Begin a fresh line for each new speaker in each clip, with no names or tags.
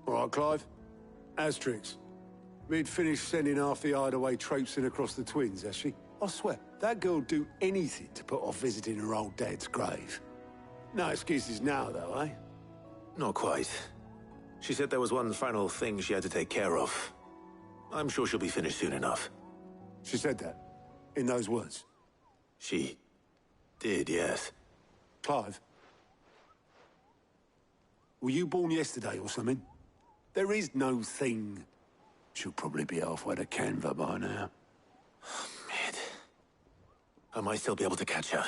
All right, Clive. Asterix. Mid finished sending half the hideaway traipsing across the twins, has she? I swear, that girl'd do anything to put off visiting her old dad's grave. No excuses now, though, eh?
Not quite. She said there was one final thing she had to take care of. I'm sure she'll be finished soon enough.
She said that? In those words?
She did, yes.
Clive? Were you born yesterday or something? There is no thing. She'll probably be halfway to Canva by now.
Mid. I might still be able to catch her.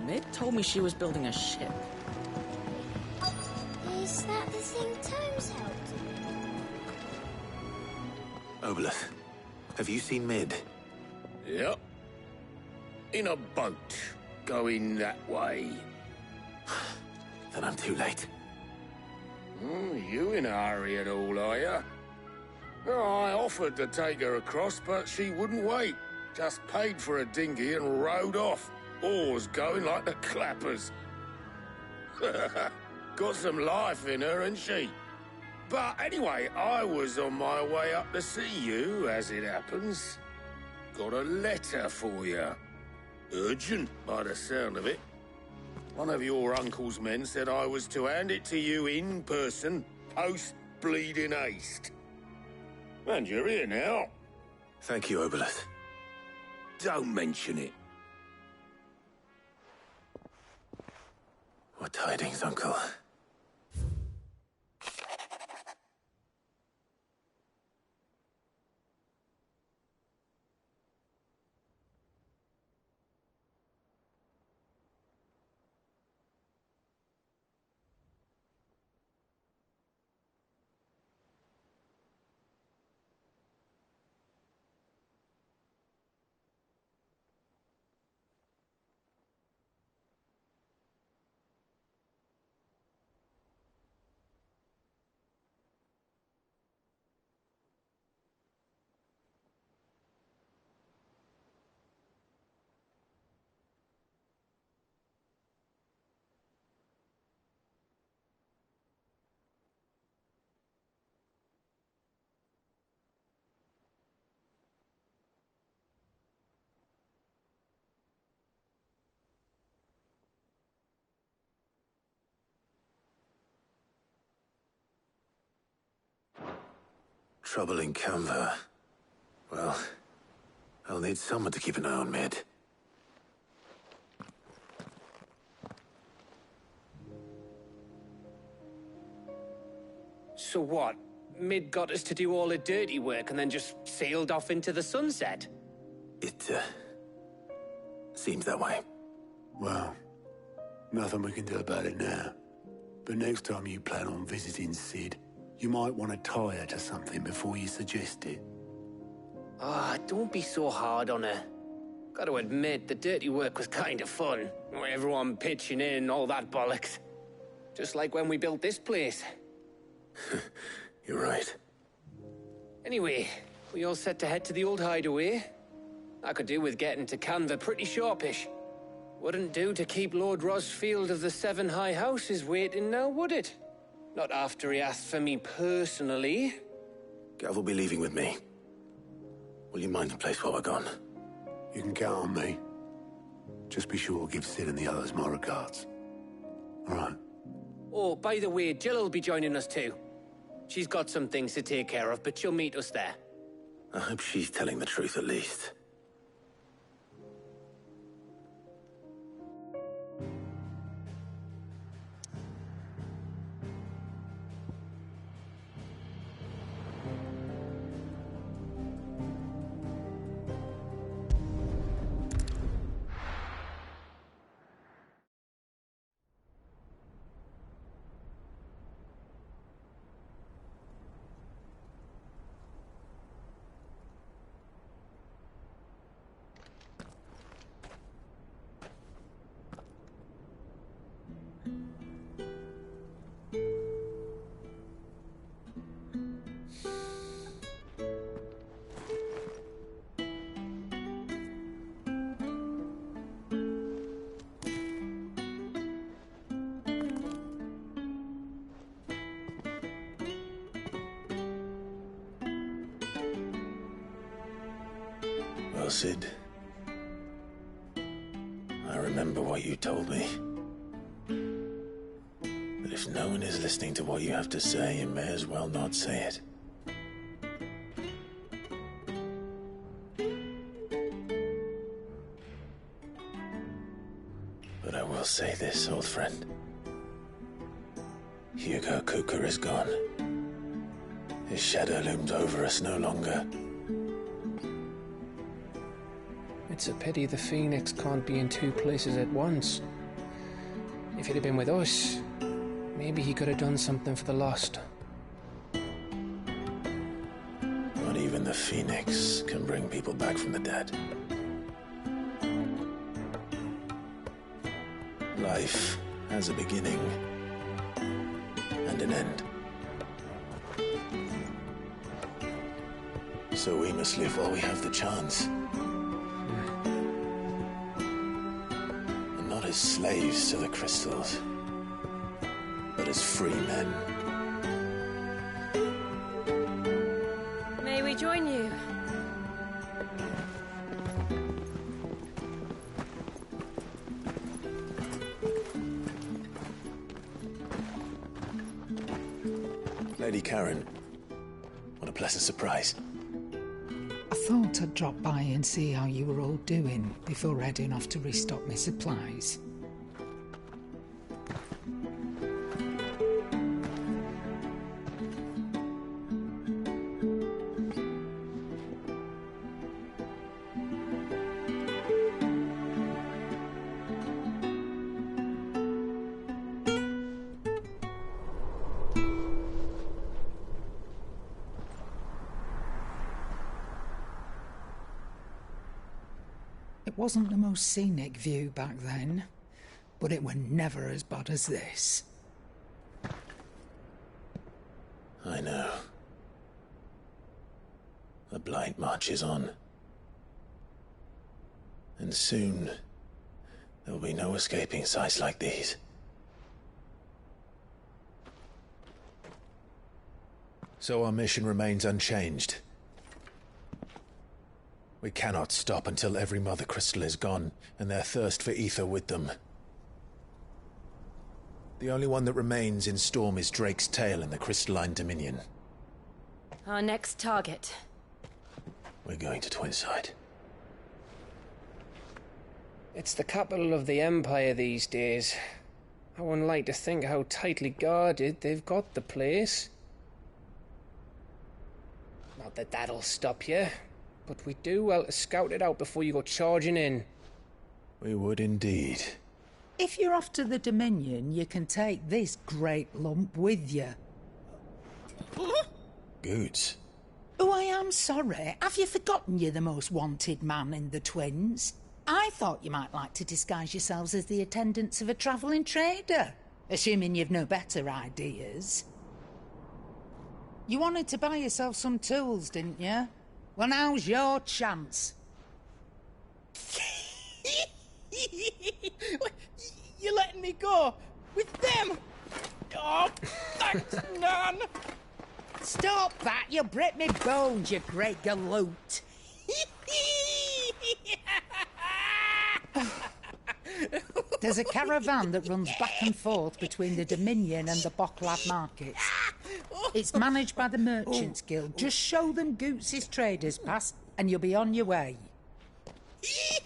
Mid told me she was building a ship.
Is that the thing Tomes helped?
Obelus, have you seen Mid?
Yep. In a boat, going that way.
Then I'm too late.
You in a hurry at all, are you? Oh, I offered to take her across, but she wouldn't wait. Just paid for a dinghy and rowed off. Oars going like the clappers. Got some life in her, ain't she? But anyway, I was on my way up to see you, as it happens. Got a letter for you. Urgent, by the sound of it. One of your uncle's men said I was to hand it to you in person, post-bleeding haste. And you're here now.
Thank you, Obelus.
Don't mention it.
What tidings, Uncle? Trouble in Canva. Well, I'll need someone to keep an eye on Mid.
So what? Mid got us to do all the dirty work and then just sailed off into the sunset?
It, seems that way.
Well, nothing we can do about it now. But next time you plan on visiting Sid, you might want to tie her to something before you suggest it.
Ah, don't be so hard on her. Gotta admit, the dirty work was kind of fun. Everyone pitching in, all that bollocks. Just like when we built this place.
You're right.
Anyway, we all set to head to the old hideaway. I could do with getting to Canva pretty sharpish. Wouldn't do to keep Lord Rosfield of the Seven High Houses waiting now, would it? Not after he asked for me personally.
Gav will be leaving with me. Will you mind the place while we're gone?
You can count on me. Just be sure to give Sid and the others my regards. All right.
Oh, by the way, Jill will be joining us too. She's got some things to take care of, but she'll meet us there.
I hope she's telling the truth at least. sure, Sid. I remember what you told me. But if no one is listening to what you have to say, you may as well not say it. But I will say this, old friend. Hugo Cooker is gone. His shadow looms over us no longer.
It's a pity the Phoenix can't be in two places at once. If he'd have been with us, maybe he could have done something for the lost.
Not even the Phoenix can bring people back from the dead. Life has a beginning and an end. So we must live while we have the chance. And not as slaves to the crystals, but as free men.
May we join you?
Lady Karen, what a pleasant surprise.
I thought I'd drop by and see how you were all doing before heading off to restock my supplies. It wasn't the most scenic view back then, but it were never as bad as this.
I know. The blight marches on. And soon, there will be no escaping sights like these. So our mission remains unchanged. We cannot stop until every Mother Crystal is gone, and their thirst for ether with them. The only one that remains in Storm is Drake's tail in the Crystalline Dominion.
Our next target.
We're going to Twinside.
It's the capital of the Empire these days. I wouldn't like to think how tightly guarded they've got the place. Not that that'll stop you, but we do well to scout it out before you go charging in.
We would indeed.
If you're off to the Dominion, you can take this great lump with you.
Goods.
Oh, I am sorry. Have you forgotten you're the most wanted man in the Twins? I thought you might like to disguise yourselves as the attendants of a travelling trader, assuming you've no better ideas. You wanted to buy yourself some tools, didn't you? Well, now's your chance.
You're letting me go with them? Oh, thanks, Nan.
Stop that! You'll break me bones, you great galoot. There's a caravan that runs back and forth between the Dominion and the Bocklad markets. It's managed by the Merchants Guild. Just show them Goots' traders pass and you'll be on your way.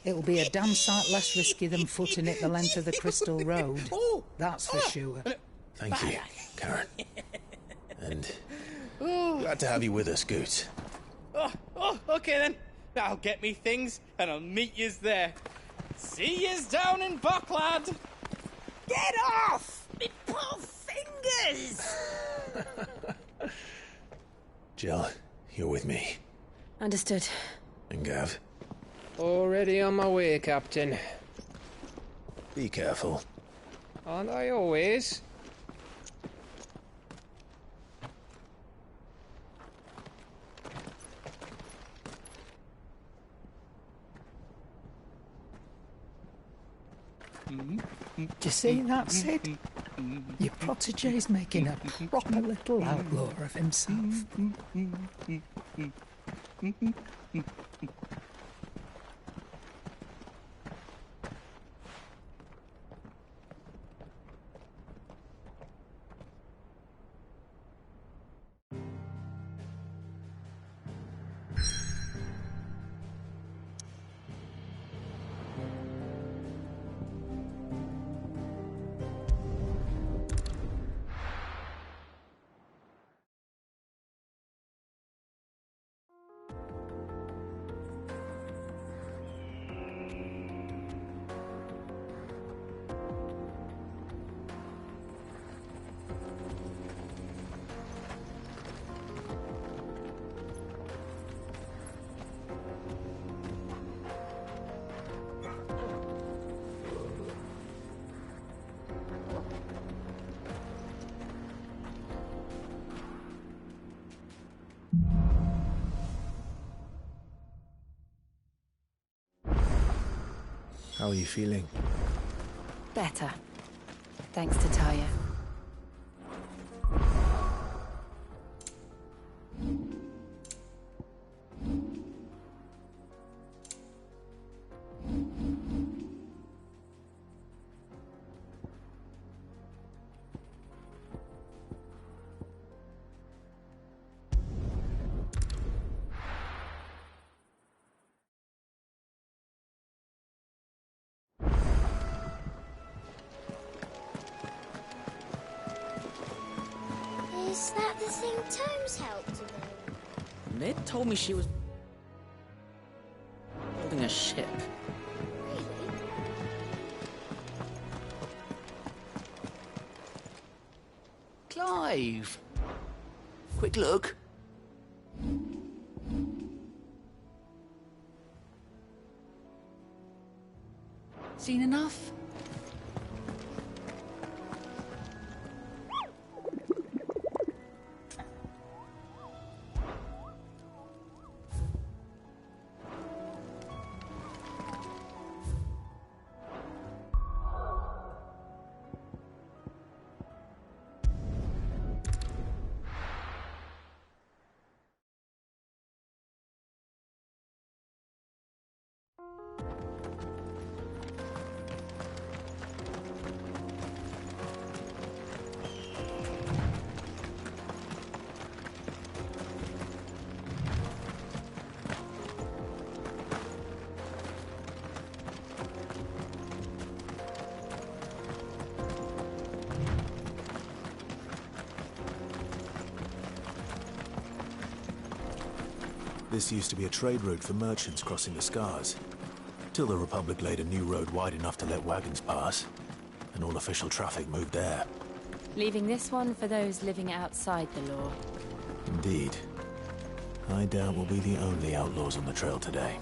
It'll be a damn sight less risky than footing it the length of the Crystal Road. That's for sure.
Thank you, Karen. And glad to have you with us, Goots.
Okay then. I'll get me things and I'll meet yous there. See yous down in Bocklad.
Get off! Me poor fingers!
Jill, you're with me.
Understood.
And Gav,
Already on my way, Captain.
be careful.
Aren't I always?
Do you see that, Sid? Your protege's making a proper little outlaw of himself.
How are you feeling?
Better. Thanks to Taya.
Is that the thing Tomes helped with?
Ned told me she was building a ship.
Really?
Clive! Quick look. Seen enough?
This used to be a trade route for merchants crossing the Scars, till the Republic laid a new road wide enough to let wagons pass, and all official traffic moved there.
Leaving this one for those living outside the law.
Indeed. I doubt we'll be the only outlaws on the trail today.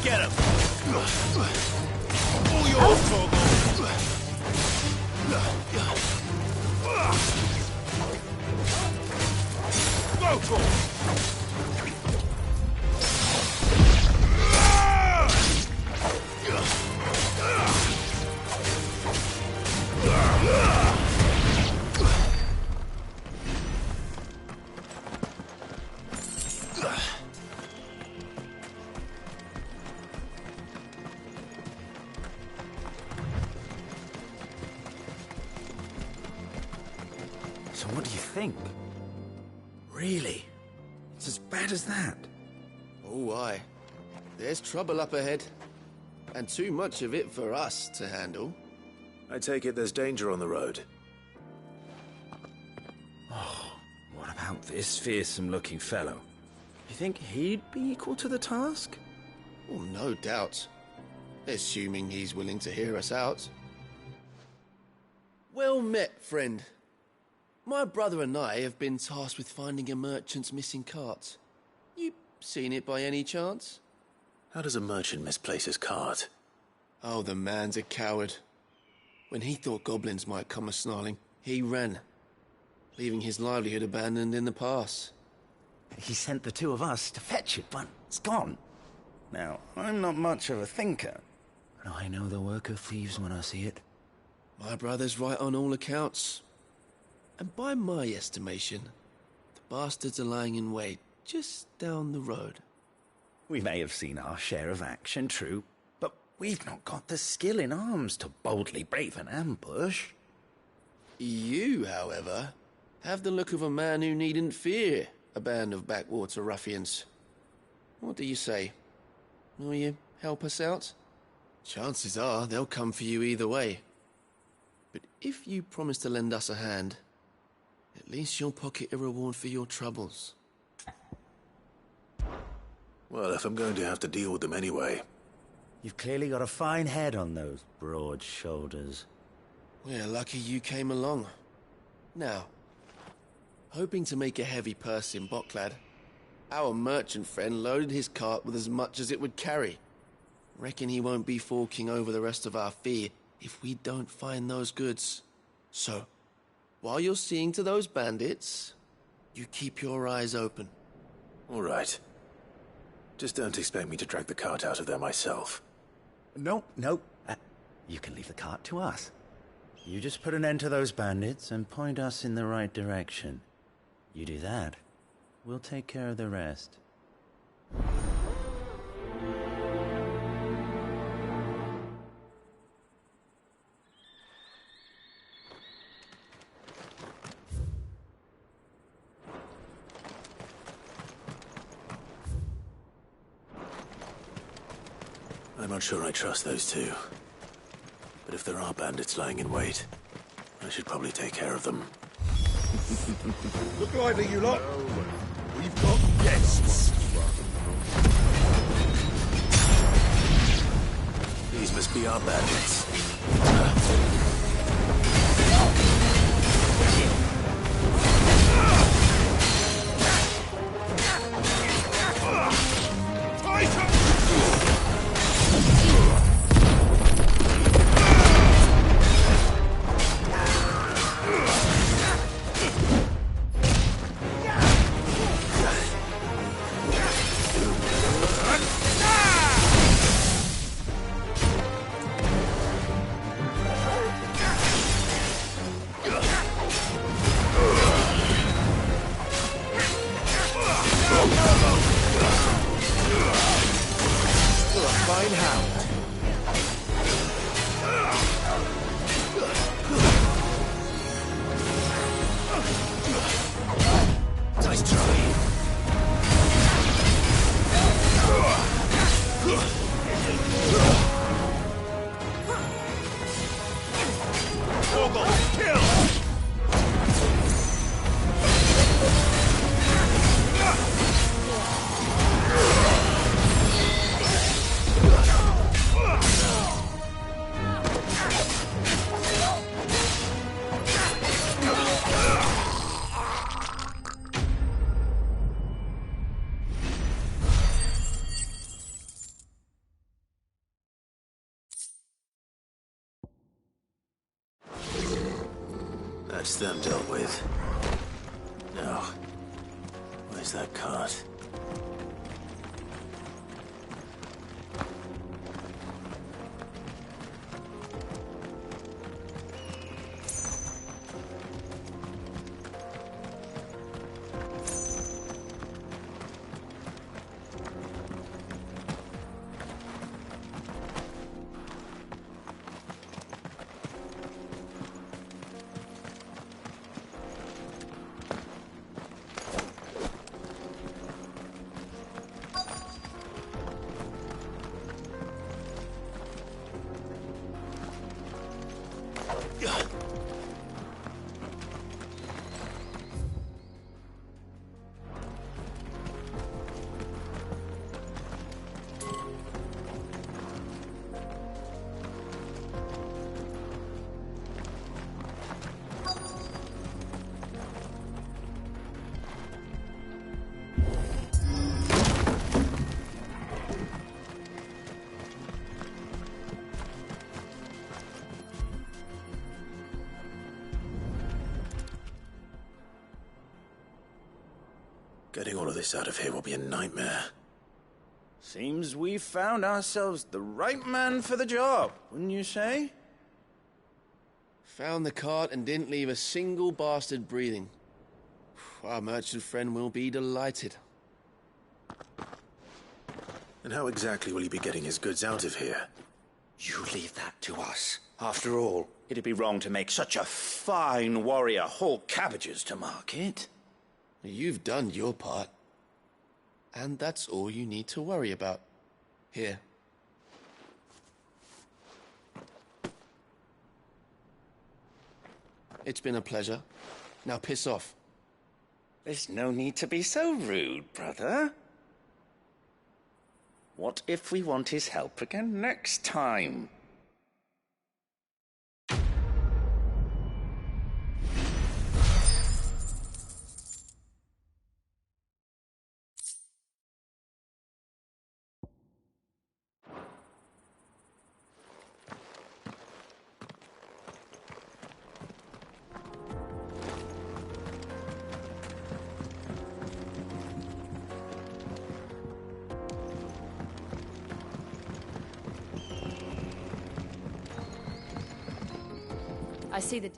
Get him! All yours, Torgal! Go, Torgal!
So what do you think? Really? It's as bad as that?
Oh, aye. There's trouble up ahead. And too much of it for us to handle.
I take it there's danger on the road.
Oh, what about this fearsome-looking fellow? You think he'd be equal to the task?
Oh, no doubt. Assuming he's willing to hear us out. Well met, friend. My brother and I have been tasked with finding a merchant's missing cart. You seen it by any chance?
How does a merchant misplace his cart?
Oh, the man's a coward. When he thought goblins might come a-snarling, he ran, leaving his livelihood abandoned in the pass.
He sent the two of us to fetch it, but it's gone. Now, I'm not much of a thinker, but I know the work of thieves when I see it.
My brother's right on all accounts. And by my estimation, the bastards are lying in wait just down the road.
We may have seen our share of action, true, but we've not got the skill in arms to boldly brave an ambush.
You, however, have the look of a man who needn't fear a band of backwater ruffians. What do you say? Will you help us out? Chances are they'll come for you either way. But if you promise to lend us a hand, at least you'll pocket a reward for your troubles.
Well, if I'm going to have to deal with them anyway,
You've clearly got a fine head on those broad shoulders.
We're lucky you came along. Now, hoping to make a heavy purse in Boklad, our merchant friend loaded his cart with as much as it would carry. Reckon he won't be forking over the rest of our fee if we don't find those goods. So, while you're seeing to those bandits, you keep your eyes open.
All right. Just don't expect me to drag the cart out of there myself.
No. You can leave the cart to us. You just put an end to those bandits and point us in the right direction. You do that, we'll take care of the rest.
I'm not sure I trust those two. But if there are bandits lying in wait, I should probably take care of them.
Look lively, you lot. We've got guests.
These must be our bandits. That's them dealt with. Now, where's that cart? Getting all of this out of here will be a nightmare.
Seems we've found ourselves the right man for the job, wouldn't you say?
Found the cart and didn't leave a single bastard breathing. Our merchant friend will be delighted.
And how exactly will he be getting his goods out of here?
You leave that to us. After all, it'd be wrong to make such a fine warrior haul cabbages to market.
You've done your part. And that's all you need to worry about. Here. It's been a pleasure. Now piss off.
There's no need to be so rude, brother. What if we want his help again next time?
I see the...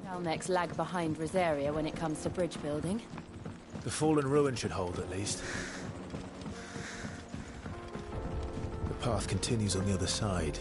Dalmec's lag behind Rosaria when it comes to bridge building.
The fallen ruin should hold, at least. The path continues on the other side.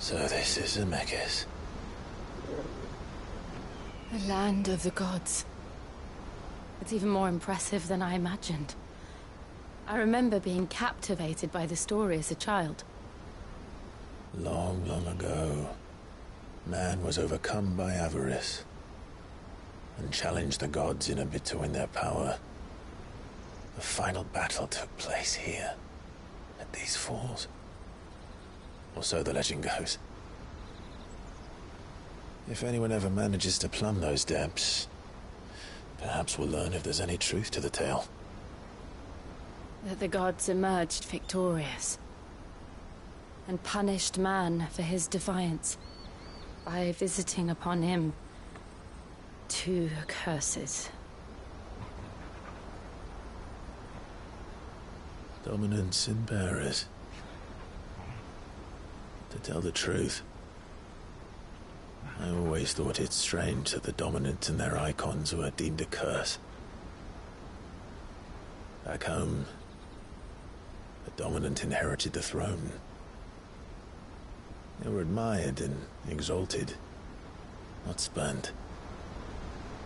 So this is Zemeckis.
The land of the gods. It's even more impressive than I imagined. I remember being captivated by the story as a child.
Long, long ago, man was overcome by avarice and challenged the gods in a bid to win their power. The final battle took place here, at these falls. Or so the legend goes. If anyone ever manages to plumb those depths, perhaps we'll learn if there's any truth to the tale.
That the gods emerged victorious and punished man for his defiance by visiting upon him 2 curses.
Dominance and bearers. To tell the truth, I always thought it strange that the dominant and their icons were deemed a curse. Back home, the dominant inherited the throne. They were admired and exalted, not spurned.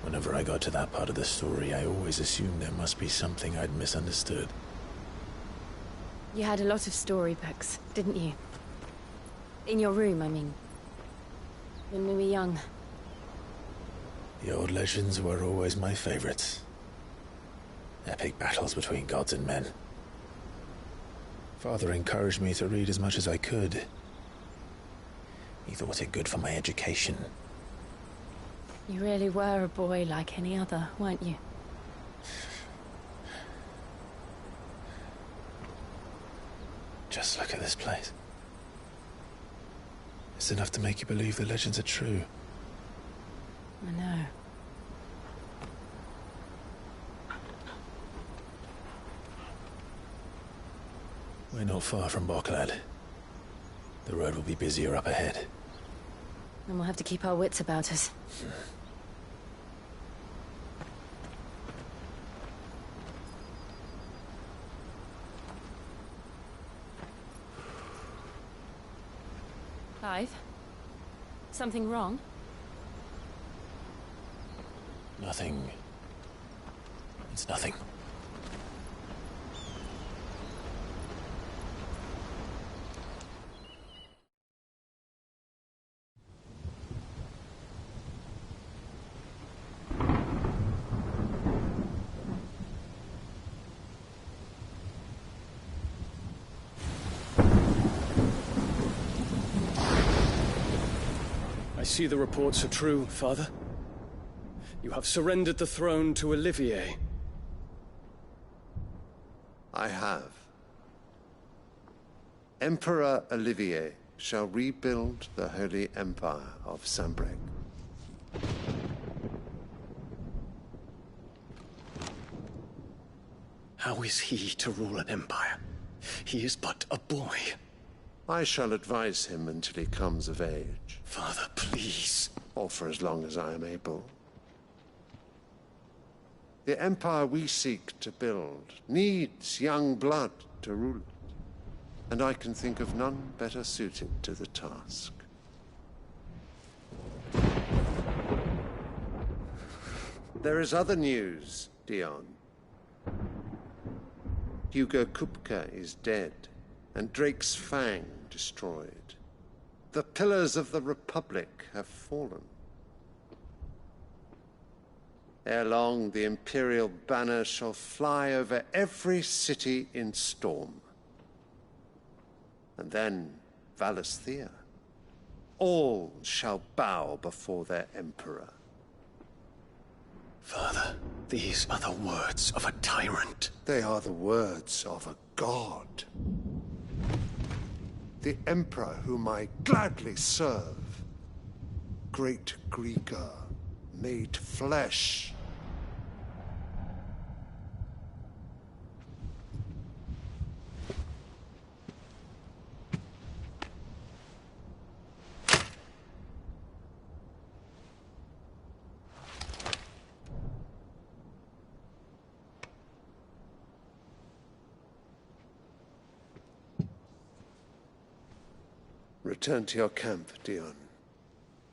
Whenever I got to that part of the story, I always assumed there must be something I'd misunderstood.
You had a lot of storybooks, didn't you? In your room, I mean. When we were young.
The old legends were always my favorites. Epic battles between gods and men. Father encouraged me to read as much as I could. He thought it good for my education.
You really were a boy like any other, weren't you?
Just look at this place. It's enough to make you believe the legends are true.
I know.
We're not far from Boklad. The road will be busier up ahead.
Then we'll have to keep our wits about us. Clive? Something wrong?
Nothing. It's nothing.
I see the reports are true, Father. You have surrendered the throne to Olivier.
I have. Emperor Olivier shall rebuild the Holy Empire of Sambrec.
How is he to rule an empire? He is but a boy.
I shall advise him until he comes of age.
Father, please.
Or for as long as I am able. The empire we seek to build needs young blood to rule it, and I can think of none better suited to the task. There is other news, Dion. Hugo Kupka is dead, and Drake's Fang destroyed. The pillars of the Republic have fallen. Ere long, the Imperial banner shall fly over every city in Storm. And then, Valisthea. All shall bow before their Emperor.
Father, these are the words of a tyrant.
They are the words of a god. The Emperor whom I gladly serve. Great Greeker, made flesh. Return to your camp, Dion,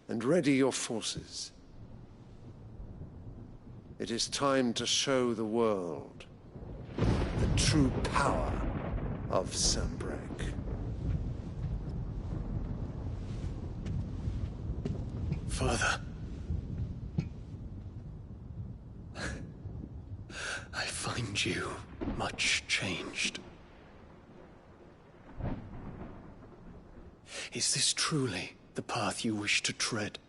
and ready your forces. It is time to show the world the true power of Sambrec.
Father. I find you much changed. Is this truly the path you wish to tread?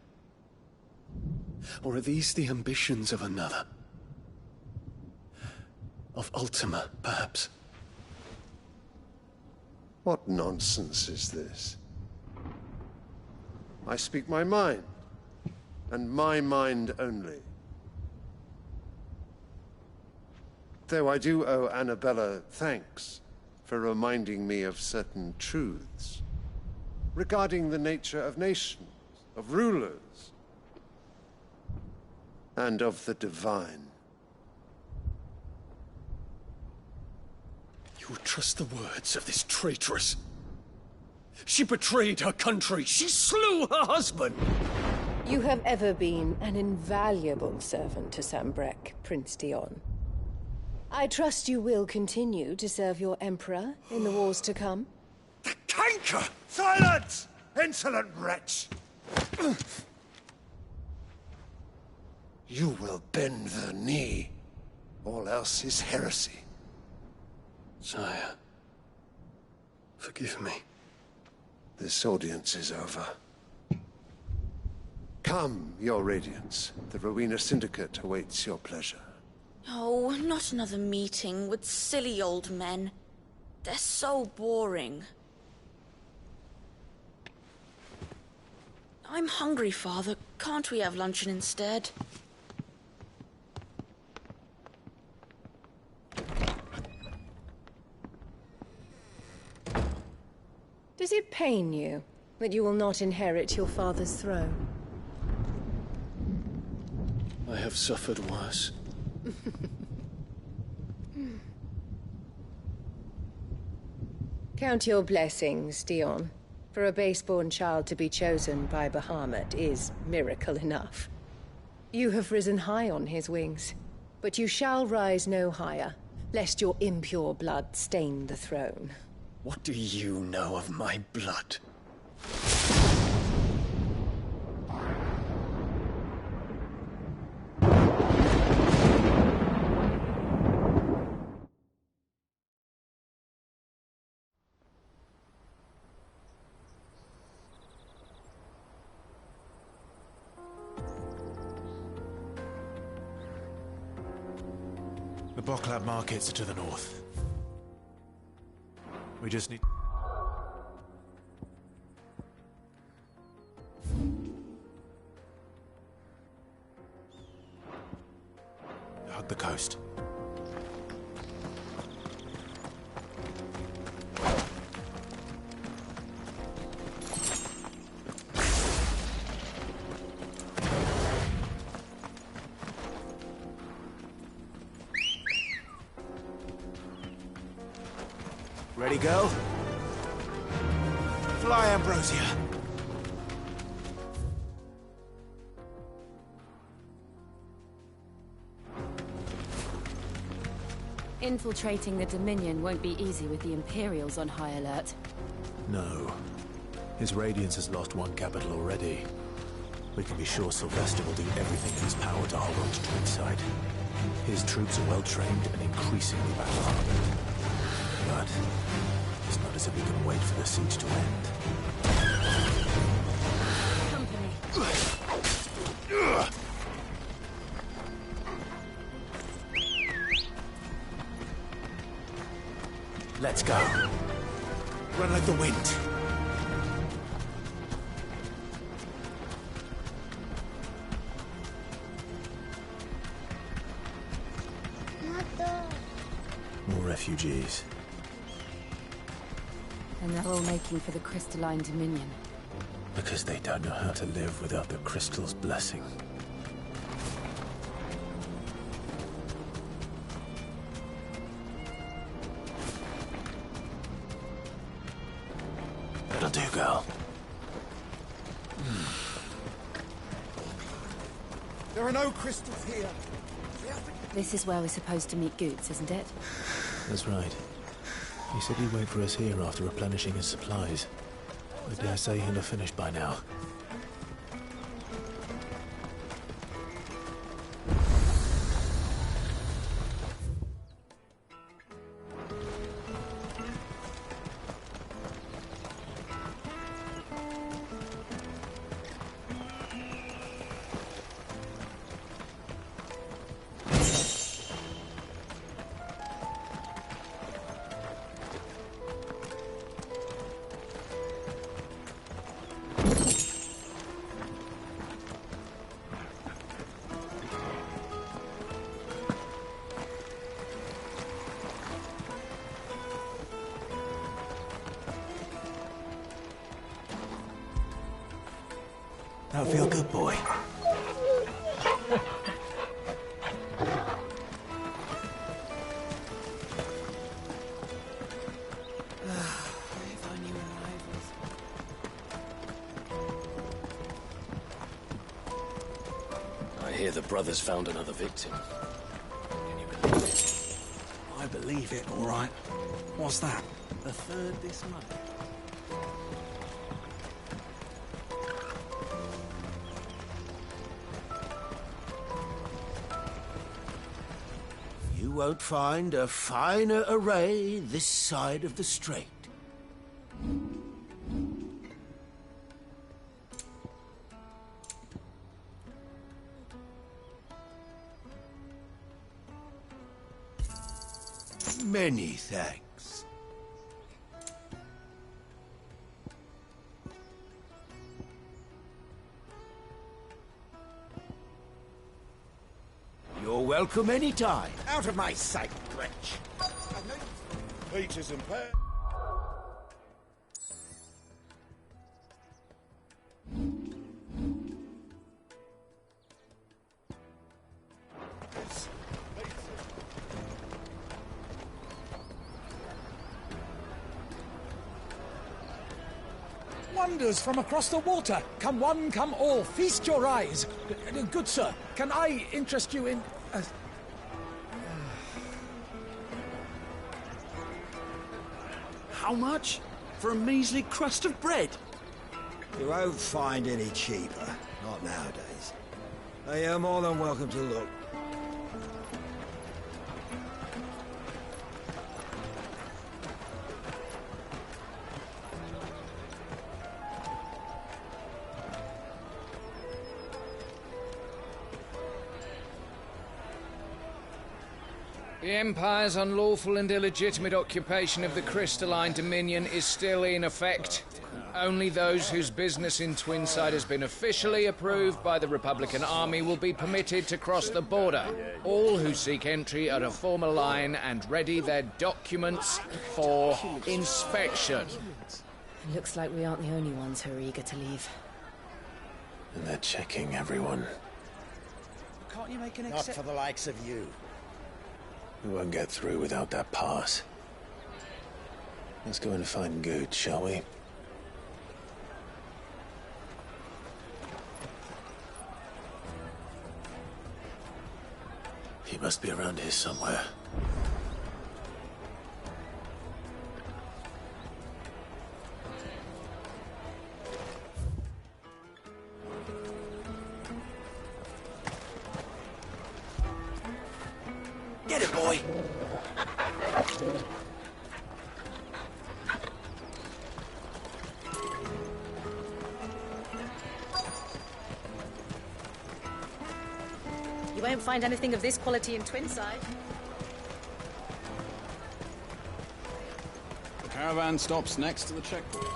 Or are these the ambitions of another? Of Ultima, perhaps?
What nonsense is this? I speak my mind, and my mind only. Though I do owe Annabella thanks for reminding me of certain truths regarding the nature of nations, of rulers, and of the divine.
You would trust the words of this traitress? She betrayed her country. She slew her husband.
You have ever been an invaluable servant to Sambrec, Prince Dion. I trust you will continue to serve your Emperor in the wars to come.
The canker! Silence! Insolent wretch! You will bend the knee. All else is heresy.
Sire, forgive me.
This audience is over. Come, your Radiance. The Rowena Syndicate awaits your pleasure.
Oh, not another meeting with silly old men. They're so boring. I'm hungry, Father. Can't we have luncheon instead?
pain you that you will not inherit your father's throne?
I have suffered worse.
Count your blessings, Dion. For a base-born child to be chosen by Bahamut is miracle enough. You have risen high on his wings, but you shall rise no higher, lest your impure blood stain the throne.
What do you know of my blood?
The Boklab markets are to the north. We just need... hug the coast. Ready, girl? Fly, Ambrosia.
Infiltrating the Dominion won't be easy with the Imperials on high alert.
No. His Radiance has lost one capital already. We can be sure Sylvester will do everything in his power to hold on to Twinside. His troops are well-trained and increasingly battle-hardened. But it's not as if we can wait for the siege to end.
Company.
Let's go. Run like the wind. More refugees.
And they're all making for the crystalline Dominion.
Because they don't know how to live without the crystal's blessing. That'll do, girl.
There are no crystals here.
This is where we're supposed to meet Goots, isn't it?
That's right. He said he'd wait for us here after replenishing his supplies. I dare say he'll have finished by now. That'll feel good, boy.
I hear the brothers found another victim. Can you believe it?
I believe it, all right. What's that? The third this month.
You won't find a finer array this side of the strait. Many thanks. You're welcome anytime.
Out of my sight, Gretch. Peaches and pears. Wonders from across the water. Come one, come all. Feast your eyes. Good sir, can I interest you in...
How much? For a measly crust of bread?
You won't find any cheaper. Not nowadays. But you're more than welcome to look.
The Empire's unlawful and illegitimate occupation of the Crystalline Dominion is still in effect. Only those whose business in Twinside has been officially approved by the Republican Army will be permitted to cross the border. All who seek entry are to form a line and ready their documents for inspection.
It looks like we aren't the only ones who are eager to leave.
And they're checking everyone.
Can't you make an
Not for the likes of you.
We won't get through without that pass. Let's go and find Good, shall we? He must be around here somewhere.
Get it, boy!
You won't find anything of this quality in Twinside.
The caravan stops next to the checkpoint.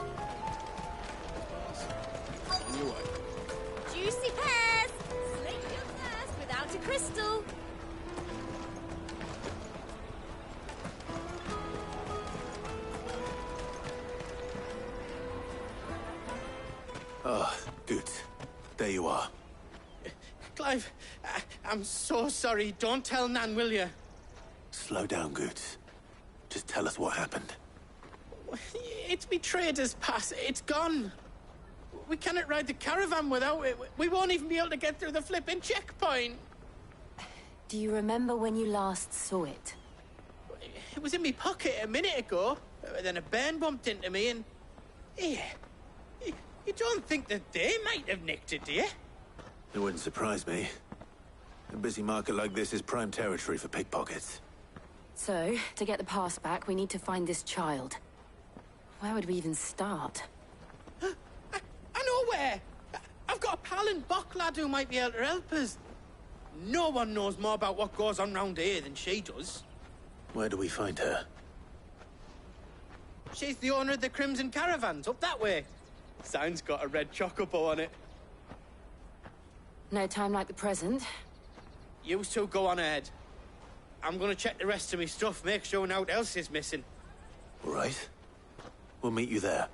On your way.
Juicy pears! Slake your thirst without a crystal.
Ah, good. There you are.
Clive, I'm so sorry. Don't tell Nan, will you?
Slow down, Good. Just tell us what happened.
It's me trader's pass. It's gone. We cannot ride the caravan without it. We won't even be able to get through the flipping checkpoint.
Do you remember when you last saw it?
It was in my pocket a minute ago. Then a bairn bumped into me and... Yeah. You don't think that they might have nicked it, do you?
It wouldn't surprise me. A busy market like this is prime territory for pickpockets.
So, to get the pass back, we need to find this child. Where would we even start?
I know where! I've got a pal in Bock lad who might be able to help us. No one knows more about what goes on round here than she does.
Where do we find her?
She's the owner of the Crimson Caravans, up that way. Sign's got a red chocobo on it.
No time like the present.
You two go on ahead. I'm gonna check the rest of me stuff, make sure naught else is missing.
All right. We'll meet you there.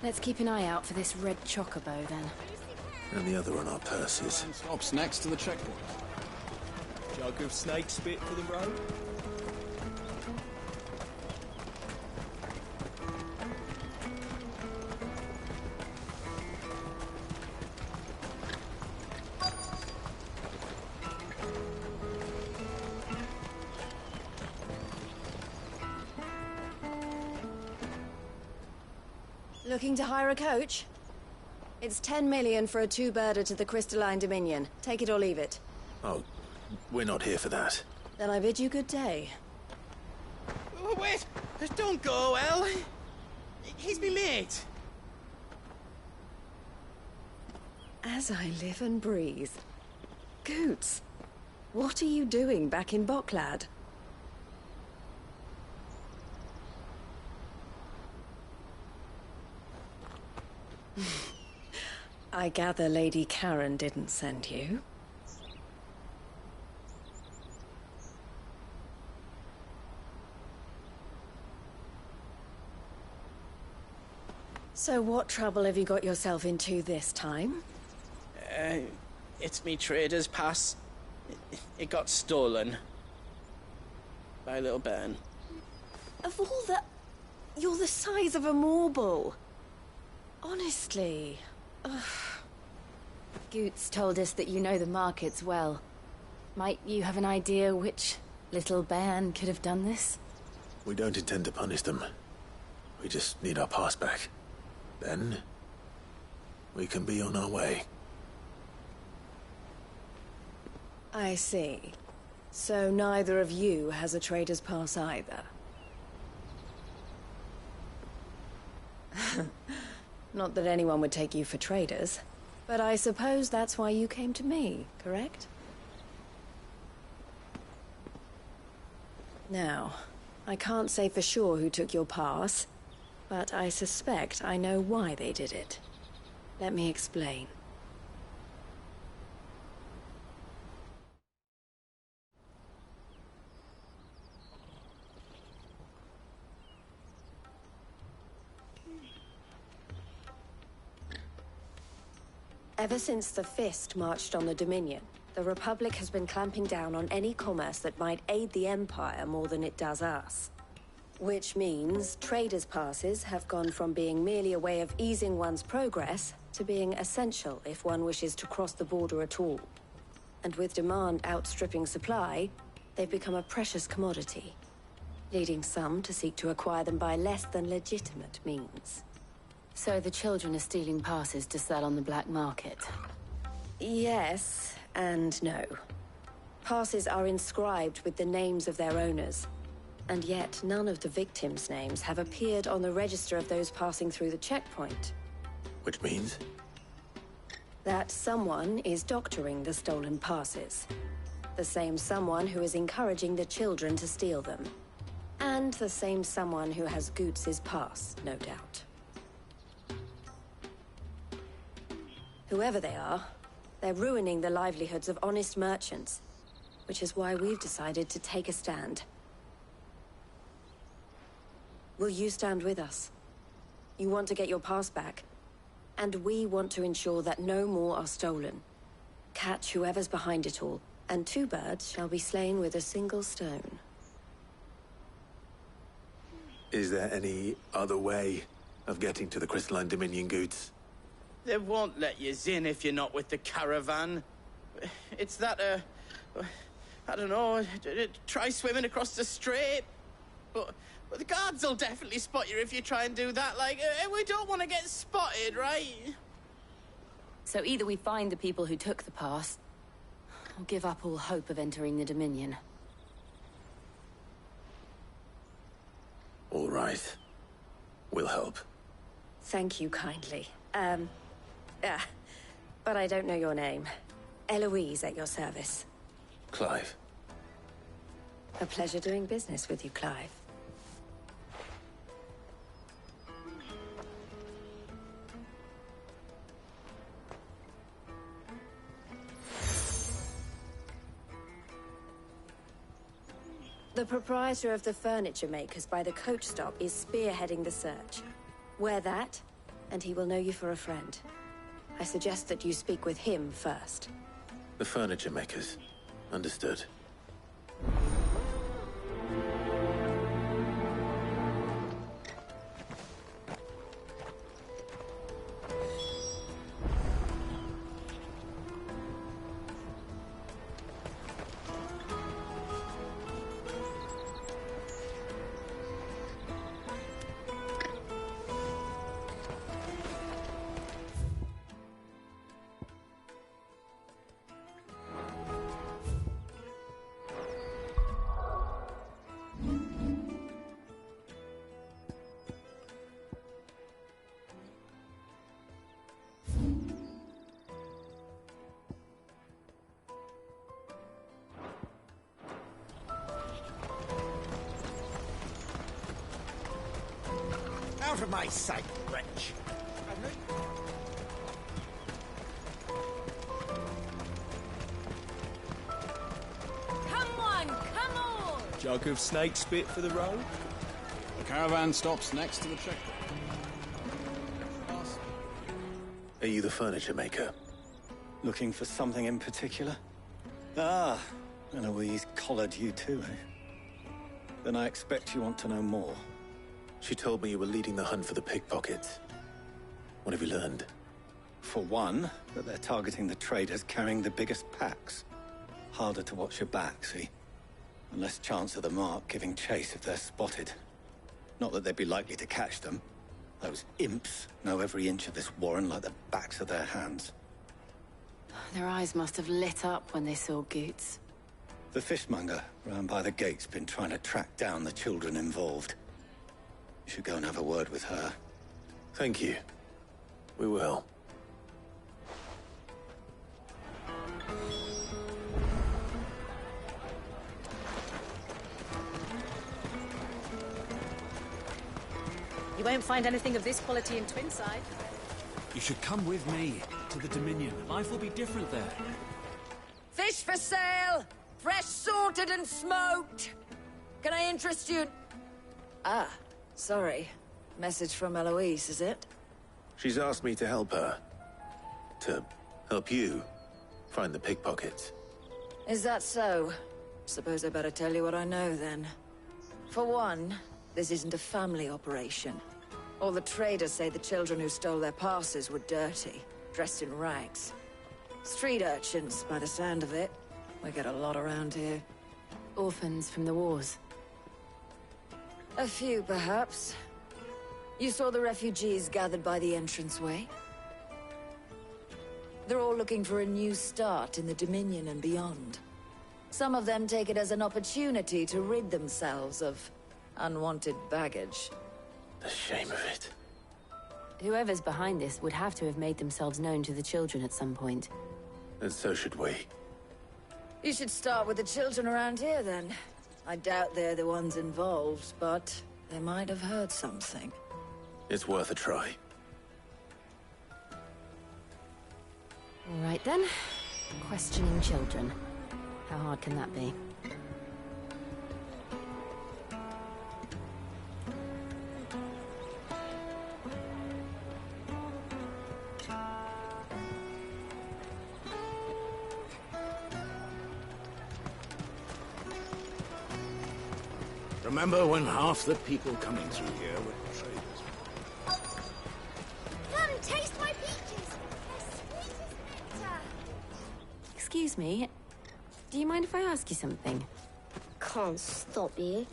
Let's keep an eye out for this red chocobo, then.
And the other on our purses.
Stops next to the checkpoint.
Jug of snake spit for the road?
Looking to hire a coach? It's 10 million for a two-birder to the Crystalline Dominion. Take it or leave it.
Oh, we're not here for that.
Then I bid you good day.
Oh, wait! Don't go, El. He's me mate.
As I live and breathe. Goots, what are you doing back in Bocklad? I gather Lady Karen didn't send you. So what trouble have you got yourself into this time?
It's me trader's pass. It got stolen. Bye, little Ben.
Of all the... You're the size of a marble. Honestly. Ugh.
Goots told us that you know the markets well. Might you have an idea which little bairn could have done this?
We don't intend to punish them. We just need our pass back. Then, we can be on our way.
I see. So neither of you has a trader's pass either. Not that anyone would take you for traders, but I suppose that's why you came to me, correct? Now, I can't say for sure who took your pass, but I suspect I know why they did it. Let me explain. Ever since the Fist marched on the Dominion, the Republic has been clamping down on any commerce that might aid the Empire more than it does us. Which means traders' passes have gone from being merely a way of easing one's progress to being essential if one wishes to cross the border at all. And with demand outstripping supply, they've become a precious commodity, leading some to seek to acquire them by less than legitimate means.
So the children are stealing passes to sell on the black market?
Yes, and no. Passes are inscribed with the names of their owners, and yet none of the victims' names have appeared on the register of those passing through the checkpoint.
Which means?
That someone is doctoring the stolen passes. The same someone who is encouraging the children to steal them. And the same someone who has Goots' pass, no doubt. Whoever they are, they're ruining the livelihoods of honest merchants, which is why we've decided to take a stand. Will you stand with us? You want to get your pass back, and we want to ensure that no more are stolen. Catch whoever's behind it all, and 2 birds shall be slain with a single stone.
Is there any other way of getting to the Crystalline Dominion, Goots?
They won't let you in if you're not with the caravan. It's that, I don't know, try swimming across the strait. But the guards will definitely spot you if you try and do that. Like, we don't want to get spotted, right?
So either we find the people who took the pass, or give up all hope of entering the Dominion.
All right. We'll help.
Thank you kindly. But I don't know your name. Eloise at your service.
Clive.
A pleasure doing business with you, Clive. The proprietor of the furniture makers by the coach stop is spearheading the search. Wear that, and he will know you for a friend. I suggest that you speak with him first.
The furniture makers. Understood.
Out of my sight, wretch!
Come on, come on!
Jug of snake spit for the road?
The caravan stops next to the checkpoint.
Are you the furniture maker?
Looking for something in particular? Ah, Eloise collared you too, eh? Then I expect you want to know more.
She told me you were leading the hunt for the pickpockets. What have you learned?
For one, that they're targeting the traders carrying the biggest packs. Harder to watch your back, see? And less chance of the mark giving chase if they're spotted. Not that they'd be likely to catch them. Those imps know every inch of this warren like the backs of their hands.
Their eyes must have lit up when they saw Goots.
The fishmonger round by the gate's been trying to track down the children involved. You should go and have a word with her.
Thank you. We will.
You won't find anything of this quality in Twinside.
You should come with me to the Dominion. Life will be different there.
Fish for sale! Fresh sorted and smoked! Can I interest you? Ah, sorry. Message from Eloise, is it?
She's asked me to help her. To help you find the pickpockets.
Is that so? Suppose I better tell you what I know, then. For one, this isn't a family operation. All the traders say the children who stole their passes were dirty, dressed in rags. Street urchins, by the sound of it. We get a lot around here.
Orphans from the wars.
A few, perhaps. You saw the refugees gathered by the entranceway? They're all looking for a new start in the Dominion and beyond. Some of them take it as an opportunity to rid themselves of unwanted baggage.
The shame of it.
Whoever's behind this would have to have made themselves known to the children at some point.
And so should we.
You should start with the children around here, then. I doubt they're the ones involved, but they might have heard something.
It's worth a try.
All right, then. Questioning children. How hard can that be?
Remember when half the people coming through here were traders?
Come, taste my peaches! They're sweet as nectar!
Excuse me. Do you mind if I ask you something?
Can't stop you.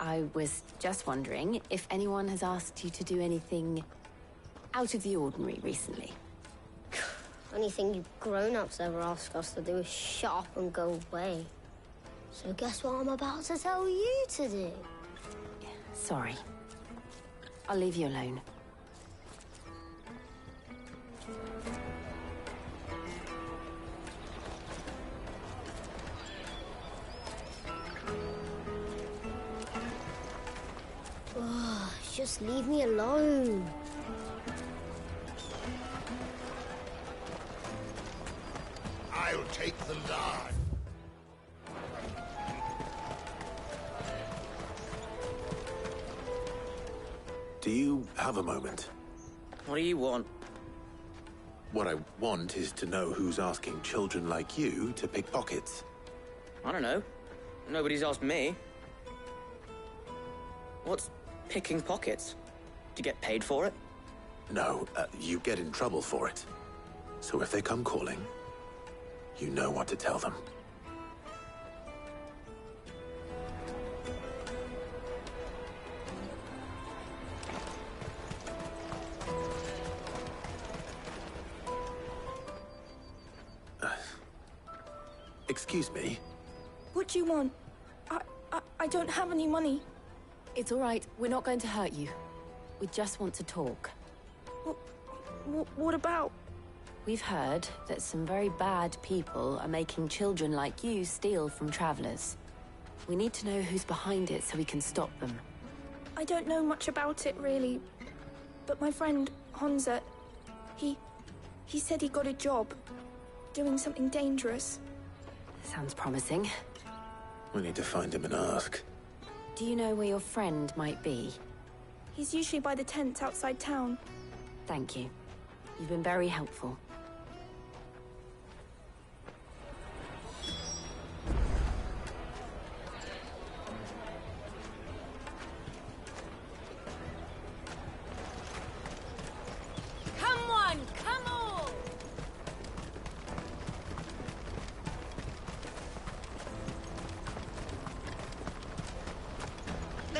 I was just wondering if anyone has asked you to do anything out of the ordinary recently.
Anything you grown-ups ever ask us to do is shut up and go away. So guess what I'm about to tell you to do?
Sorry. I'll leave you alone.
Oh, just leave me alone.
I'll take the lard.
Do you have a moment?
What do you want?
What I want is to know who's asking children like you to pick pockets.
I don't know. Nobody's asked me. What's picking pockets? Do you get paid for it?
No, you get in trouble for it. So if they come calling, you know what to tell them. Excuse me?
What do you want? I don't have any money.
It's all right. We're not going to hurt you. We just want to talk.
What about?
We've heard that some very bad people are making children like you steal from travelers. We need to know who's behind it so we can stop them.
I don't know much about it, really. But my friend, Honza, he said he got a job doing something dangerous.
Sounds promising.
We need to find him and ask.
Do you know where your friend might be?
He's usually by the tents outside town.
Thank you. You've been very helpful.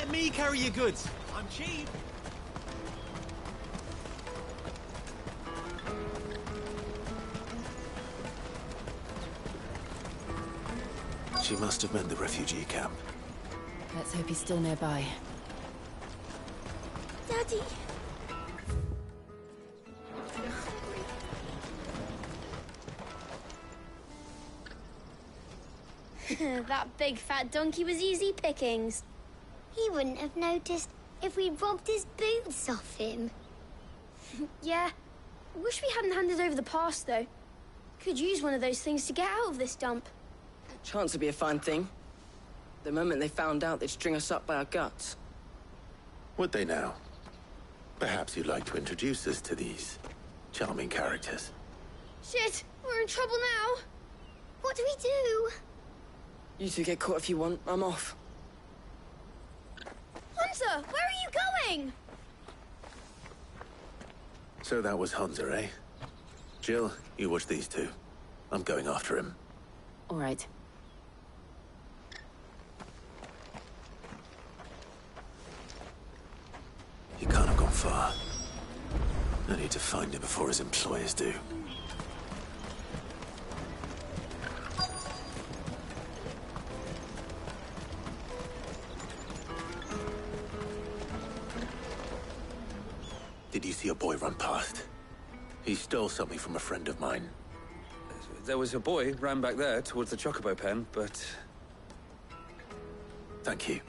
Let me carry your goods. I'm cheap.
She must have meant the refugee camp.
Let's hope he's still nearby.
Daddy!
That big fat donkey was easy pickings. He wouldn't have noticed if we'd robbed his boots off him.
Yeah. Wish we hadn't handed over the pass, though. Could use one of those things to get out of this dump.
Chance would be a fine thing. The moment they found out, they'd string us up by our guts.
Would they now? Perhaps you'd like to introduce us to these charming characters.
Shit! We're in trouble now!
What do we do?
You two get caught if you want. I'm off.
Hunter! Where are you going?
So that was Hunter, eh? Jill, you watch these two. I'm going after him.
All right.
He can't have gone far. I need to find him before his employers do. Did you see a boy run past? He stole something from a friend of mine.
There was a boy ran back there towards the Chocobo pen, but...
Thank you.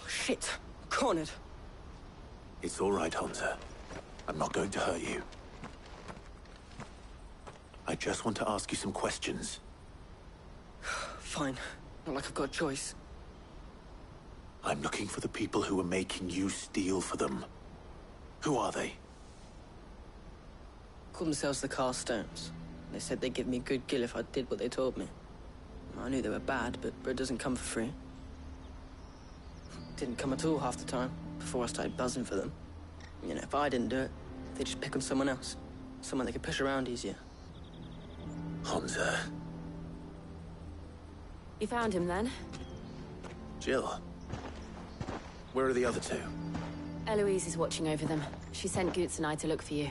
Shit! Cornered.
It's all right, Hunter. I'm not going to hurt you. I just want to ask you some questions.
Fine. Not like I've got a choice.
I'm looking for the people who are making you steal for them. Who are they?
Call themselves the Carstones. They said they'd give me a good gill if I did what they told me. I knew they were bad, but bread doesn't come for free. Didn't come at all half the time, before I started buzzing for them. You know, if I didn't do it, they'd just pick on someone else. Someone they could push around easier.
Hunter.
You found him, then?
Jill. Where are the other two?
Eloise is watching over them. She sent Goots and I to look for you.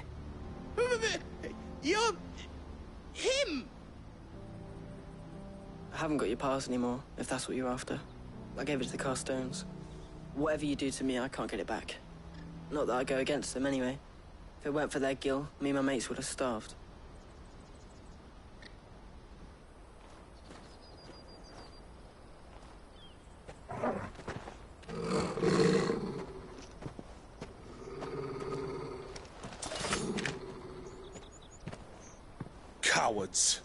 You're... him!
I haven't got your pass anymore, if that's what you're after. I gave it to the Carstones. Whatever you do to me, I can't get it back. Not that I go against them, anyway. If it weren't for their gill, me and my mates would have starved.
Cowards.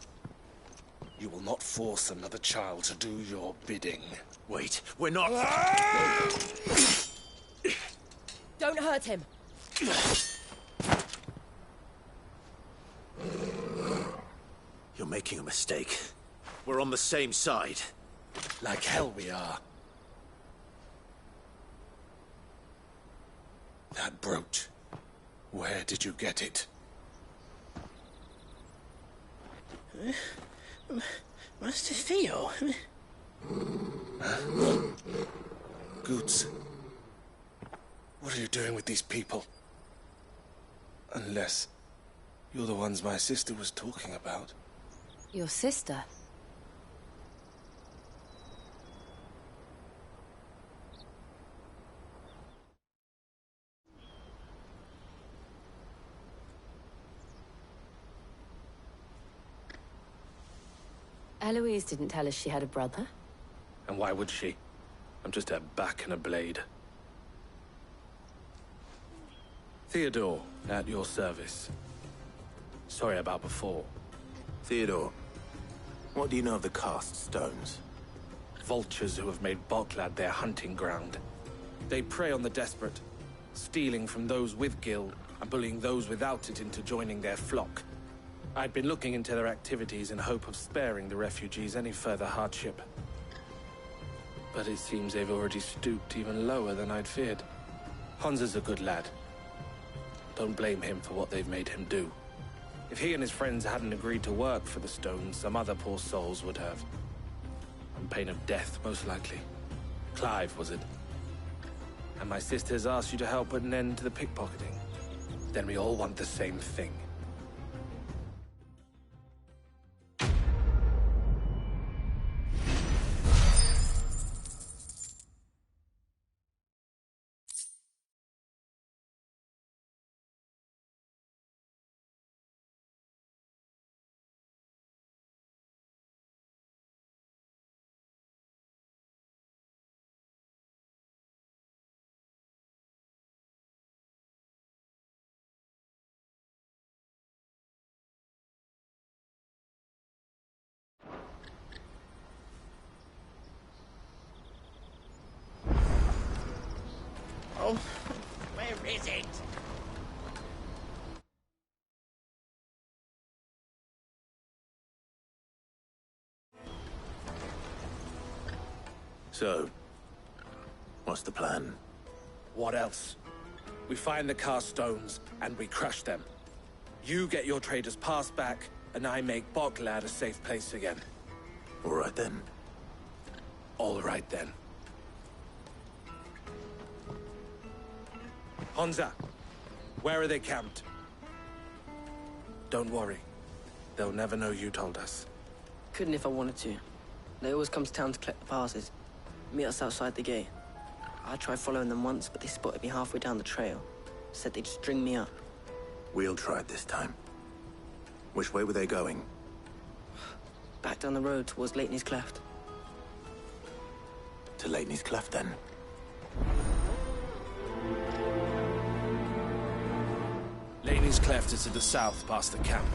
You will not force another child to do your bidding.
Wait, we're not...
Don't hurt him.
You're making a mistake. We're on the same side.
Like hell we are. That brooch. Where did you get it?
Master Theo.
Goots. What are you doing with these people? Unless you're the ones my sister was talking about.
Your sister? Eloise didn't tell us she had a brother.
And why would she? I'm just her back and a blade. Theodore, at your service. Sorry about before.
Theodore, what do you know of the Cast Stones?
Vultures who have made Boklad their hunting ground. They prey on the desperate.
stealing from those with Gil and bullying those without it into joining their flock. I'd been looking into their activities in hope of sparing the refugees any further hardship. But it seems they've already stooped even lower than I'd feared. Hansa's a good lad. Don't blame him for what they've made him do. If he and his friends hadn't agreed to work for the stones, some other poor souls would have. On pain of death, most likely. Clive, was it? And my sisters asked you to help put an end to the pickpocketing. Then we all want the same thing.
Oh, where is it?
So, what's the plan?
What else? We find the cast stones, and we crush them. You get your trader's pass back, and I make Boglad a safe place again.
All right then.
All right then. Hansa, where are they camped? Don't worry. They'll never know you told us.
Couldn't if I wanted to. They always come to town to collect the passes. Meet us outside the gate. I tried following them once, but they spotted me halfway down the trail. Said they'd string me up.
We'll try it this time. Which way were they going?
Back down the road towards Leitney's Cleft.
To Leitney's Cleft, then?
Leitney's Cleft is to the south, past the camp.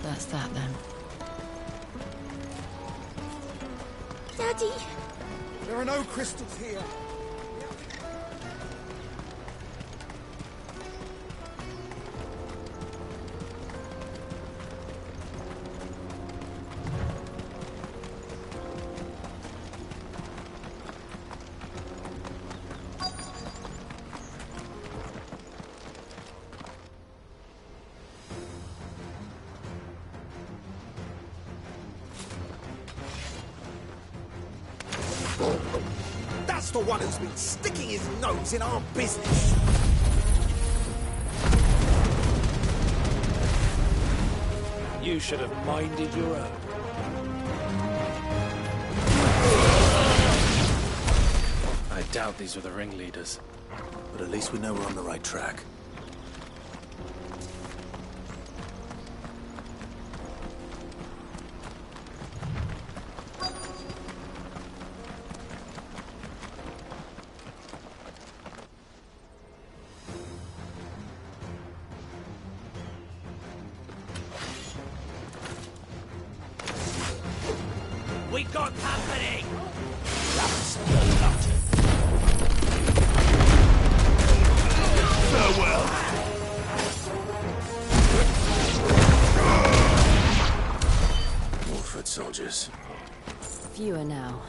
That's that then.
Daddy!
There are no crystals here. That's the one who's been sticking his nose in our business.
You should have minded your own. I doubt these were the ringleaders.
But at least we know we're on the right track.
We got company!
That's the lot. Farewell. More foot soldiers.
Fewer now.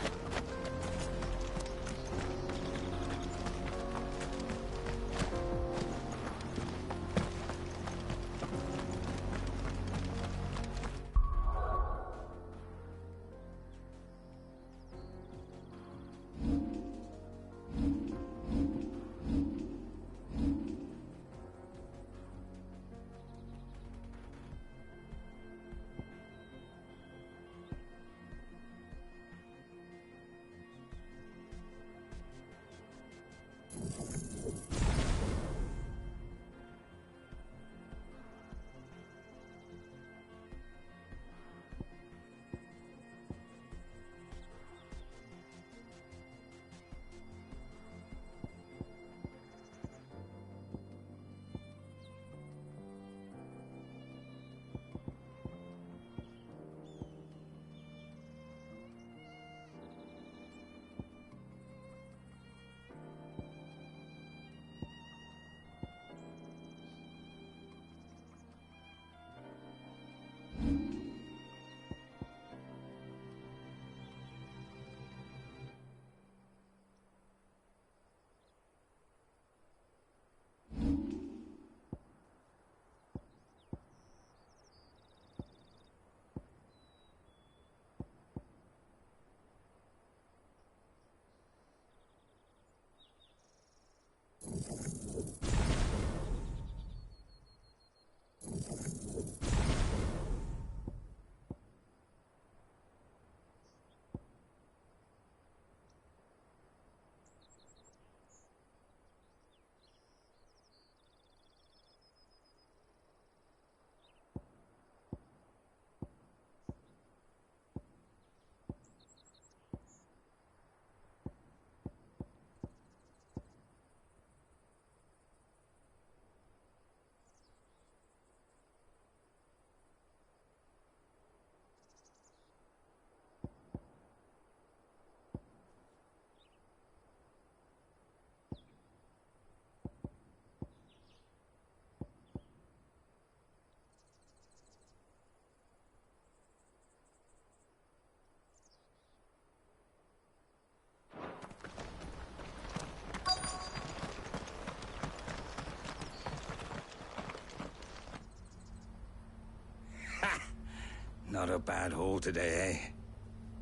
a bad haul today,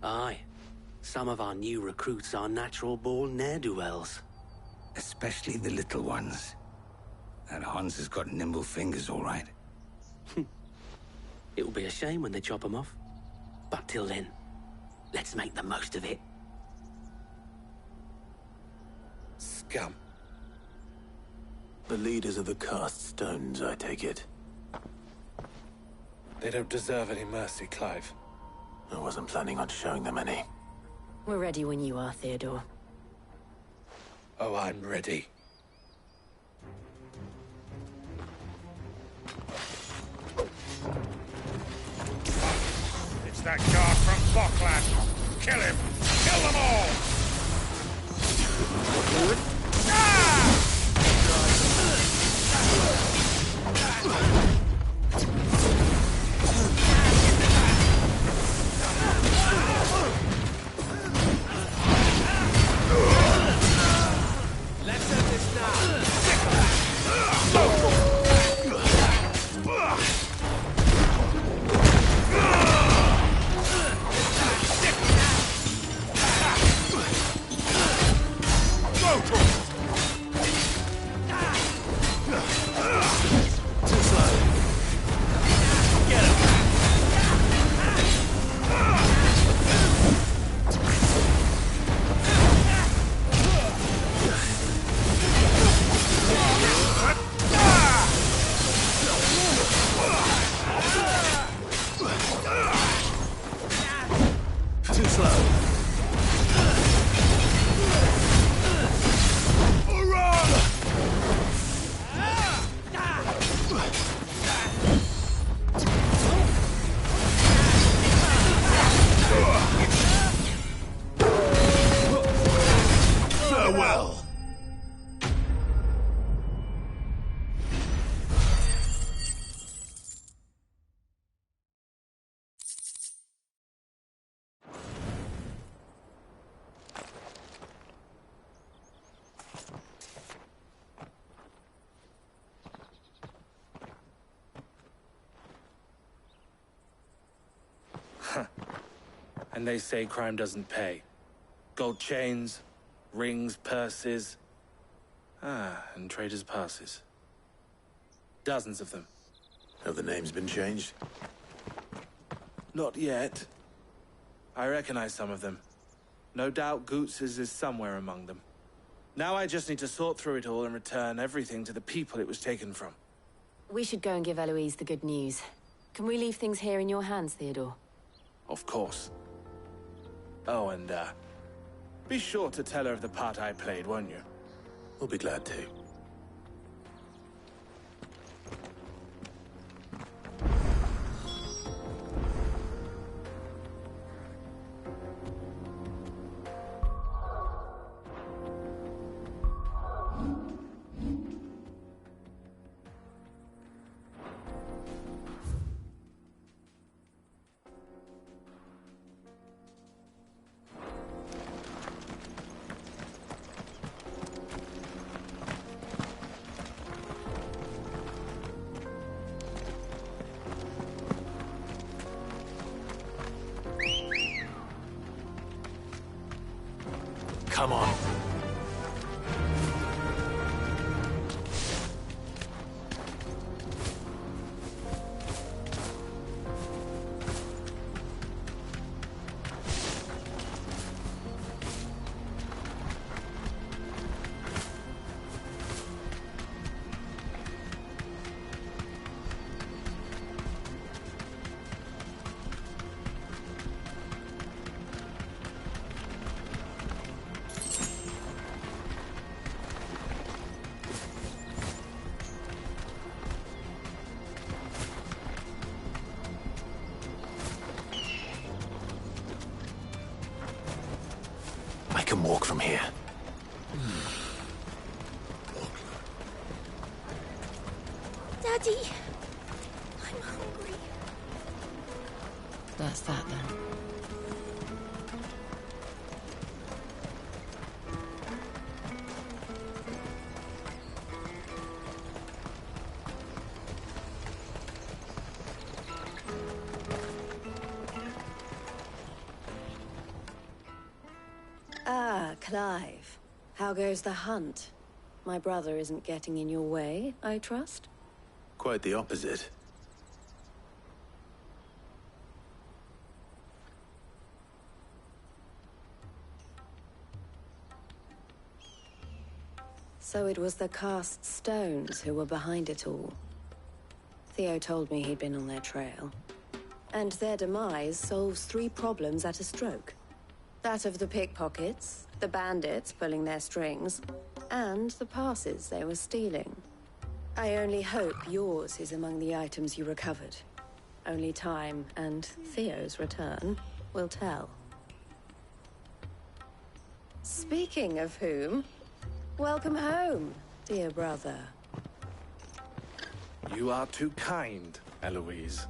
eh?
Aye. Some of our new recruits are natural-born ne'er-do-wells.
Especially the little ones. That Hans has got nimble fingers, all right.
It will be a shame when they chop them off. But till then, let's make the most of it.
Scum.
The leaders of the cast stones, I take it.
They don't deserve any mercy, Clive.
I wasn't planning on showing them any.
We're ready when you are, Theodore.
Oh, I'm ready.
It's that guard from Bokland. Kill him! Kill them all!
Let's end this now.
And they say crime doesn't pay. Gold chains, rings, purses. And traders' passes. Dozens of them.
Have the names been changed?
Not yet. I recognize some of them. No doubt Goots's is somewhere among them. Now I just need to sort through it all and return everything to the people it was taken from.
We should go and give Eloise the good news. Can we leave things here in your hands, Theodore?
Of course. Oh, and, be sure to tell her of the part I played, won't you?
We'll be glad to. Come on. I can walk from here.
Daddy, I'm hungry.
That's that then.
Clive, how goes the hunt? My brother isn't getting in your way, I trust?
Quite the opposite.
So it was the cast stones who were behind it all. Theo told me he'd been on their trail. And their demise solves 3 problems at a stroke. That of the pickpockets, the bandits pulling their strings, and the passes they were stealing. I only hope yours is among the items you recovered. Only time and Theo's return will tell. Speaking of whom, welcome home, dear brother.
You are too kind, Eloise.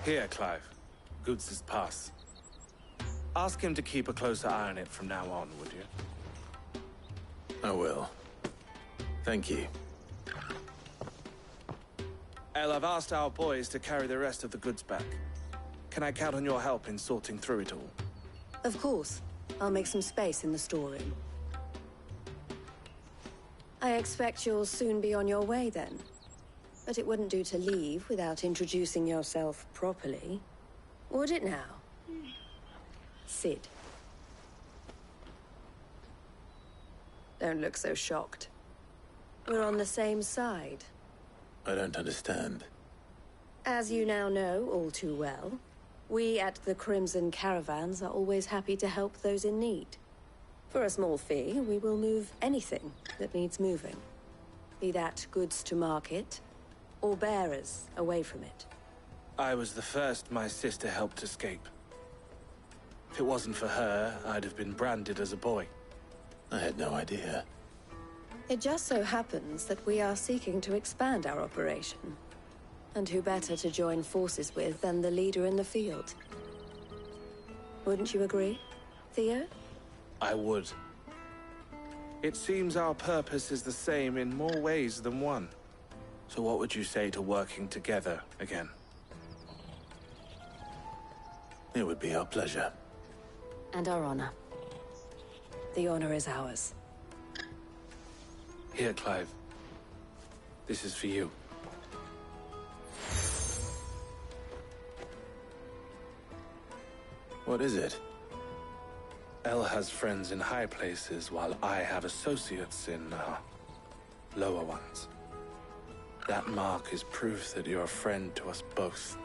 Here, Clive. Goods' pass. Ask him to keep a closer eye on it from now on, would you?
I will. Thank you.
El, I've asked our boys to carry the rest of the goods back. Can I count on your help in sorting through it all?
Of course. I'll make some space in the storeroom. I expect you'll soon be on your way then. But it wouldn't do to leave without introducing yourself properly. Would it now? Sid. Don't look so shocked. We're on the same side.
I don't understand.
As you now know all too well, we at the Crimson Caravans are always happy to help those in need. For a small fee, we will move anything that needs moving. Be that goods to market, or bearers away from it.
I was the first my sister helped escape. If it wasn't for her, I'd have been branded as a boy.
I had no idea.
It just so happens that we are seeking to expand our operation. And who better to join forces with than the leader in the field? Wouldn't you agree, Theo?
I would. It seems our purpose is the same in more ways than one. So what would you say to working together again?
It would be our pleasure.
And our honor.
The honor is ours.
Here, Clive. This is for you.
What is it?
El has friends in high places, while I have associates in, lower ones. That mark is proof that you're a friend to us both.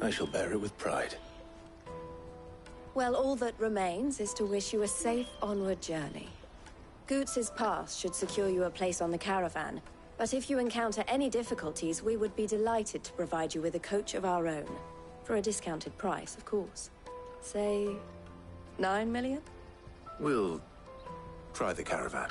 I shall bear it with pride.
Well, all that remains is to wish you a safe onward journey. Goots' pass should secure you a place on the caravan, but if you encounter any difficulties, we would be delighted to provide you with a coach of our own. For a discounted price, of course. Say, 9 million?
We'll try the caravan.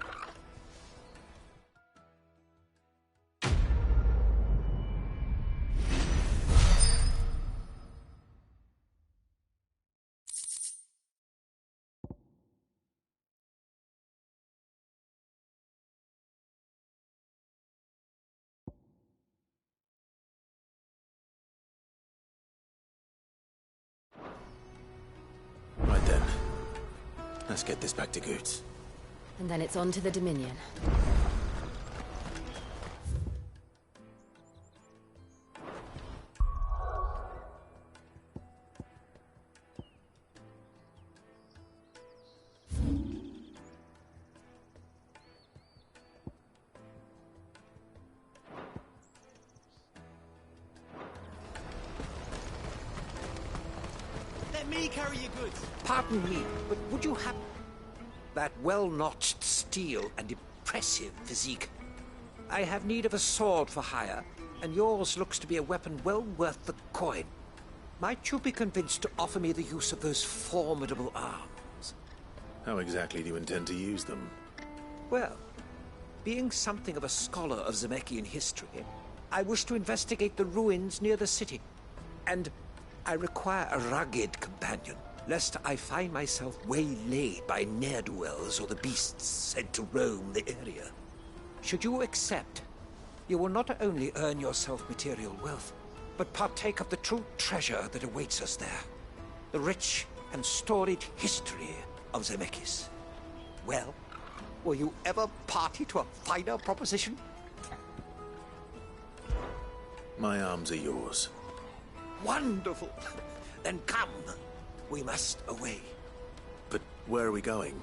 Right then. Let's get this back to Goots.
And then it's on to the Dominion.
Let me carry your goods. Pardon me, but would you have that well-notched steel and impressive physique? I have need of a sword for hire, and yours looks to be a weapon well worth the coin. Might you be convinced to offer me the use of those formidable arms?
How exactly do you intend to use them?
Well, being something of a scholar of Zemeckis history, I wish to investigate the ruins near the city. And I require a rugged companion, lest I find myself waylaid by ne'er-do-wells or the beasts sent to roam the area. Should you accept, you will not only earn yourself material wealth, but partake of the true treasure that awaits us there. The rich and storied history of Zemeckis. Well, were you ever party to a finer proposition?
My arms are yours.
Wonderful! Then come. We must away.
But where are we going?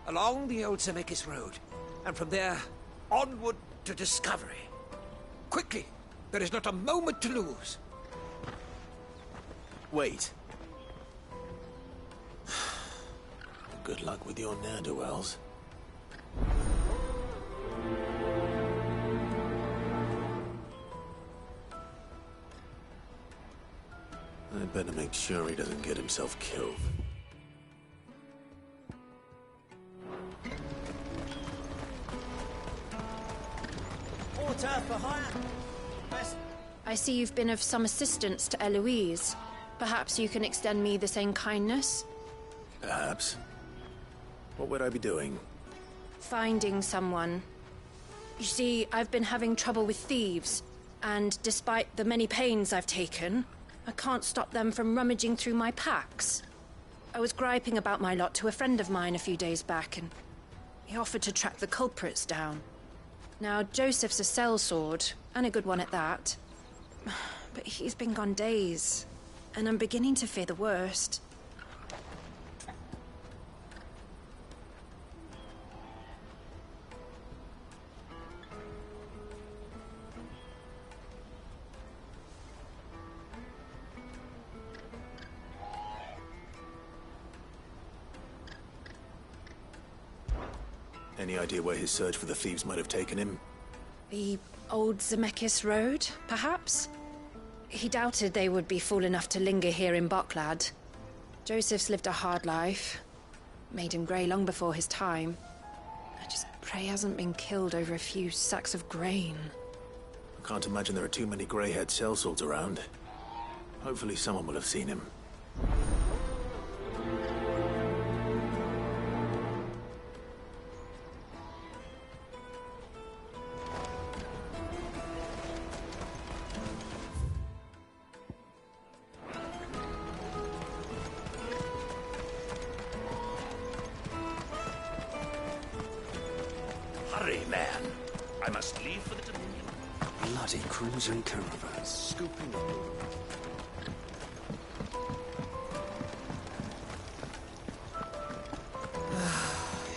Along the old Zemeckis Road, and from there, onward to discovery. Quickly! There is not a moment to lose.
Wait. Good luck with your ne'er-do-wells. I'd better make sure he doesn't get himself killed.
Water for hire.
I see you've been of some assistance to Eloise. Perhaps you can extend me the same kindness?
Perhaps. What would I be doing?
Finding someone. You see, I've been having trouble with thieves, and despite the many pains I've taken, I can't stop them from rummaging through my packs. I was griping about my lot to a friend of mine a few days back, and he offered to track the culprits down. Now, Joseph's a sellsword, and a good one at that. But he's been gone days, and I'm beginning to fear the worst.
Any idea where his search for the thieves might have taken him?
The old Zemeckis Road, perhaps? He doubted they would be fool enough to linger here in Boklad. Joseph's lived a hard life. Made him grey long before his time. I just pray he hasn't been killed over a few sacks of grain.
I can't imagine there are too many grey-haired sellswords around. Hopefully someone will have seen him.
Hurry, man. I must leave for the Dominion.
Bloody crimson caravans scooping up.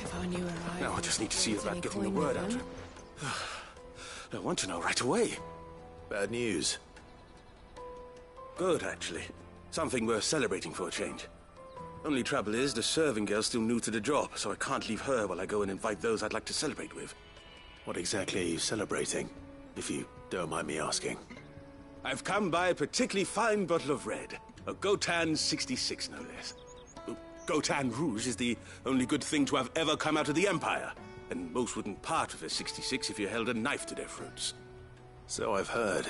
If I knew where I
Now I just need to see about getting the word out. I want to know right away.
Bad news.
Good, actually. Something worth celebrating for a change. Only trouble is, the serving girl's still new to the job, so I can't leave her while I go and invite those I'd like to celebrate with.
What exactly are you celebrating, if you don't mind me asking?
I've come by a particularly fine bottle of red. A Gotan 66, no less. Gotan Rouge is the only good thing to have ever come out of the Empire. And most wouldn't part with a 66 if you held a knife to their throats.
So I've heard.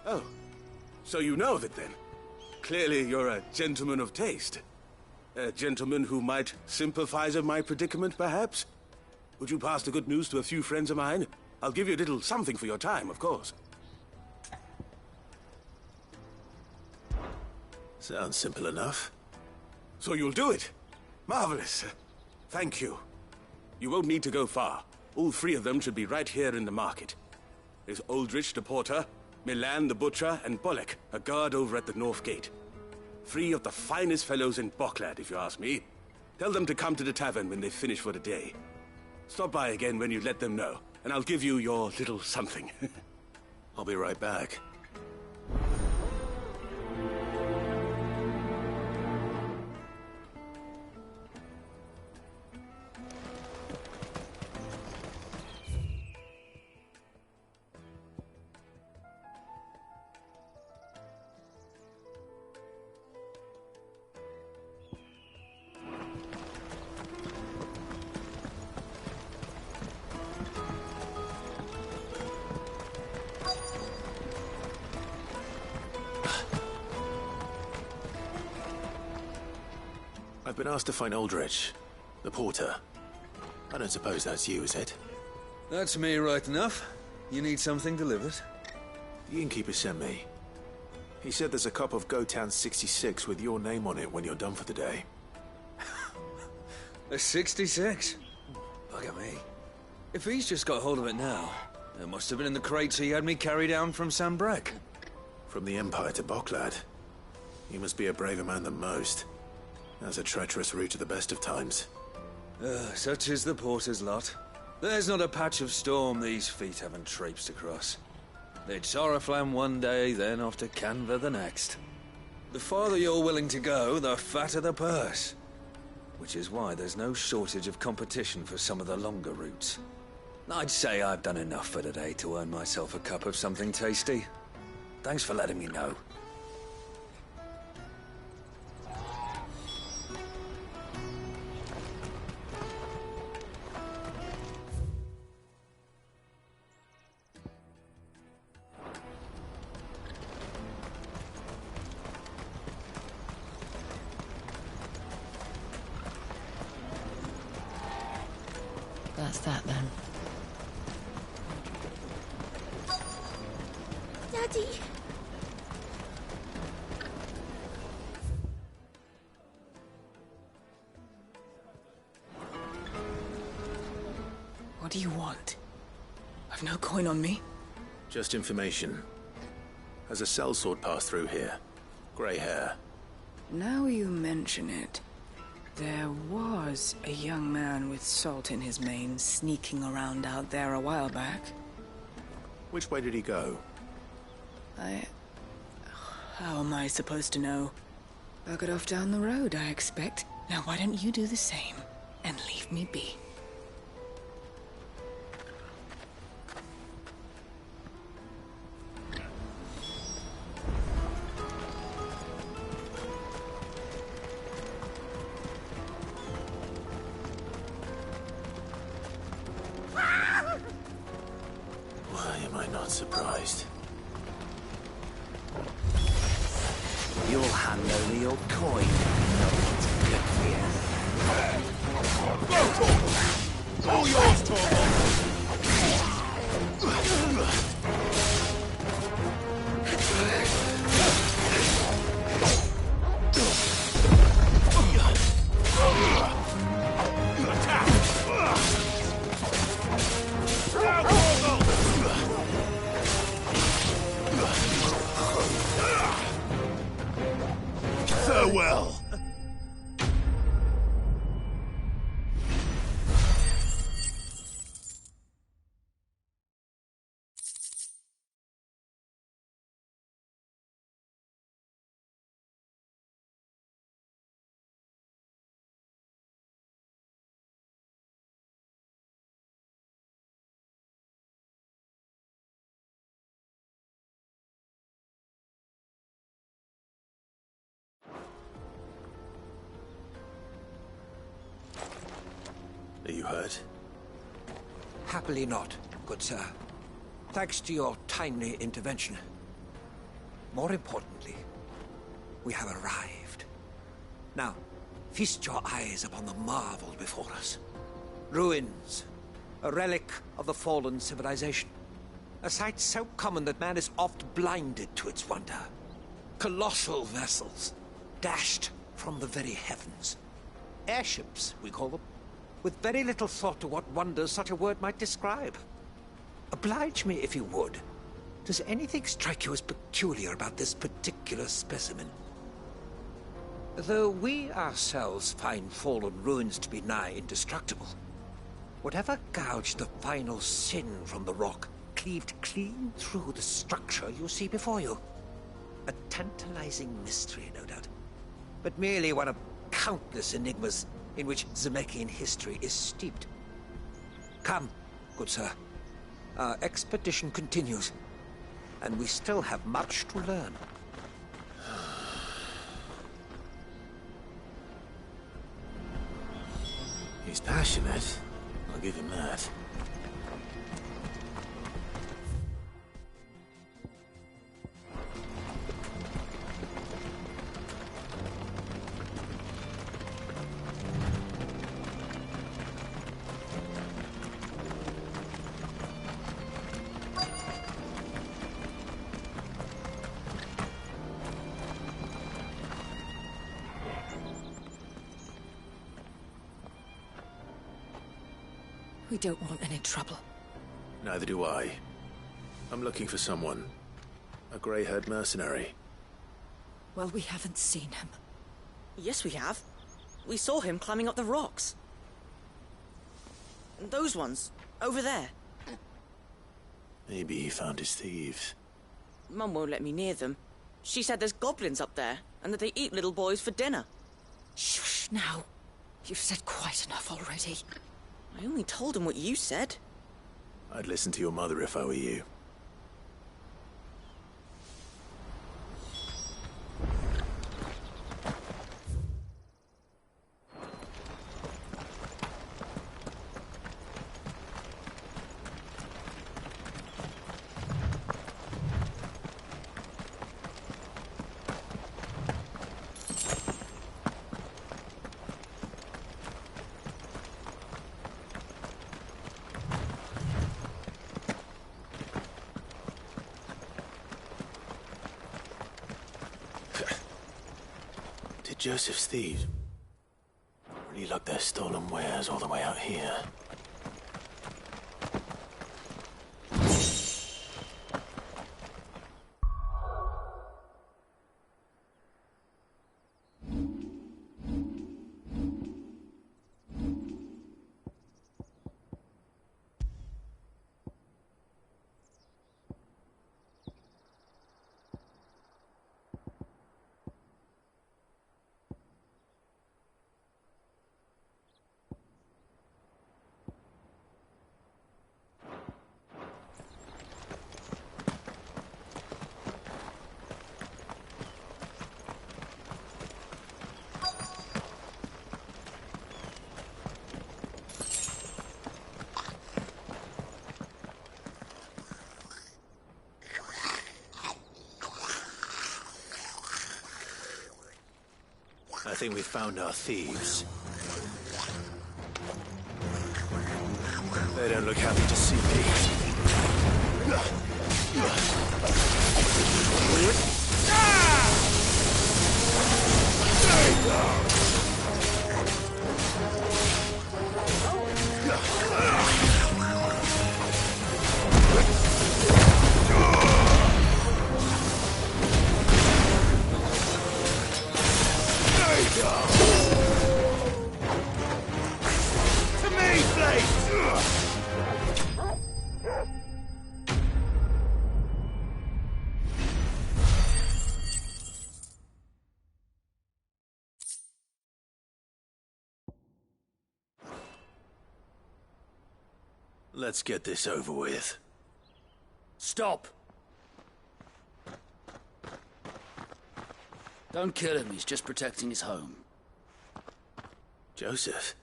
Oh, so you know of it then? Clearly you're a gentleman of taste. A gentleman who might sympathize with my predicament, perhaps? Would you pass the good news to a few friends of mine? I'll give you a little something for your time, of course.
Sounds simple enough.
So you'll do it? Marvelous. Thank you. You won't need to go far. All three of them should be right here in the market. There's Aldrich the porter, Milan the butcher, and Bolek, a guard over at the north gate. Three of the finest fellows in Boklad, if you ask me. Tell them to come to the tavern when they've finished for the day. Stop by again when you let them know, and I'll give you your little something.
I'll be right back. I've been asked to find Aldrich, the porter. I don't suppose that's you, is it?
That's me right enough. You need something delivered?
The innkeeper sent me. He said there's a cup of Gotown 66 with your name on it when you're done for the day.
A 66? Look at me. If he's just got hold of it now, it must have been in the crates he had me carry down from Sambrek.
From the Empire to Boklad. You must be a braver man than most. That's a treacherous route to the best of times.
Such is the porter's lot. There's not a patch of storm these feet haven't traipsed across. It's Oriflamme one day, then off to Canva the next. The farther you're willing to go, the fatter the purse. Which is why there's no shortage of competition for some of the longer routes. I'd say I've done enough for today to earn myself a cup of something tasty. Thanks for letting me know.
That's that then.
Daddy!
What do you want? I've no coin on me.
Just information. Has a sellsword passed through here? Grey hair.
Now you mention it, there was a young man with salt in his mane sneaking around out there a while back.
Which way did he go?
How am I supposed to know? Buggered off down the road, I expect. Now why don't you do the same and leave me be?
Why am I not surprised?
You'll hand over your coin. It's good for you.
Go, Torvald! All yours, Torvald!
Farewell! Are you hurt?
Happily not, good sir. Thanks to your timely intervention. More importantly, we have arrived. Now, feast your eyes upon the marvel before us. Ruins, a relic of the fallen civilization. A sight so common that man is oft blinded to its wonder. Colossal vessels, dashed from the very heavens. Airships, we call them, with very little thought to what wonders such a word might describe. Oblige me if you would. Does anything strike you as peculiar about this particular specimen? Though we ourselves find fallen ruins to be nigh indestructible, whatever gouged the final sin from the rock cleaved clean through the structure you see before you. A tantalizing mystery, no doubt, but merely one of countless enigmas in which Zemeckis history is steeped. Come, good sir. Our expedition continues, and we still have much to learn.
He's passionate. I'll give him that.
We don't want any trouble.
Neither do I. I'm looking for someone. A grey-haired mercenary.
Well, we haven't seen him.
Yes, we have. We saw him climbing up the rocks. And those ones, over there.
Maybe he found his thieves.
Mum won't let me near them. She said there's goblins up there, and that they eat little boys for dinner.
Shush now. You've said quite enough already.
I only told him what you said.
I'd listen to your mother if I were you. Joseph's thieves really lug their stolen wares all the way out here. I think we found our thieves. They don't look happy to see me.
To me, Blade!
Let's get this over with.
Stop! Don't kill him, he's just protecting his home.
Joseph?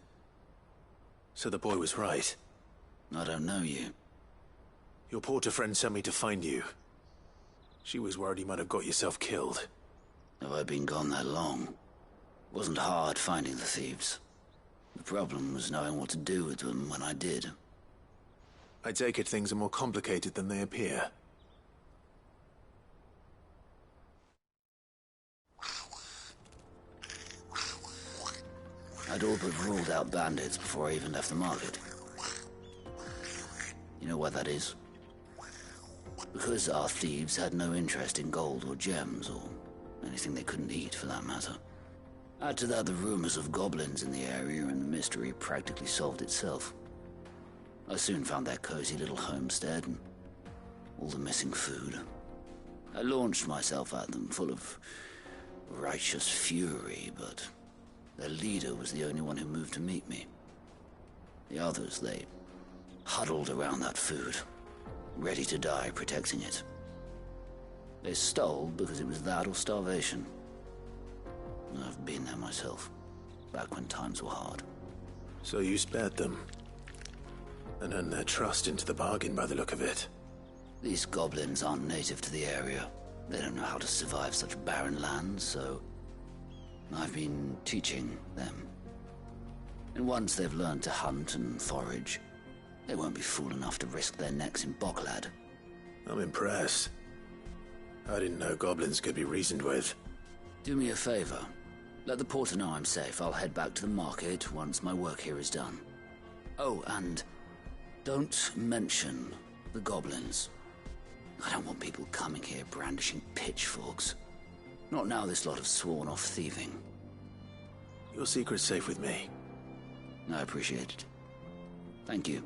So the boy was right.
I don't know you.
Your porter friend sent me to find you. She was worried you might have got yourself killed.
Have I been gone that long? Wasn't hard finding the thieves. The problem was knowing what to do with them when I did.
I take it things are more complicated than they appear.
I'd all but ruled out bandits before I even left the market. You know why that is? Because our thieves had no interest in gold or gems, or anything they couldn't eat for that matter. Add to that the rumors of goblins in the area, and the mystery practically solved itself. I soon found their cozy little homestead, and all the missing food. I launched myself at them, full of righteous fury, but their leader was the only one who moved to meet me. The others, they huddled around that food, ready to die protecting it. They stole because it was that or starvation. I've been there myself, back when times were hard.
So you spared them, and earned their trust into the bargain by the look of it.
These goblins aren't native to the area. They don't know how to survive such barren lands, so I've been teaching them. And once they've learned to hunt and forage, they won't be fool enough to risk their necks in Bocklad.
I'm impressed. I didn't know goblins could be reasoned with.
Do me a favor. Let the porter know I'm safe. I'll head back to the market once my work here is done. Oh, and Don't mention the goblins. I don't want people coming here brandishing pitchforks. Not now this lot have sworn off thieving.
Your secret's safe with me.
I appreciate it. Thank you.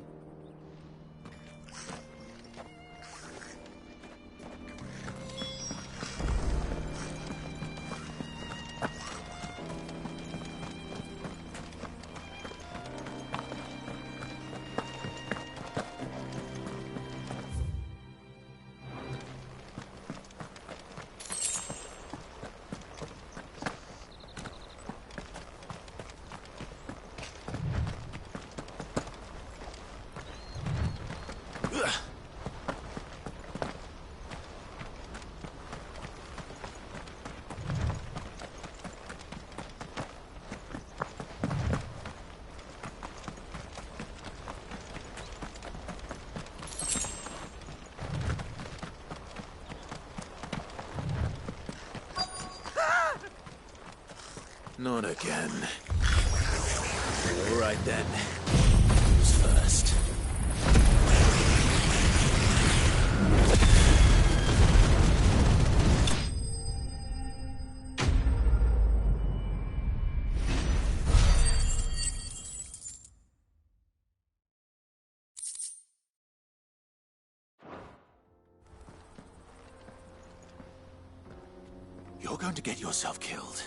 Not again. All right then. Who's first? You're going to get yourself killed.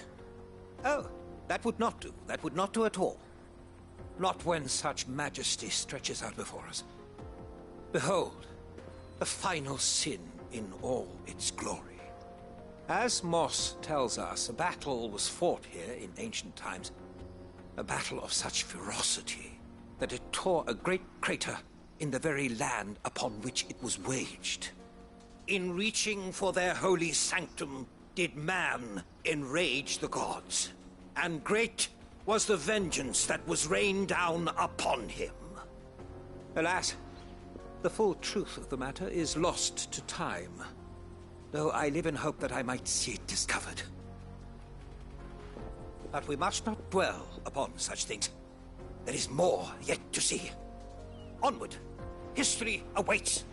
Oh, that would not do. That would not do at all. Not when such majesty stretches out before us. Behold, the final sin in all its glory. As Moss tells us, a battle was fought here in ancient times. A battle of such ferocity that it tore a great crater in the very land upon which it was waged. In reaching for their holy sanctum, did man enrage the gods, and great was the vengeance that was rained down upon him. Alas, the full truth of the matter is lost to time, though I live in hope that I might see it discovered. But we must not dwell upon such things. There is more yet to see. Onward! History awaits!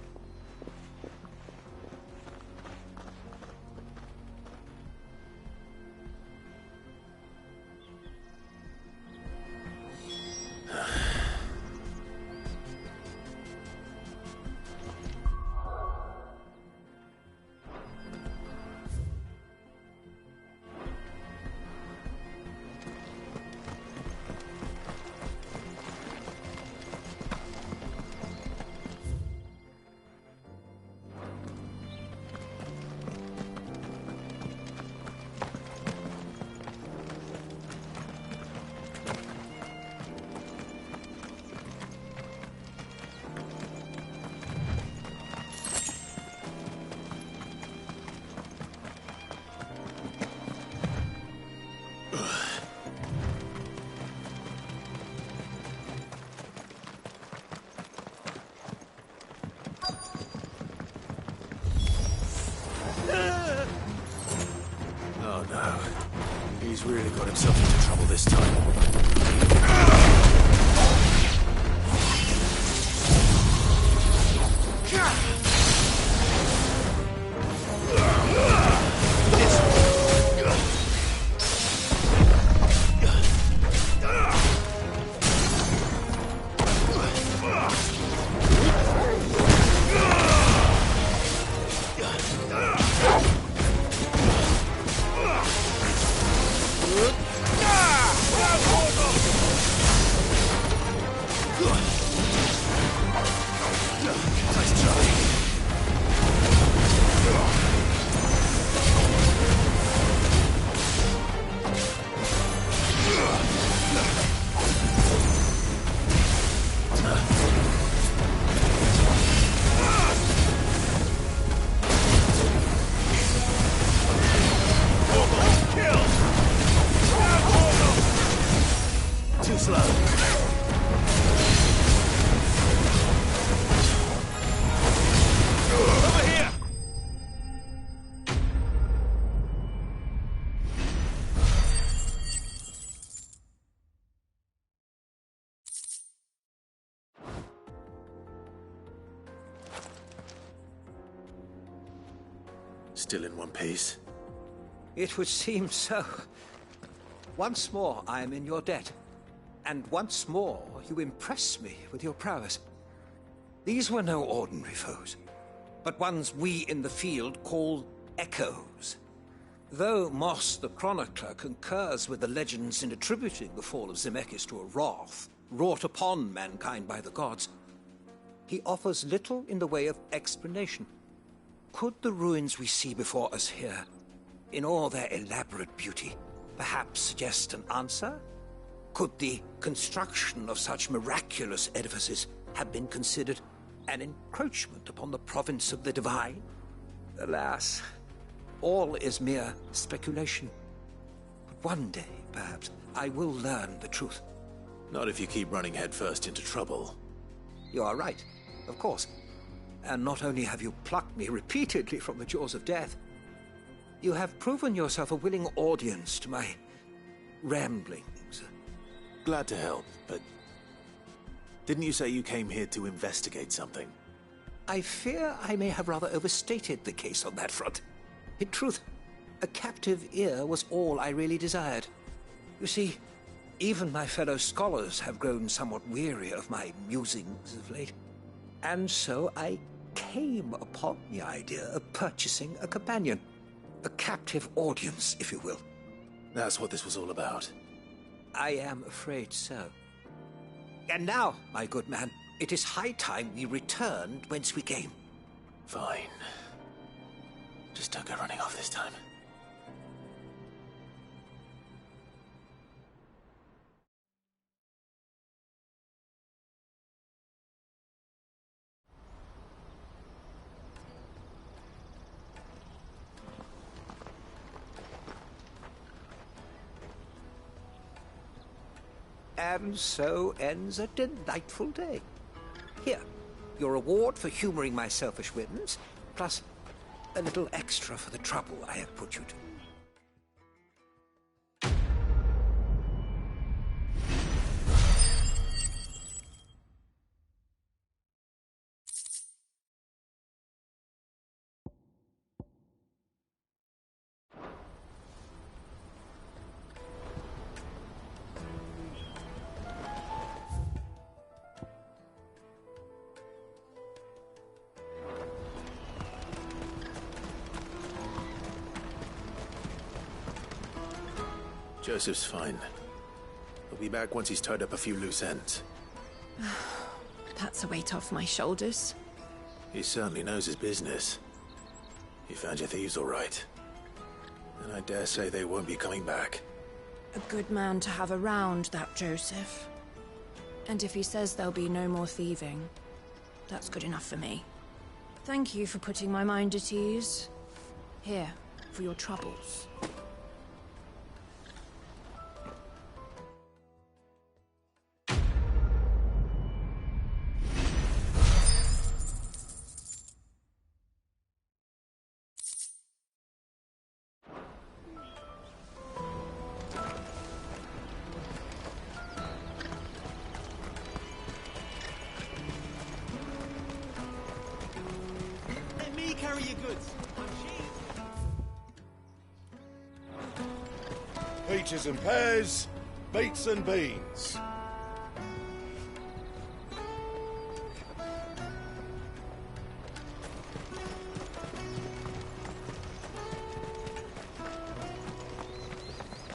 Oh no. He's really got himself into trouble this time. Still in one piece?
It would seem so. Once more I am in your debt. And once more you impress me with your prowess. These were no ordinary foes, but ones we in the field call echoes. Though Moss the Chronicler concurs with the legends in attributing the fall of Zemeckis to a wrath wrought upon mankind by the gods, he offers little in the way of explanation. Could the ruins we see before us here, in all their elaborate beauty, perhaps suggest an answer? Could the construction of such miraculous edifices have been considered an encroachment upon the province of the divine? Alas, all is mere speculation. But one day, perhaps, I will learn the truth.
Not if you keep running headfirst into trouble.
You are right, of course. And not only have you plucked me repeatedly from the jaws of death, you have proven yourself a willing audience to my ramblings.
Glad to help, but didn't you say you came here to investigate something?
I fear I may have rather overstated the case on that front. In truth, a captive ear was all I really desired. You see, even my fellow scholars have grown somewhat weary of my musings of late. And so I came upon the idea of purchasing a companion. A captive audience, if you will.
That's what this was all about.
I am afraid so. And now, my good man, it is high time we returned whence we came.
Fine. Just don't go running off this time.
And so ends a delightful day. Here, your reward for humoring my selfish whims, plus a little extra for the trouble I have put you to.
Joseph's fine. He'll be back once he's tied up a few loose ends.
That's a weight off my shoulders.
He certainly knows his business. You found your thieves all right. And I dare say they won't be coming back.
A good man to have around, that Joseph. And if he says there'll be no more thieving, that's good enough for me. Thank you for putting my mind at ease. Here, for your troubles.
Carry your goods.
Peaches and pears, beets and beans.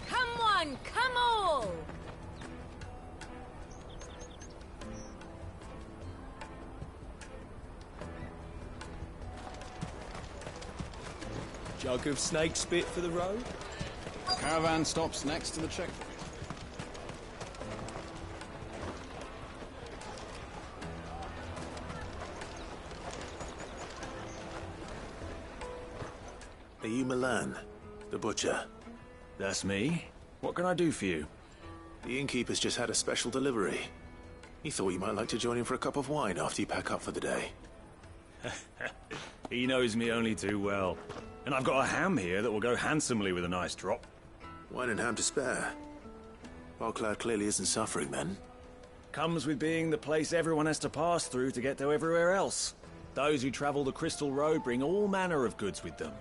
Come one, come all!
Jug of snake spit for the road?
Caravan stops next to the checkpoint.
Are you Milan, the butcher?
That's me. What can I do for you?
The innkeeper's just had a special delivery. He thought you might like to join him for a cup of wine after you pack up for the day.
He knows me only too well. And I've got a ham here that will go handsomely with a nice drop.
Wine and ham to spare. Barclad clearly isn't suffering, then.
Comes with being the place everyone has to pass through to get to everywhere else. Those who travel the Crystal Road bring all manner of goods with them.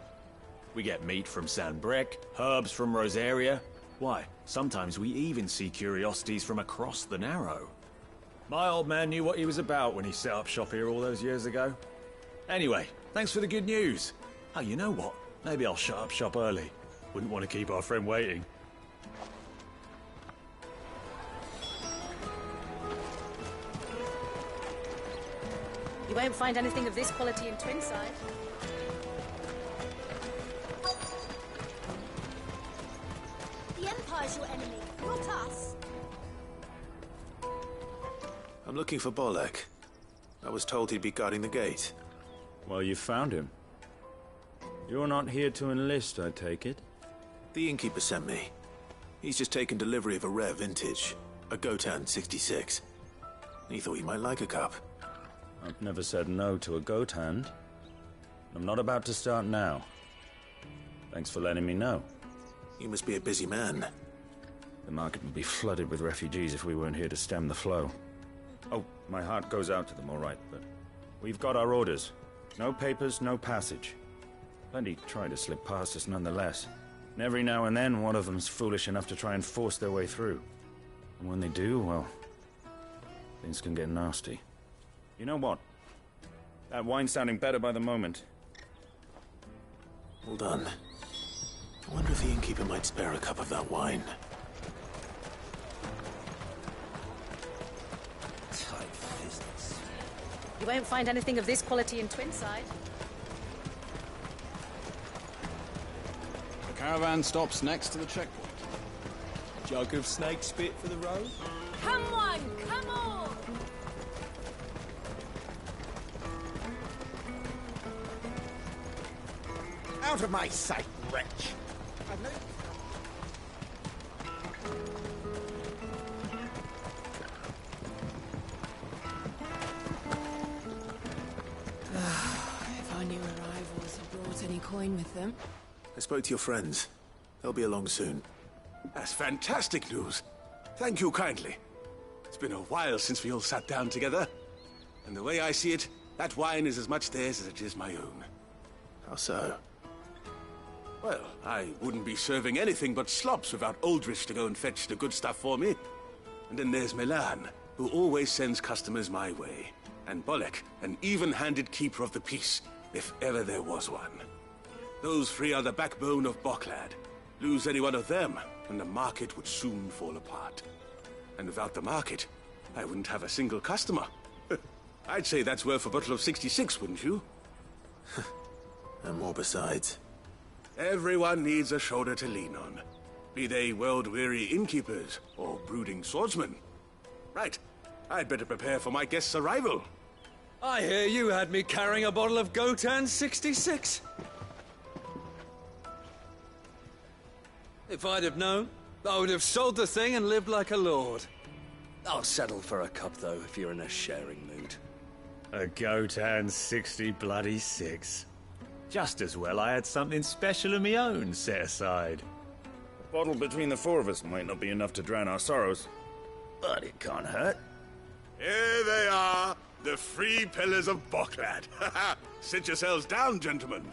We get meat from San Brec, herbs from Rosaria. Why, sometimes we even see curiosities from across the Narrow. My old man knew what he was about when he set up shop here all those years ago. Anyway, thanks for the good news. Oh, you know what? Maybe I'll shut up shop early. Wouldn't want to keep our friend waiting.
You won't find anything of this quality in Twinside.
The Empire's your enemy, not us.
I'm looking for Bolek. I was told he'd be guarding the gate.
Well, you found him. You're not here to enlist, I take it?
The innkeeper sent me. He's just taken delivery of a rare vintage, a Gotan 66. He thought you might like a cup.
I've never said no to a goat hand. I'm not about to start now. Thanks for letting me know.
You must be a busy man.
The market would be flooded with refugees if we weren't here to stem the flow. Oh, my heart goes out to them, all right, but we've got our orders. No papers, no passage. Plenty try to slip past us nonetheless. And every now and then, one of them's foolish enough to try and force their way through. And when they do, well, things can get nasty. You know what? That wine's sounding better by the moment.
Hold on. I wonder if the innkeeper might spare a cup of that wine.
Tight business. You won't find anything of this quality in Twinside.
The caravan stops next to the checkpoint. A jug of snake spit for the road?
Come on, come on!
Out of my sight, wretch! I've no...
If our new arrivals have brought any coin with them.
I spoke to your friends. They'll be along soon.
That's fantastic news. Thank you kindly. It's been a while since we all sat down together. And the way I see it, that wine is as much theirs as it is my own.
How so?
Well, I wouldn't be serving anything but slops without Aldrich to go and fetch the good stuff for me. And then there's Milan, who always sends customers my way. And Bolek, an even-handed keeper of the peace, if ever there was one. Those three are the backbone of Boklad. Lose any one of them, and the market would soon fall apart. And without the market, I wouldn't have a single customer. I'd say that's worth a bottle of 66, wouldn't you?
And more besides.
Everyone needs a shoulder to lean on. Be they world-weary innkeepers or brooding swordsmen. Right, I'd better prepare for my guest's arrival.
I hear you had me carrying a bottle of Gotan 66. If I'd have known, I would have sold the thing and lived like a lord. I'll settle for a cup, though, if you're in a sharing mood.
A Gotan 66. Just as well I had something special of my own set aside.
A bottle between the four of us might not be enough to drown our sorrows, but it can't hurt.
Here they are, the three pillars of Boklad. Sit yourselves down, gentlemen.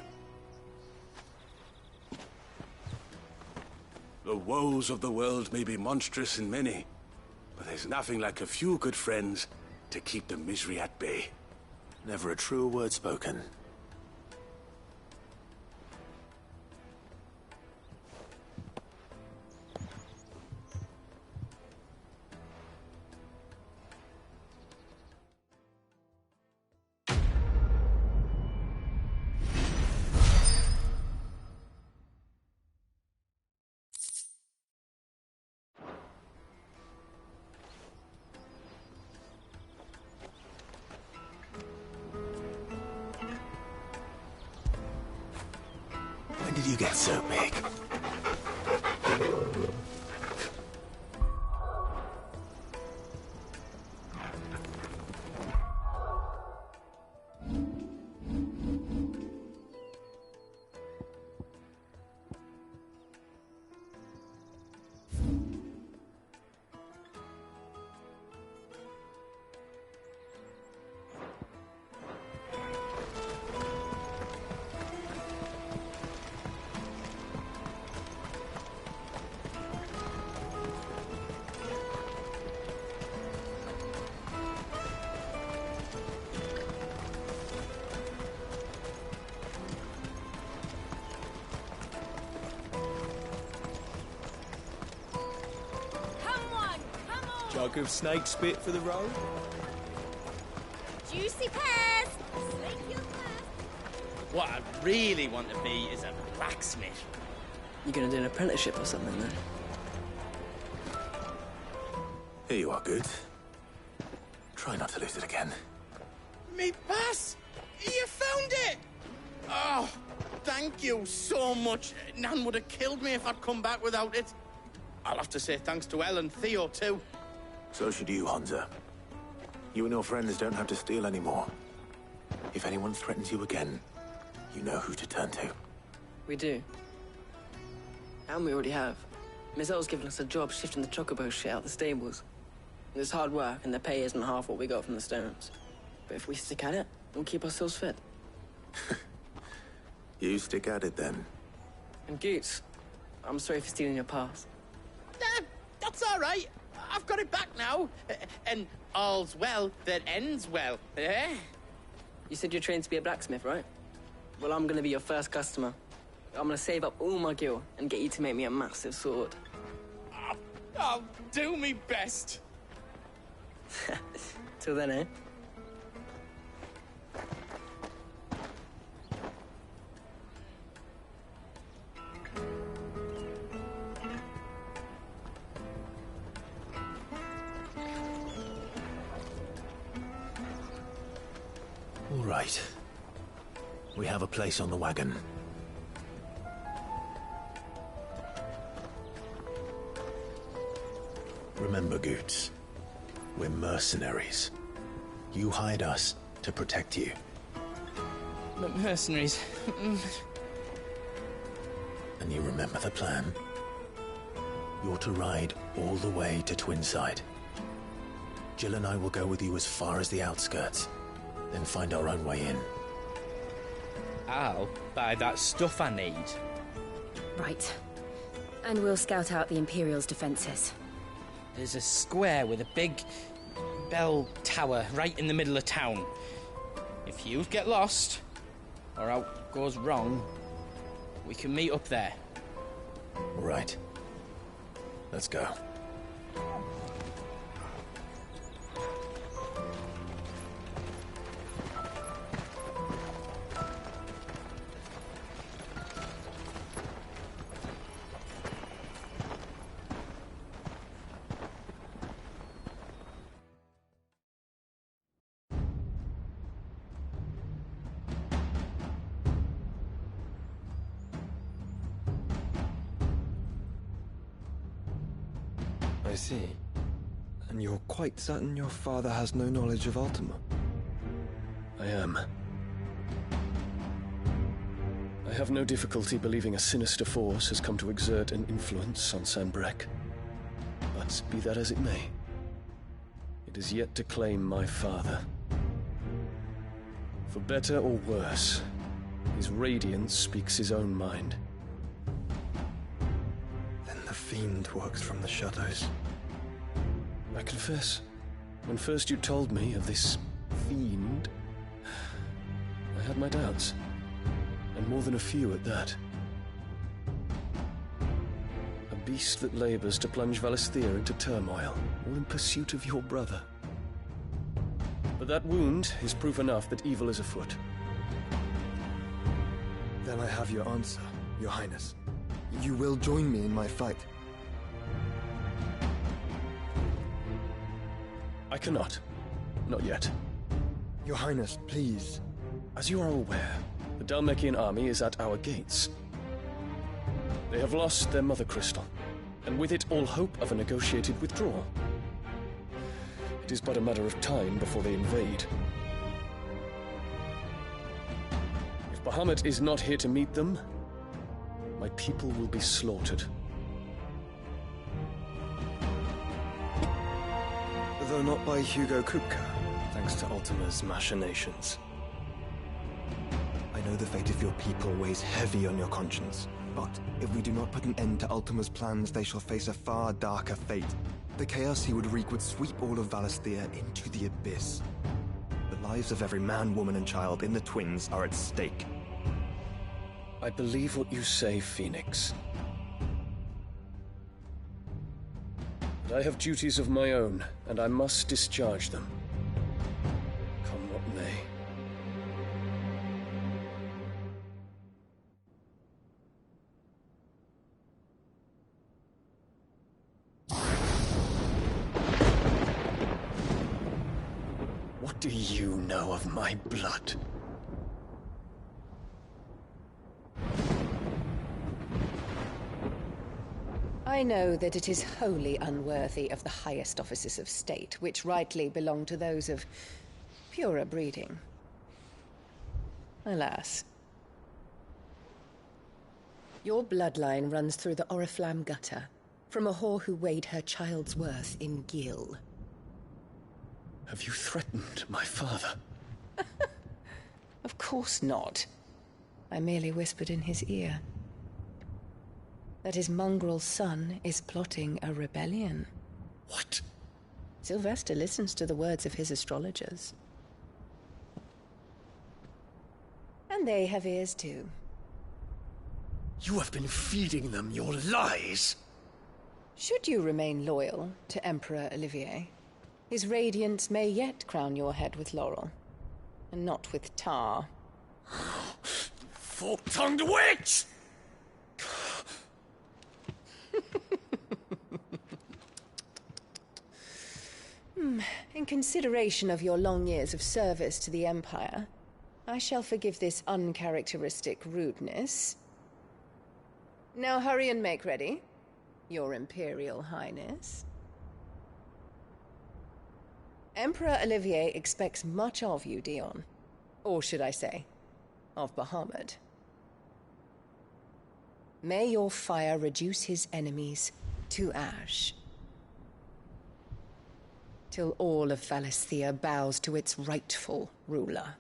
The woes of the world may be monstrous in many, but there's nothing like a few good friends to keep the misery at bay.
Never a truer word spoken. When did you get so big?
Jug of snake spit for the road?
Juicy pears! Slake your thirst.
What I really want to be is a blacksmith.
You gonna do an apprenticeship or something then?
Here you are, Good. Try not to lose it again.
Me pass! You found it! Oh, thank you so much. Nan would have killed me if I'd come back without it. I'll have to say thanks to Elle and Theo, too.
So should you, Hansa. You and your friends don't have to steal anymore. If anyone threatens you again, you know who to turn to.
We do. And we already have. Miss Elle's given us a job shifting the chocobo shit out the stables. It's hard work, and the pay isn't half what we got from the stones. But if we stick at it, we'll keep ourselves fed.
You stick at it, then.
And Goots, I'm sorry for stealing your pass.
That's all right. I've got it back now. And all's well that ends well, eh?
You said you're trained to be a blacksmith, right? Well, I'm gonna be your first customer. I'm gonna save up all my gil and get you to make me a massive sword.
I'll do me best.
Till then, eh?
All right. We have a place on the wagon. Remember, Goots, we're mercenaries. You hired us to protect you.
But mercenaries...
And you remember the plan? You're to ride all the way to Twinside. Jill and I will go with you as far as the outskirts, then find our own way in.
I'll buy that stuff I need.
Right. And we'll scout out the Imperial's defenses.
There's a square with a big bell tower right in the middle of town. If you get lost, or out goes wrong, we can meet up there.
All right. Let's go.
I see. And you're quite certain your father has no knowledge of Ultima?
I am. I have no difficulty believing a sinister force has come to exert an influence on Sanbreque. But be that as it may, it is yet to claim my father. For better or worse, his radiance speaks his own mind.
Then the Fiend works from the shadows.
I confess, when first you told me of this Fiend, I had my doubts. And more than a few at that. A beast that labors to plunge Valisthea into turmoil, all in pursuit of your brother. But that wound is proof enough that evil is afoot.
Then I have your answer, Your Highness. You will join me in my fight.
I cannot. Not yet.
Your Highness, please.
As you are aware, the Dhalmekian army is at our gates. They have lost their mother crystal, and with it all hope of a negotiated withdrawal. It is but a matter of time before they invade. If Bahamut is not here to meet them, my people will be slaughtered.
Though not by Hugo Kupka, thanks to Ultima's machinations. I know the fate of your people weighs heavy on your conscience, but if we do not put an end to Ultima's plans, they shall face a far darker fate. The chaos he would wreak would sweep all of Valisthea into the abyss. The lives of every man, woman, and child in the Twins are at stake.
I believe what you say, Phoenix. But I have duties of my own, and I must discharge them. Come what may. What do you know of my blood?
I know that it is wholly unworthy of the highest offices of state, which rightly belong to those of purer breeding. Alas. Your bloodline runs through the Oriflamme gutter, from a whore who weighed her child's worth in gil.
Have you threatened my father?
Of course not. I merely whispered in his ear that his mongrel son is plotting a rebellion.
What?
Sylvester listens to the words of his astrologers. And they have ears too.
You have been feeding them your lies!
Should you remain loyal to Emperor Olivier, his radiance may yet crown your head with laurel, and not with tar.
Fork-tongued witch!
In consideration of your long years of service to the Empire, I shall forgive this uncharacteristic rudeness. Now hurry and make ready, Your Imperial Highness. Emperor Olivier expects much of you, Dion. Or should I say, of Bahamut. May your fire reduce his enemies to ash, till all of Valisthea bows to its rightful ruler.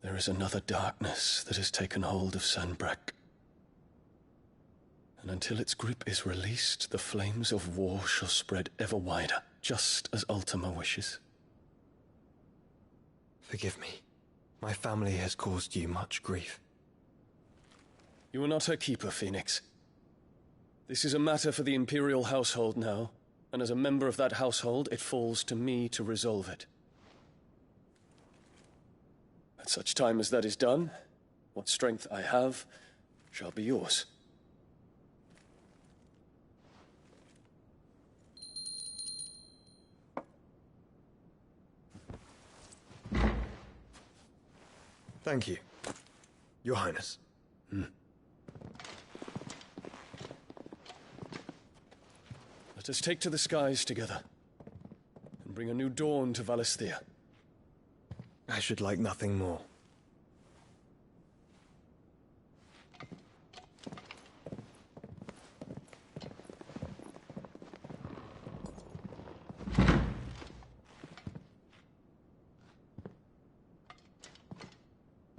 There is another darkness that has taken hold of Sanbreque. And until its grip is released, the flames of war shall spread ever wider, just as Ultima wishes.
Forgive me. My family has caused you much grief.
You are not her keeper, Phoenix. This is a matter for the Imperial household now, and as a member of that household, it falls to me to resolve it. At such time as that is done, what strength I have shall be yours.
Thank you, Your Highness.
Let us take to the skies together, and bring a new dawn to Valisthea.
I should like nothing more.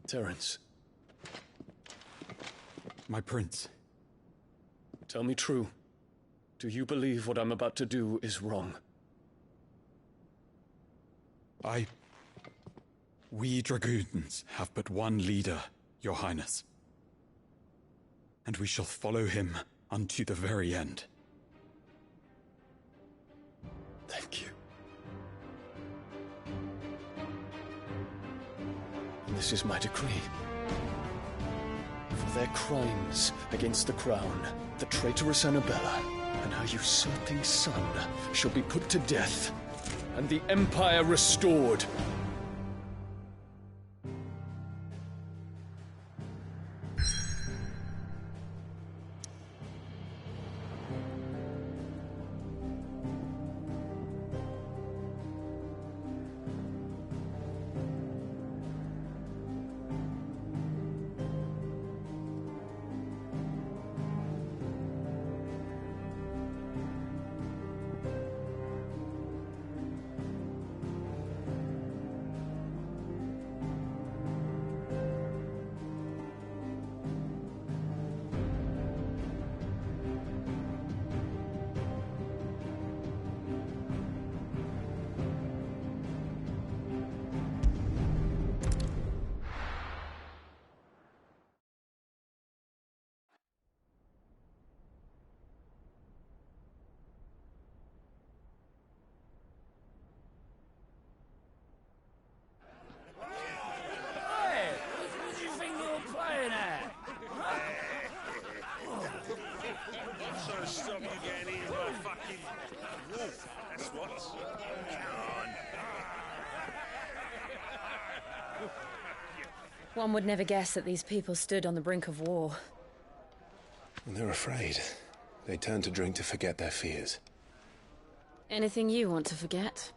Terence.
My prince.
Tell me true. Do you believe what I'm about to do is wrong?
We dragoons have but one leader, Your Highness. And we shall follow him unto the very end.
Thank you. And this is my decree. For their crimes against the crown, the traitorous Annabella and her usurping son shall be put to death, and the Empire restored.
One would never guess that these people stood on the brink of war.
And they're afraid. They turn to drink to forget their fears.
Anything you want to forget?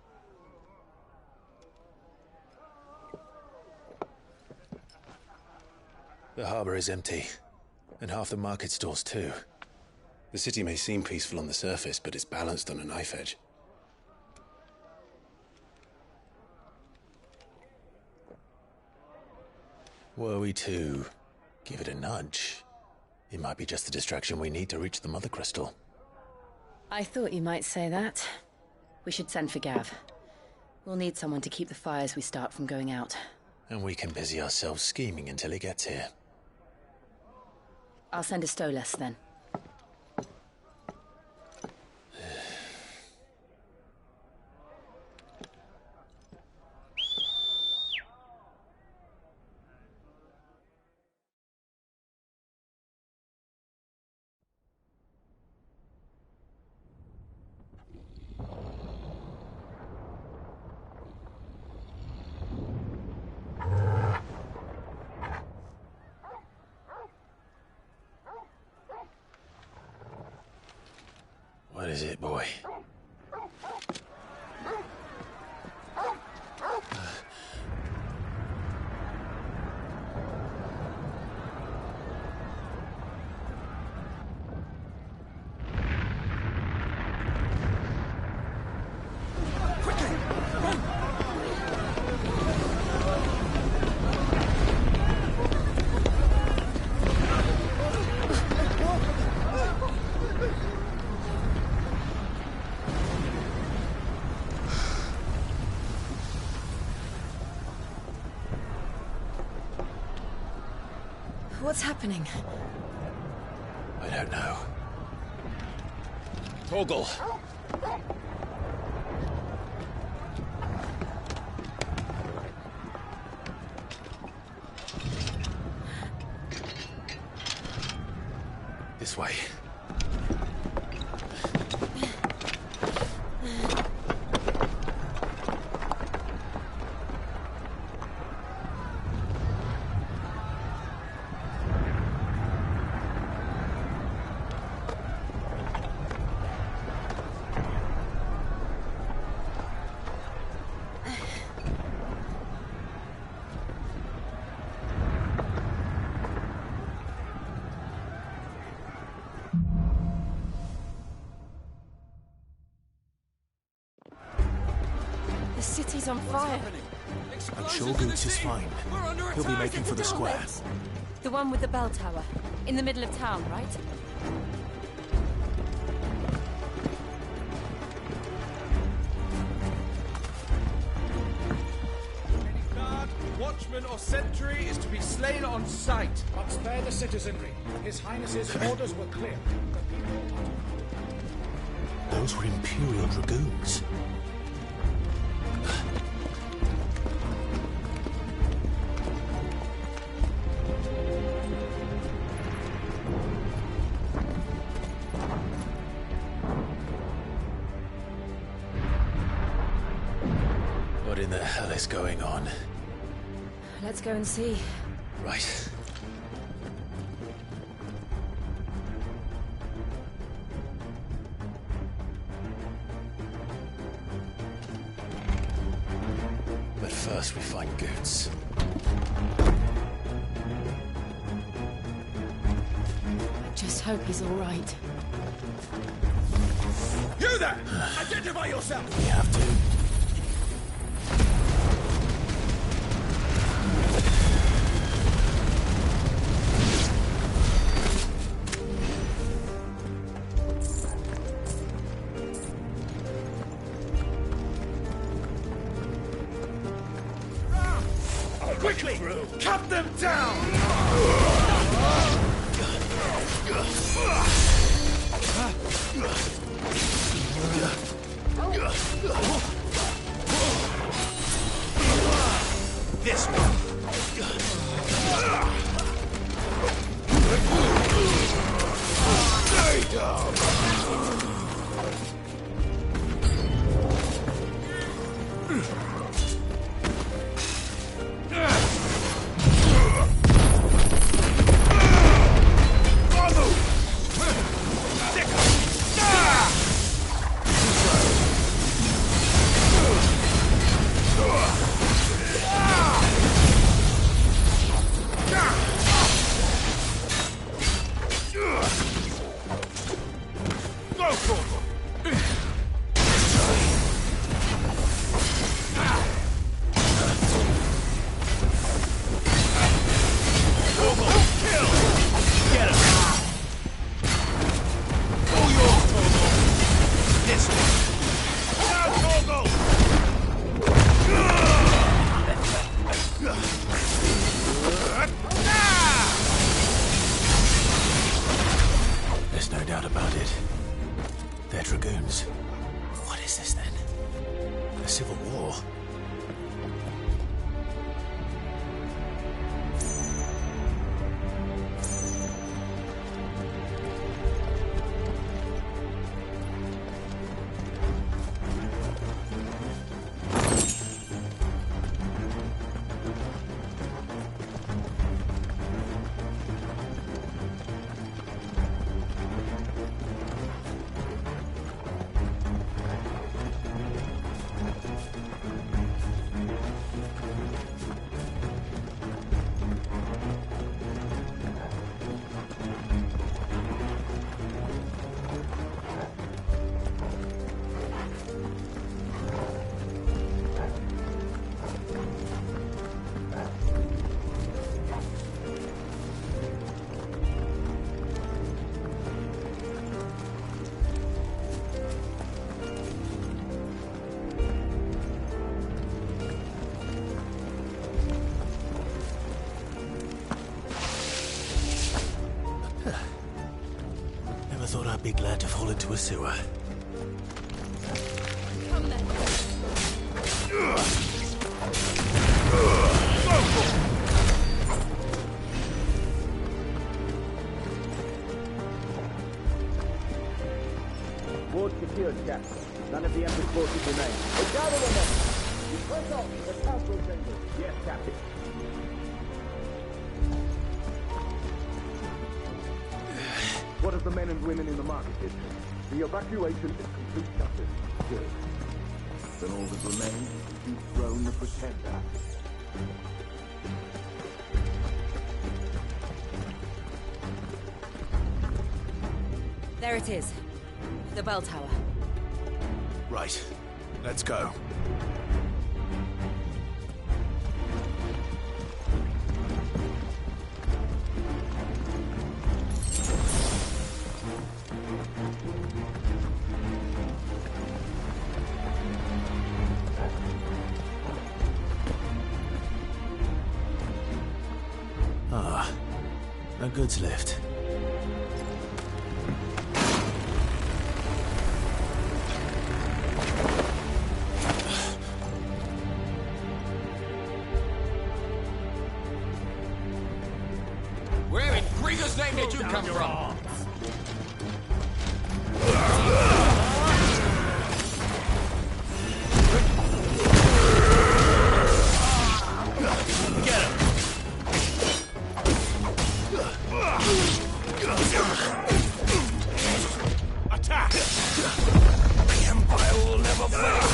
The harbor is empty, and half the market stalls too. The city may seem peaceful on the surface, but it's balanced on a knife edge. Were we to give it a nudge, it might be just the distraction we need to reach the Mother Crystal.
I thought you might say that. We should send for Gav. We'll need someone to keep the fires we start from going out.
And we can busy ourselves scheming until he gets here.
I'll send a Stolas then.
What is it, boy?
What's happening?
I don't know. Torgal! This way.
The city's on fire.
I'm sure Boots is fine. He'll be making for the square.
The one with the bell tower. In the middle of town, right?
Any guard, watchman or sentry is to be slain on sight. But spare the citizenry. His Highness's orders were clear.
Those were Imperial Dragoons. What in the hell is going on?
Let's go and see.
Right. But first we find Goots.
I just hope he's all right.
You there! Identify yourself!
We have to.
Quickly! Cut them down!
This one. Stay down. civil war. Thought I'd be glad to fall into a sewer.
Come then.
Ward secured, Captain. None of the Emperor's forces remain. Gather them then! You press on to the council chamber. Yes, Captain. What of the men and women in the market district? The evacuation is complete, Captain. Good. Then all that remains is to dethrone the Pretender.
There it is. The bell tower.
Right. Let's go. Ah, no goods left.
Where in Gringer's name did you come from?
Get him! Attack! The Empire will never fail!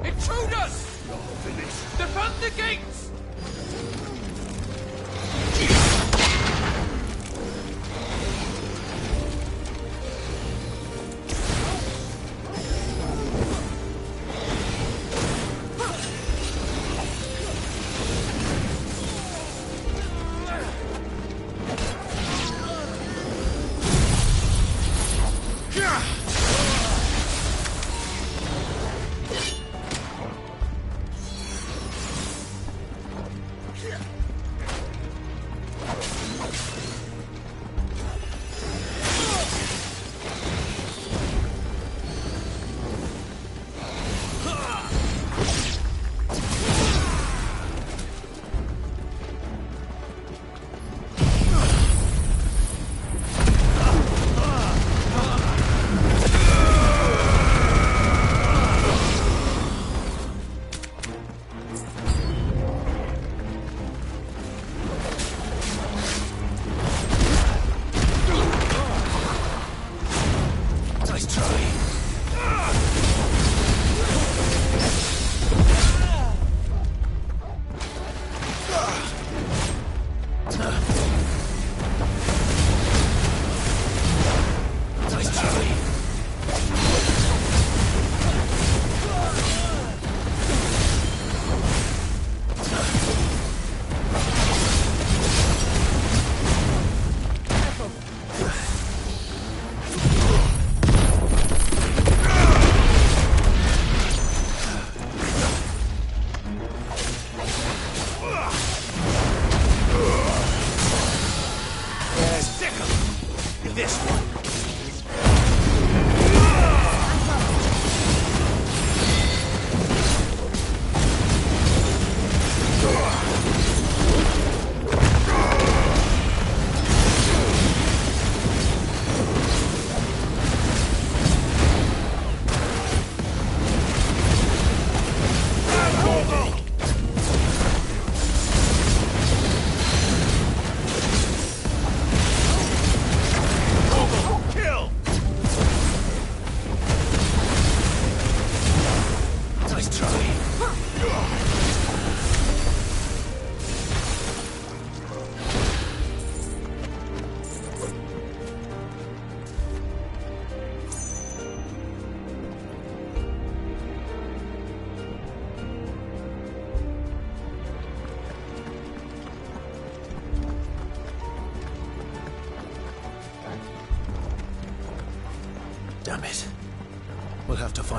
Intruders! Defend the gates!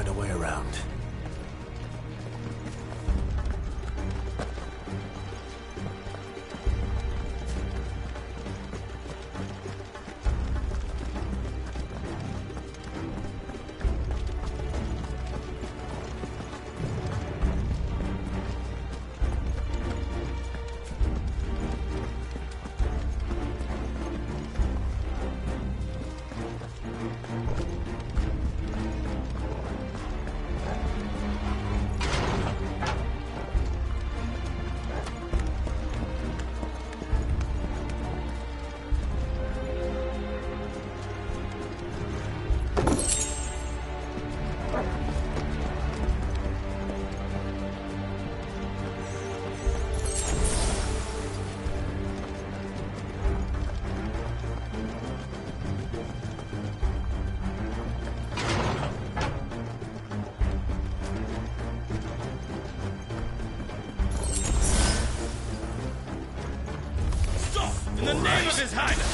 find a way around.
In the name of His Highness!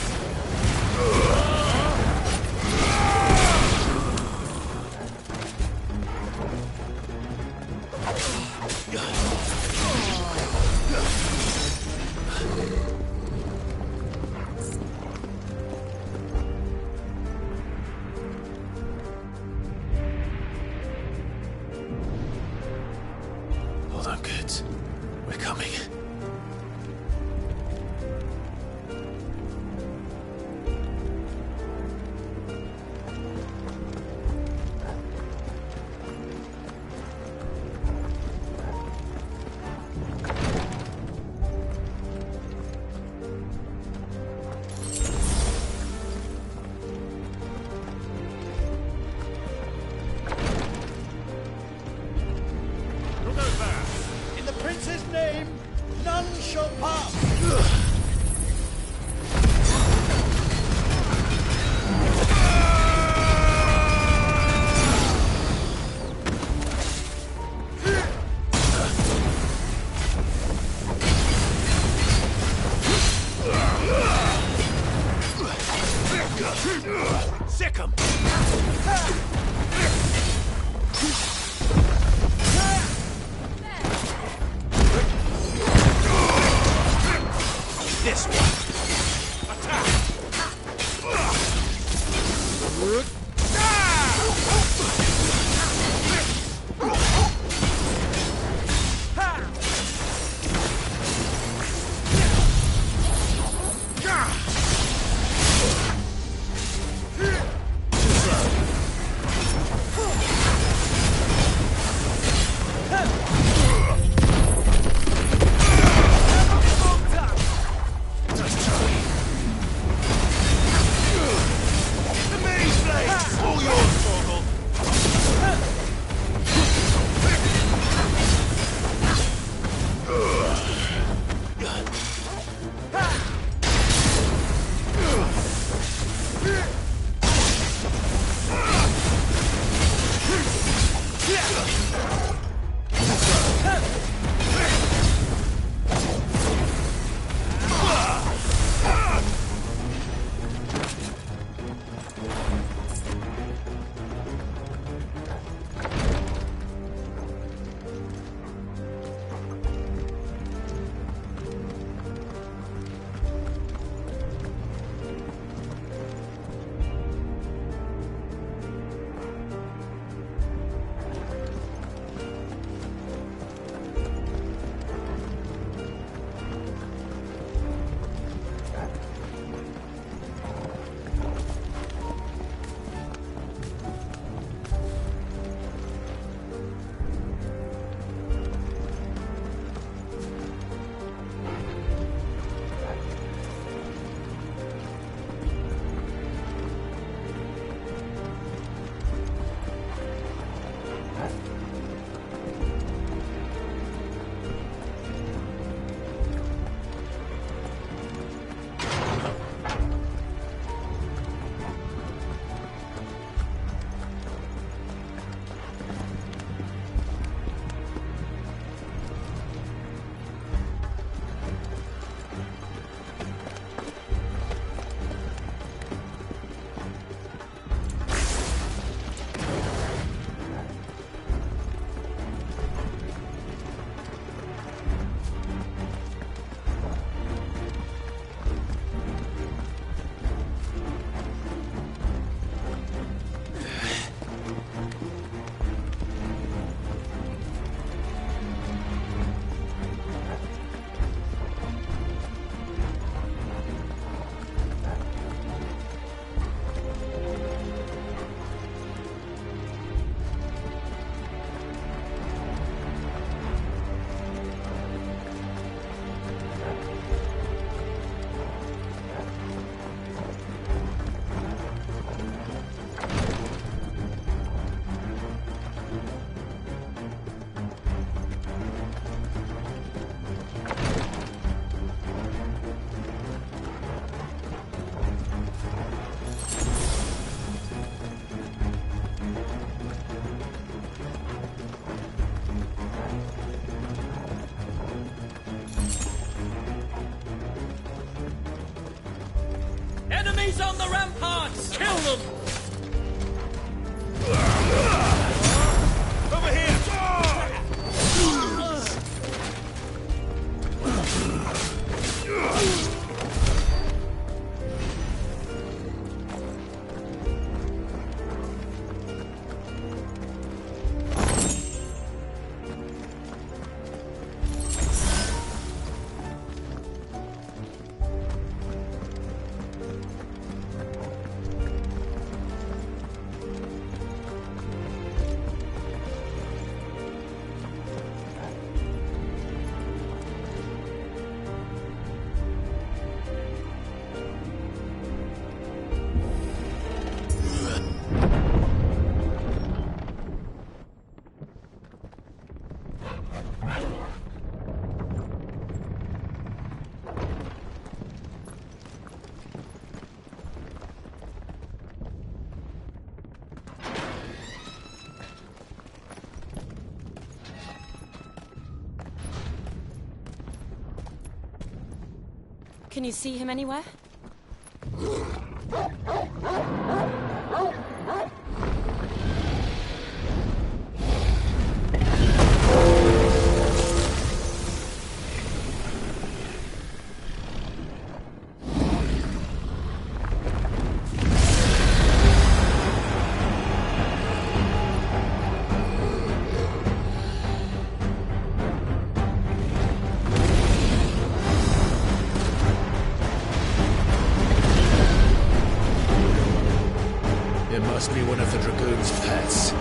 Hold on, kids. We're coming.
In the prince's name, none shall pass.
Sick 'em! Enemies on the ramparts! Kill them!
Over here!
Can you see him anywhere?
It must be one of the Dragoon's pets.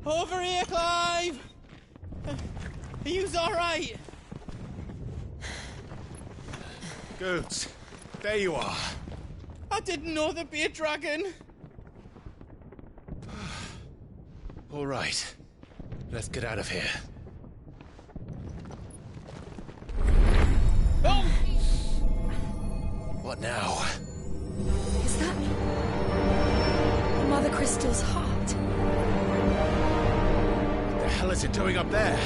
Over here, Clive! Are you alright?
Goods, there you are.
I didn't know there'd be a dragon.
All right. Let's get out of here.
Oh!
What now?
Is that Mother Crystal's heart?
What the hell is it doing up there?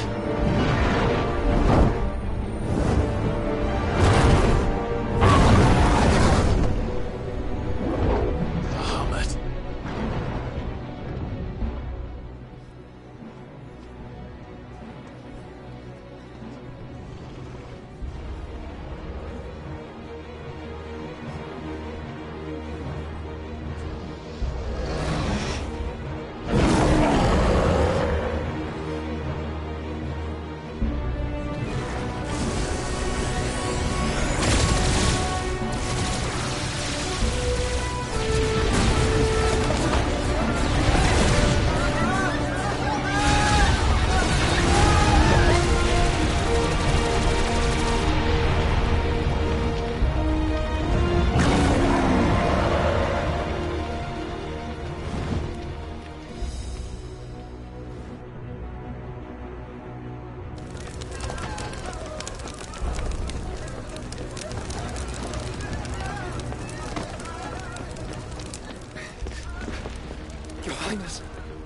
Your Highness,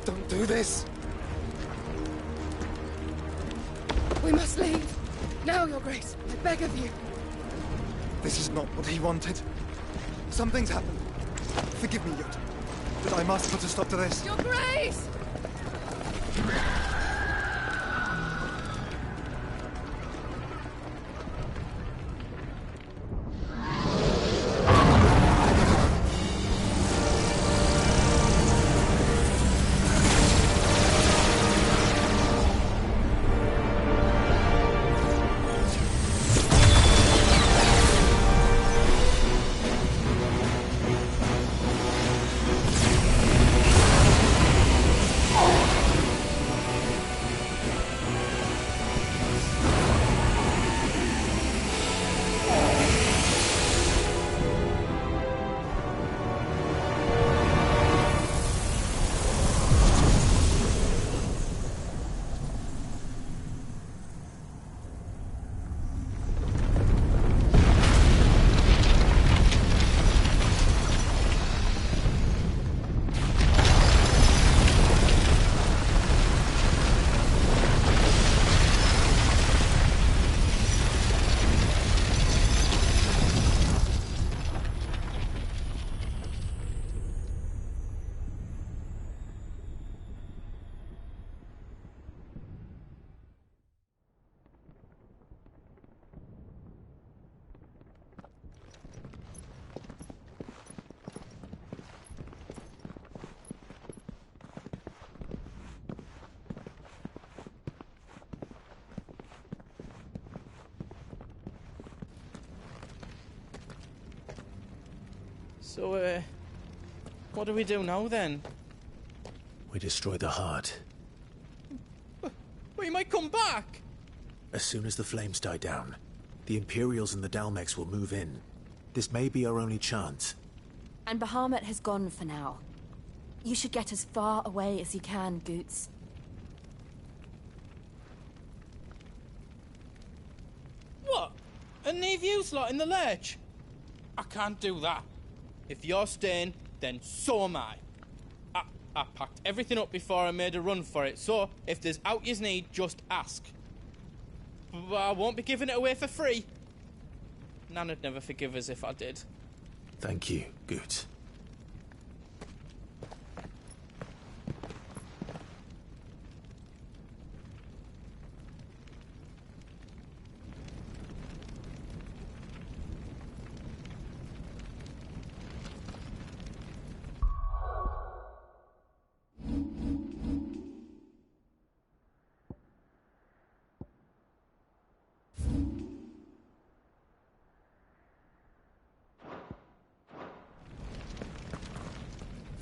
don't do this.
We must leave. Now, Your Grace. I beg of you.
This is not what he wanted. Something's happened. Forgive me, Yod, but I must put a stop to this.
Your Grace!
So, what do we do now, then?
We destroy the heart.
We might come back!
As soon as the flames die down, the Imperials and the Dalmex will move in. This may be our only chance.
And Bahamut has gone for now. You should get as far away as you can, Goots.
What? And leave you lot in the lurch? I can't do that. If you're staying, then so am I. I packed everything up before I made a run for it, so if there's out yous need, just ask. But I won't be giving it away for free. Nan'd never forgive us if I did.
Thank you, Goots.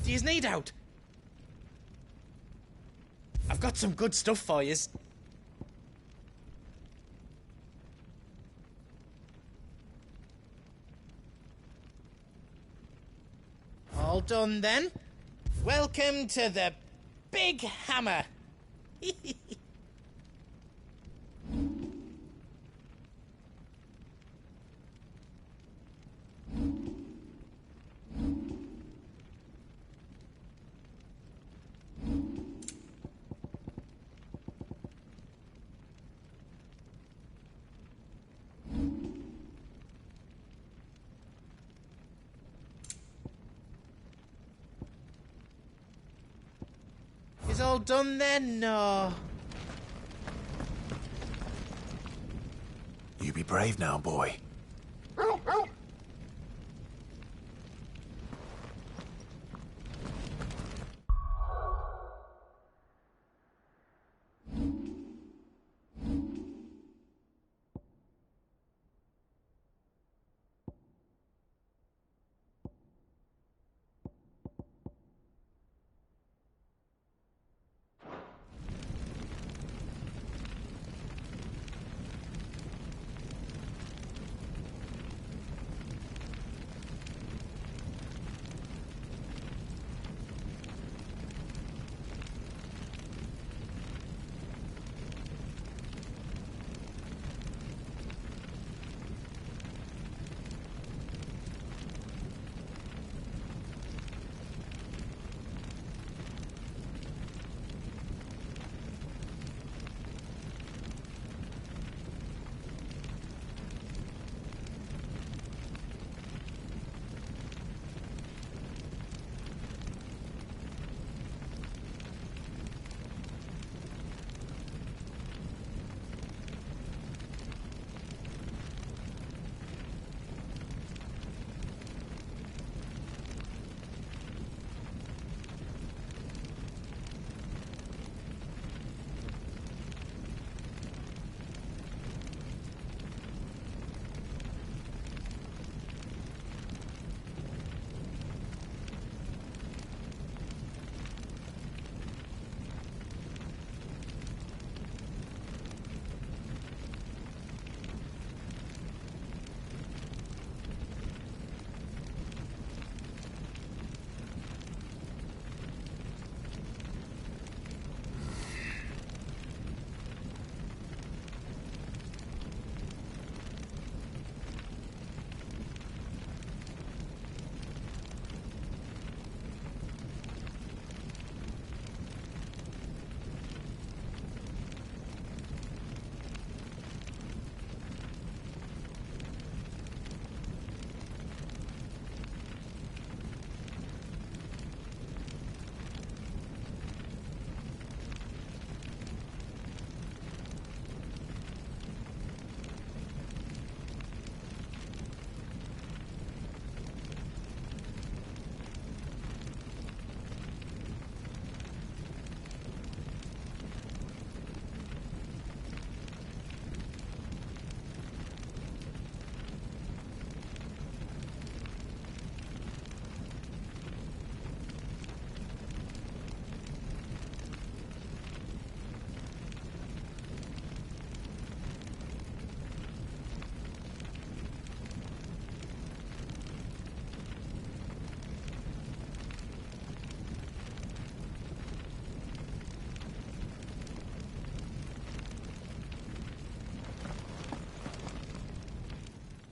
Do you need out? I
got some good stuff for yous. All done then. Welcome to the Big Hammer. Is all done then? No.
You be brave now, boy.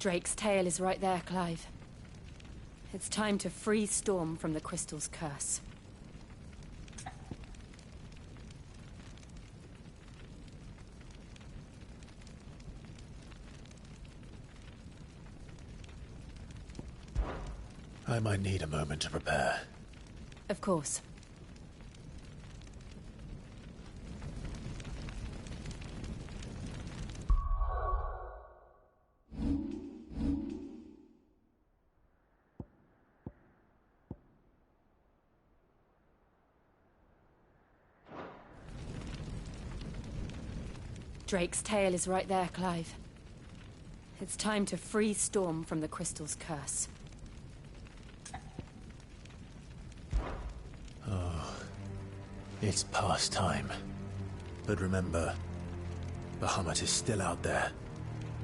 Drake's tail is right there, Clive. It's time to free Storm from the Crystal's curse.
I might need a moment to prepare.
Of course. Drake's tail is right there, Clive. It's time to free Storm from the Crystal's curse.
Oh, it's past time. But remember, Bahamut is still out there.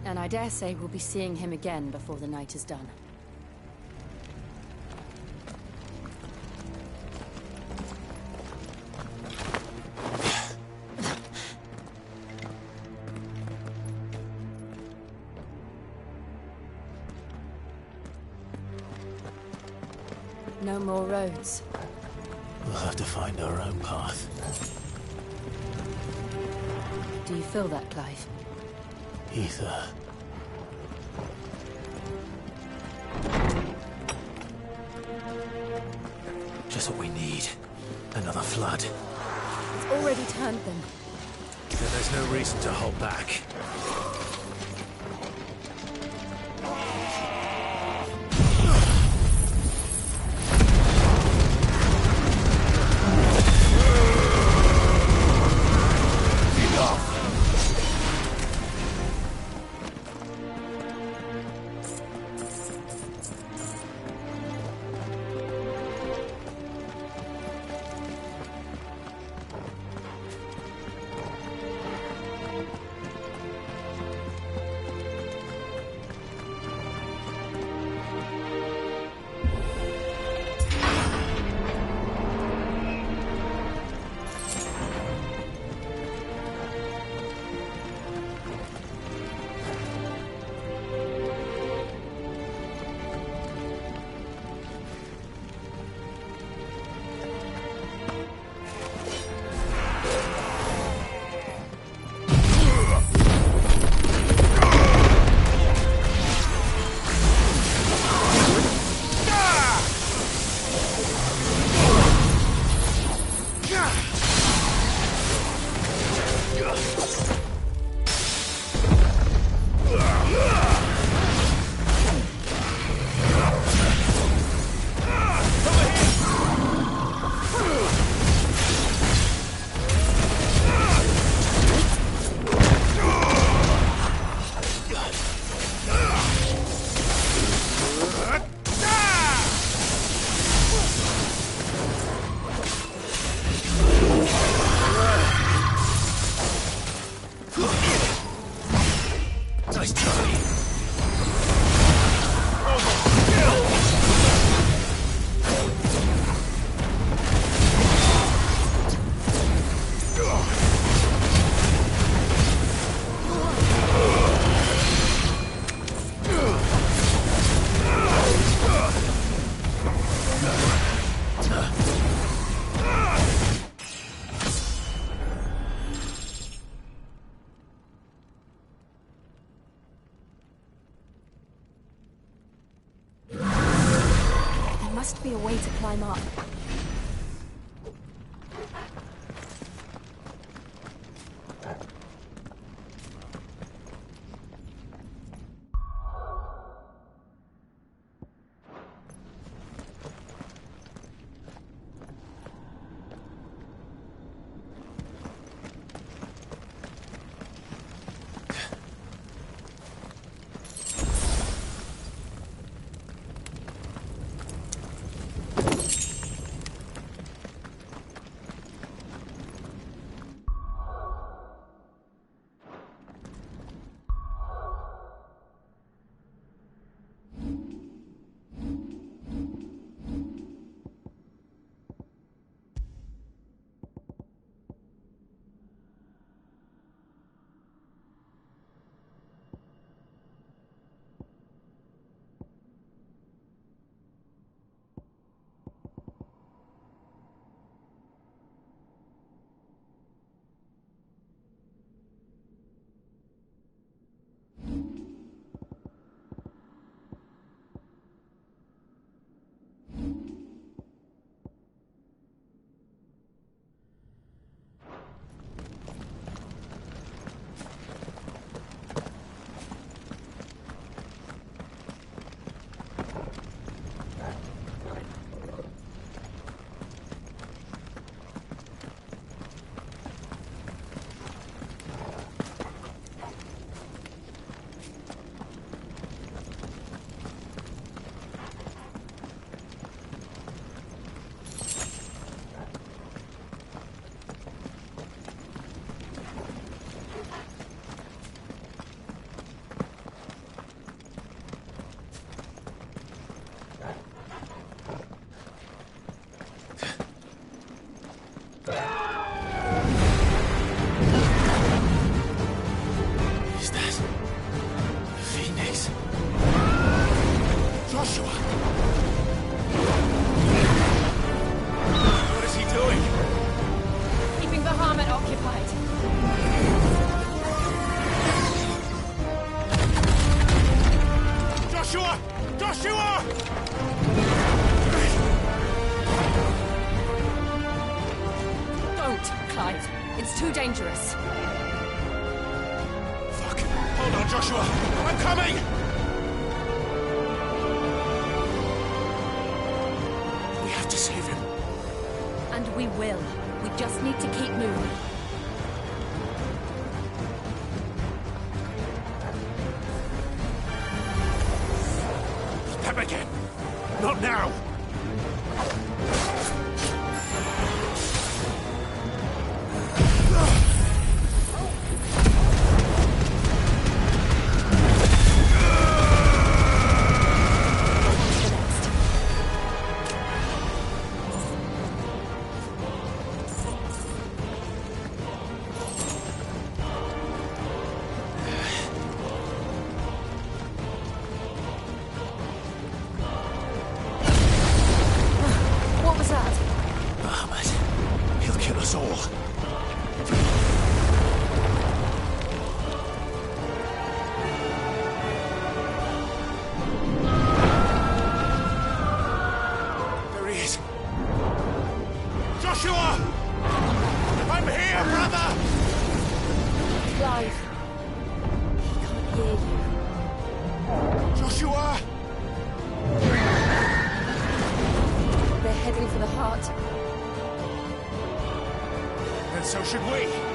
And I dare say we'll be seeing him again before the night is done. No more roads.
We'll have to find our own path.
Do you feel that, Clive?
Ether. Just what we need. Another flood.
It's already turned them.
Then there's no reason to hold back.
Must be a way to climb up.
Joshua! What is he doing?
Keeping Bahamut occupied.
Joshua! Joshua!
Don't, Clive. It's too dangerous.
Fuck. Hold on, Joshua! I'm coming! We have to save him.
And we will. We just need to keep moving.
Them again! Not now! So should we.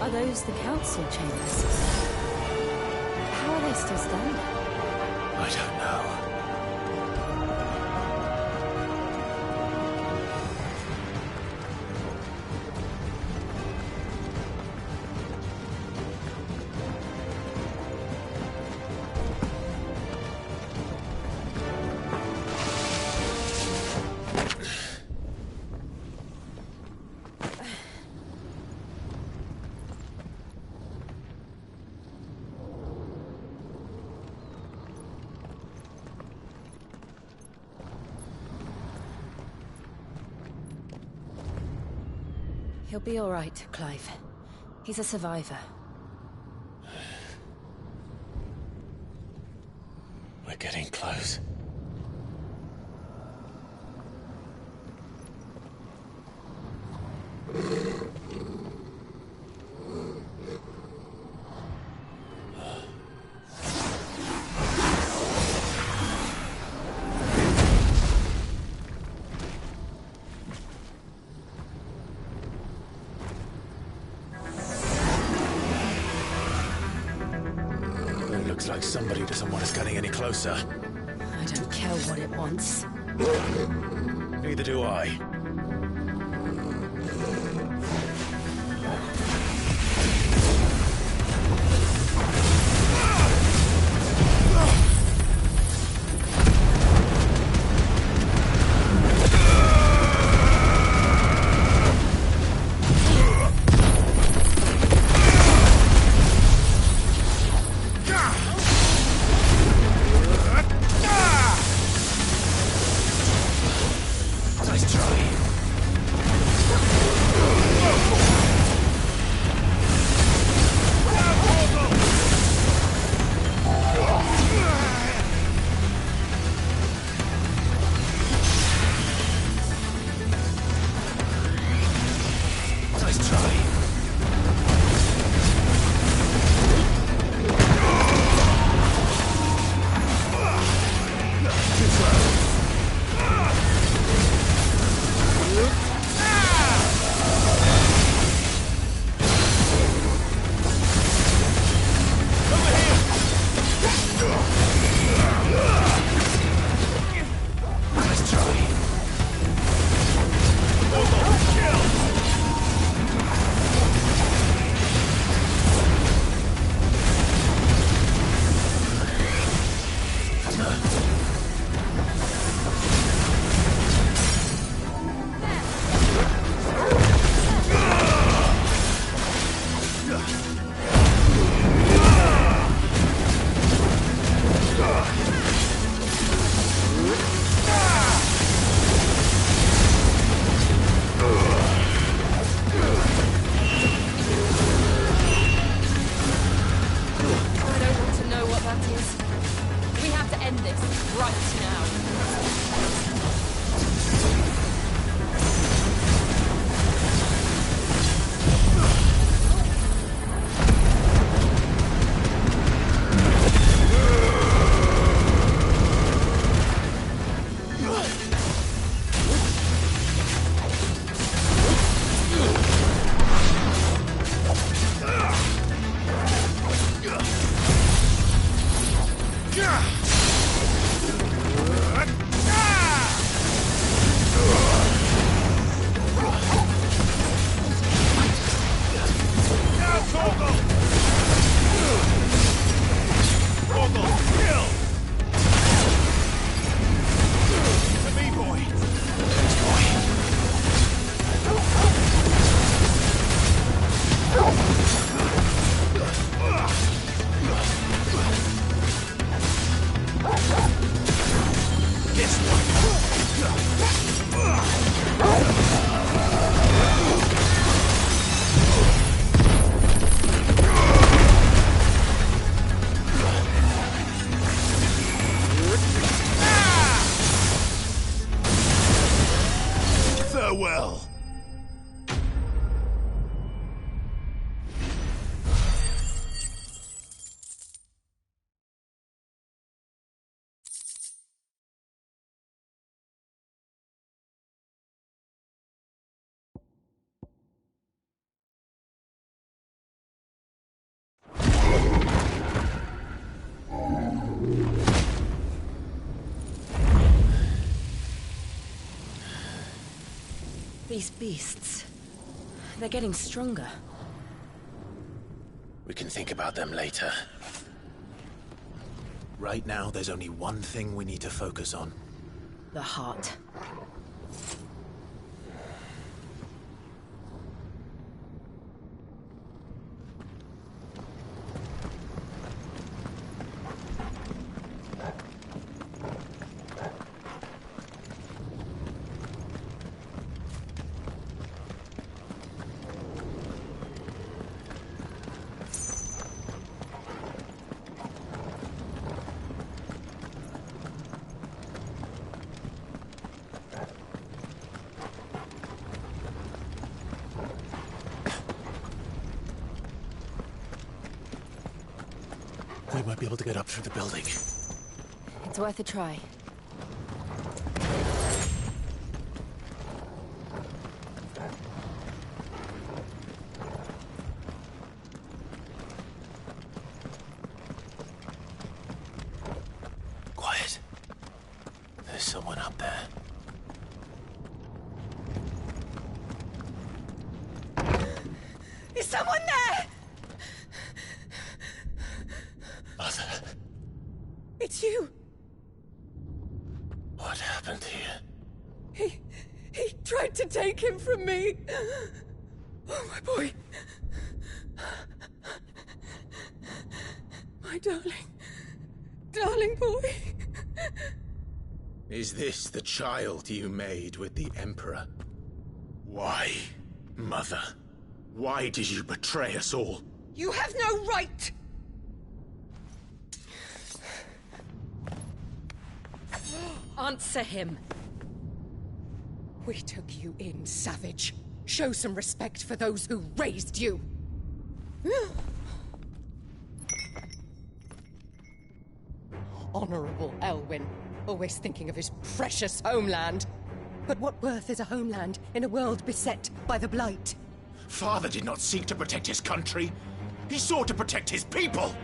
Are those the council chambers? How are they still standing?
I don't know.
He'll be all right, Clive. He's a survivor.
We're getting close. Looks like somebody doesn't want us getting any closer.
I don't care what it wants.
Neither do I.
Farewell.
These beasts... they're getting stronger.
We can think about them later. Right now, there's only one thing we need to focus on.
The heart.
We might be able to get up through the building.
It's worth a try.
Quiet. There's someone up there.
Is someone there?
Mother.
It's you.
What happened here?
He tried to take him from me. Oh, my boy. My darling boy.
Is this the child you made with the Emperor? Why, Mother? Why did you betray us all?
You have no right!
Answer him.
We took you in, savage. Show some respect for those who raised you. Honorable Elwyn, always thinking of his precious homeland. But what worth is a homeland in a world beset by the Blight?
Father did not seek to protect his country. He sought to protect his people.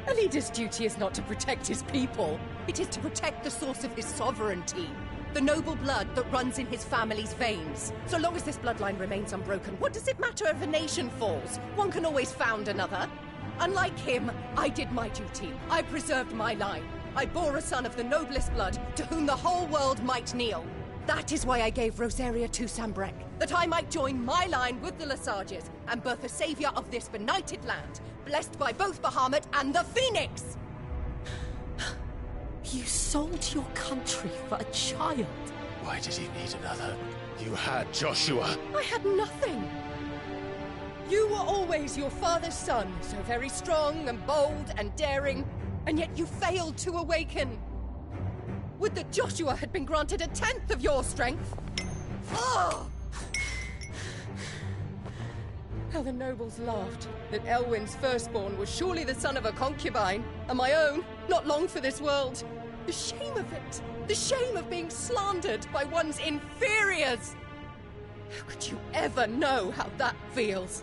A leader's duty is not to protect his people. It is to protect the source of his sovereignty. The noble blood that runs in his family's veins. So long as this bloodline remains unbroken, what does it matter if a nation falls? One can always found another. Unlike him, I did my duty. I preserved my line. I bore a son of the noblest blood, to whom the whole world might kneel. That is why I gave Rosaria to Sambrek, that I might join my line with the Lesages and birth a savior of this benighted land, blessed by both Bahamut and the Phoenix!
You sold your country for a child.
Why did he need another? You had Joshua.
I had nothing. You were always your father's son, so very strong and bold and daring, and yet you failed to awaken. Would that Joshua had been granted 1/10 of your strength? Oh! How the nobles laughed that Elwyn's firstborn was surely the son of a concubine, and my own, not long for this world. The shame of it! The shame of being slandered by one's inferiors! How could you ever know how that feels?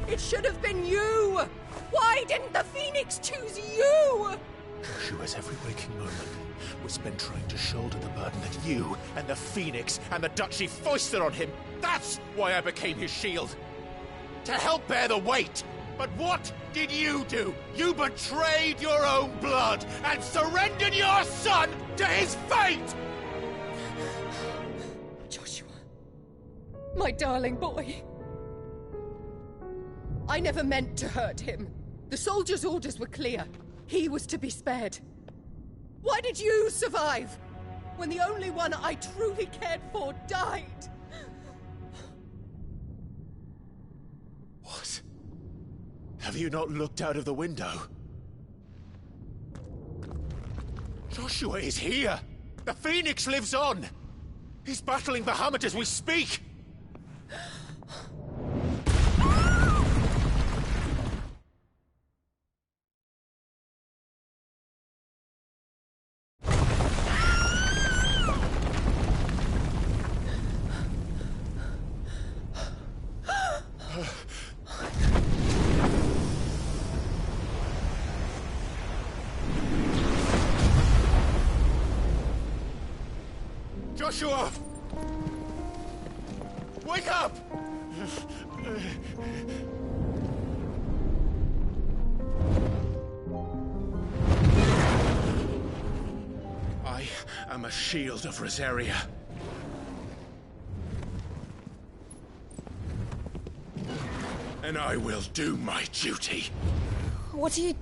It should have been you! Why didn't the Phoenix choose you?
Joshua's every waking moment was spent trying to shoulder the burden that you and the Phoenix and the Duchy foisted on him. That's why I became his shield. To help bear the weight. But what did you do? You betrayed your own blood and surrendered your son to his fate!
Joshua. My darling boy. I never meant to hurt him. The soldiers' orders were clear. He was to be spared. Why did you survive? When the only one I truly cared for died?
What? Have you not looked out of the window? Joshua is here! The Phoenix lives on! He's battling Bahamut as we speak! Joshua!
Wake up! I am a shield of Rosaria. And I will do my duty.
What are you...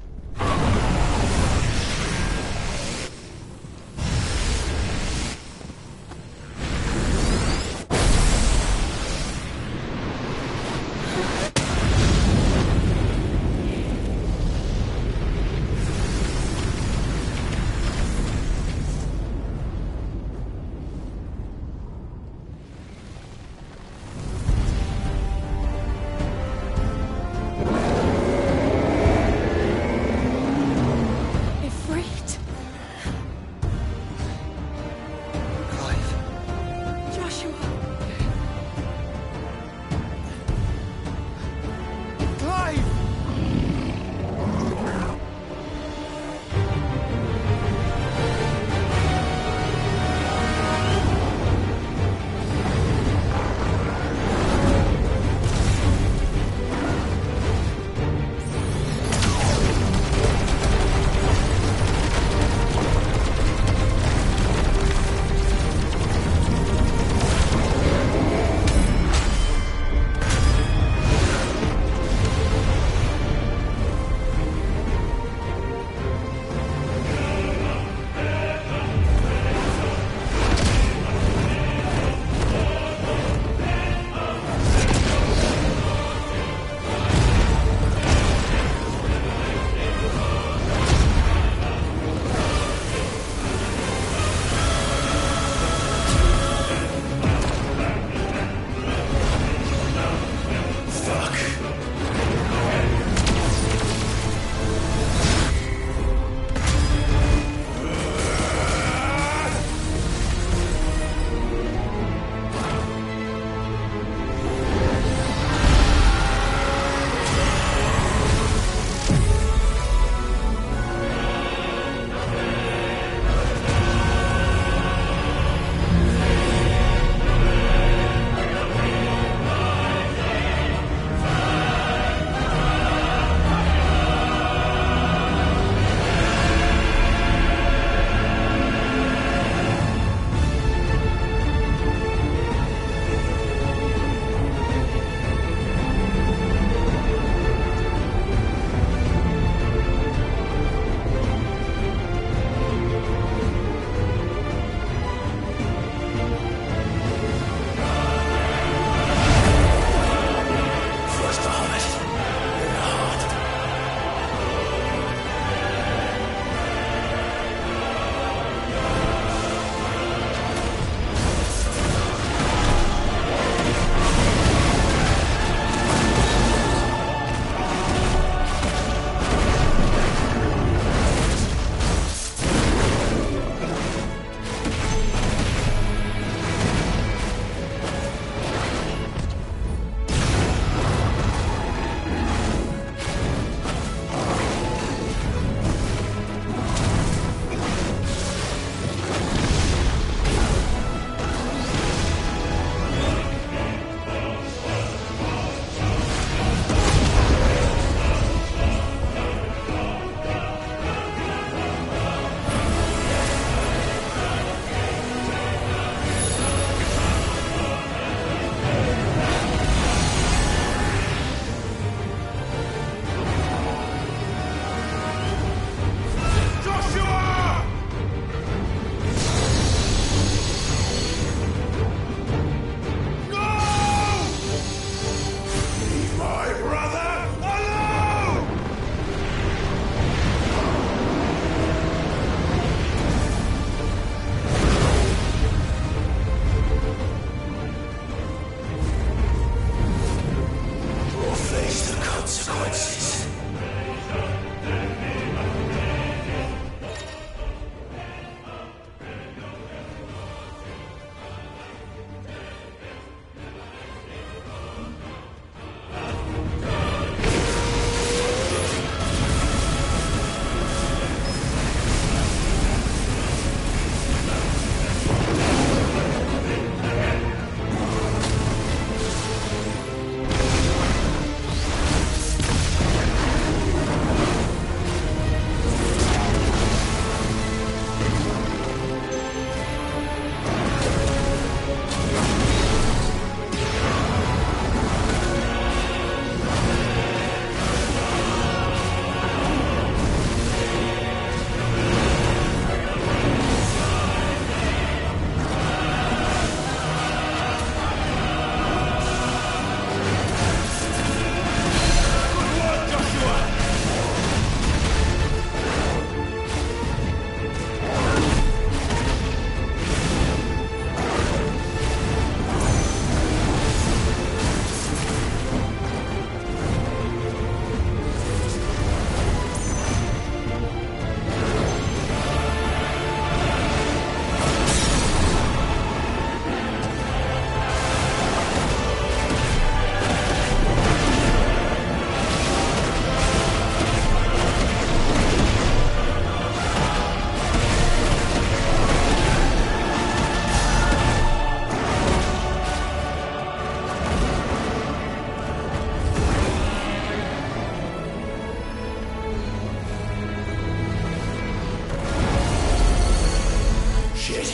Shit.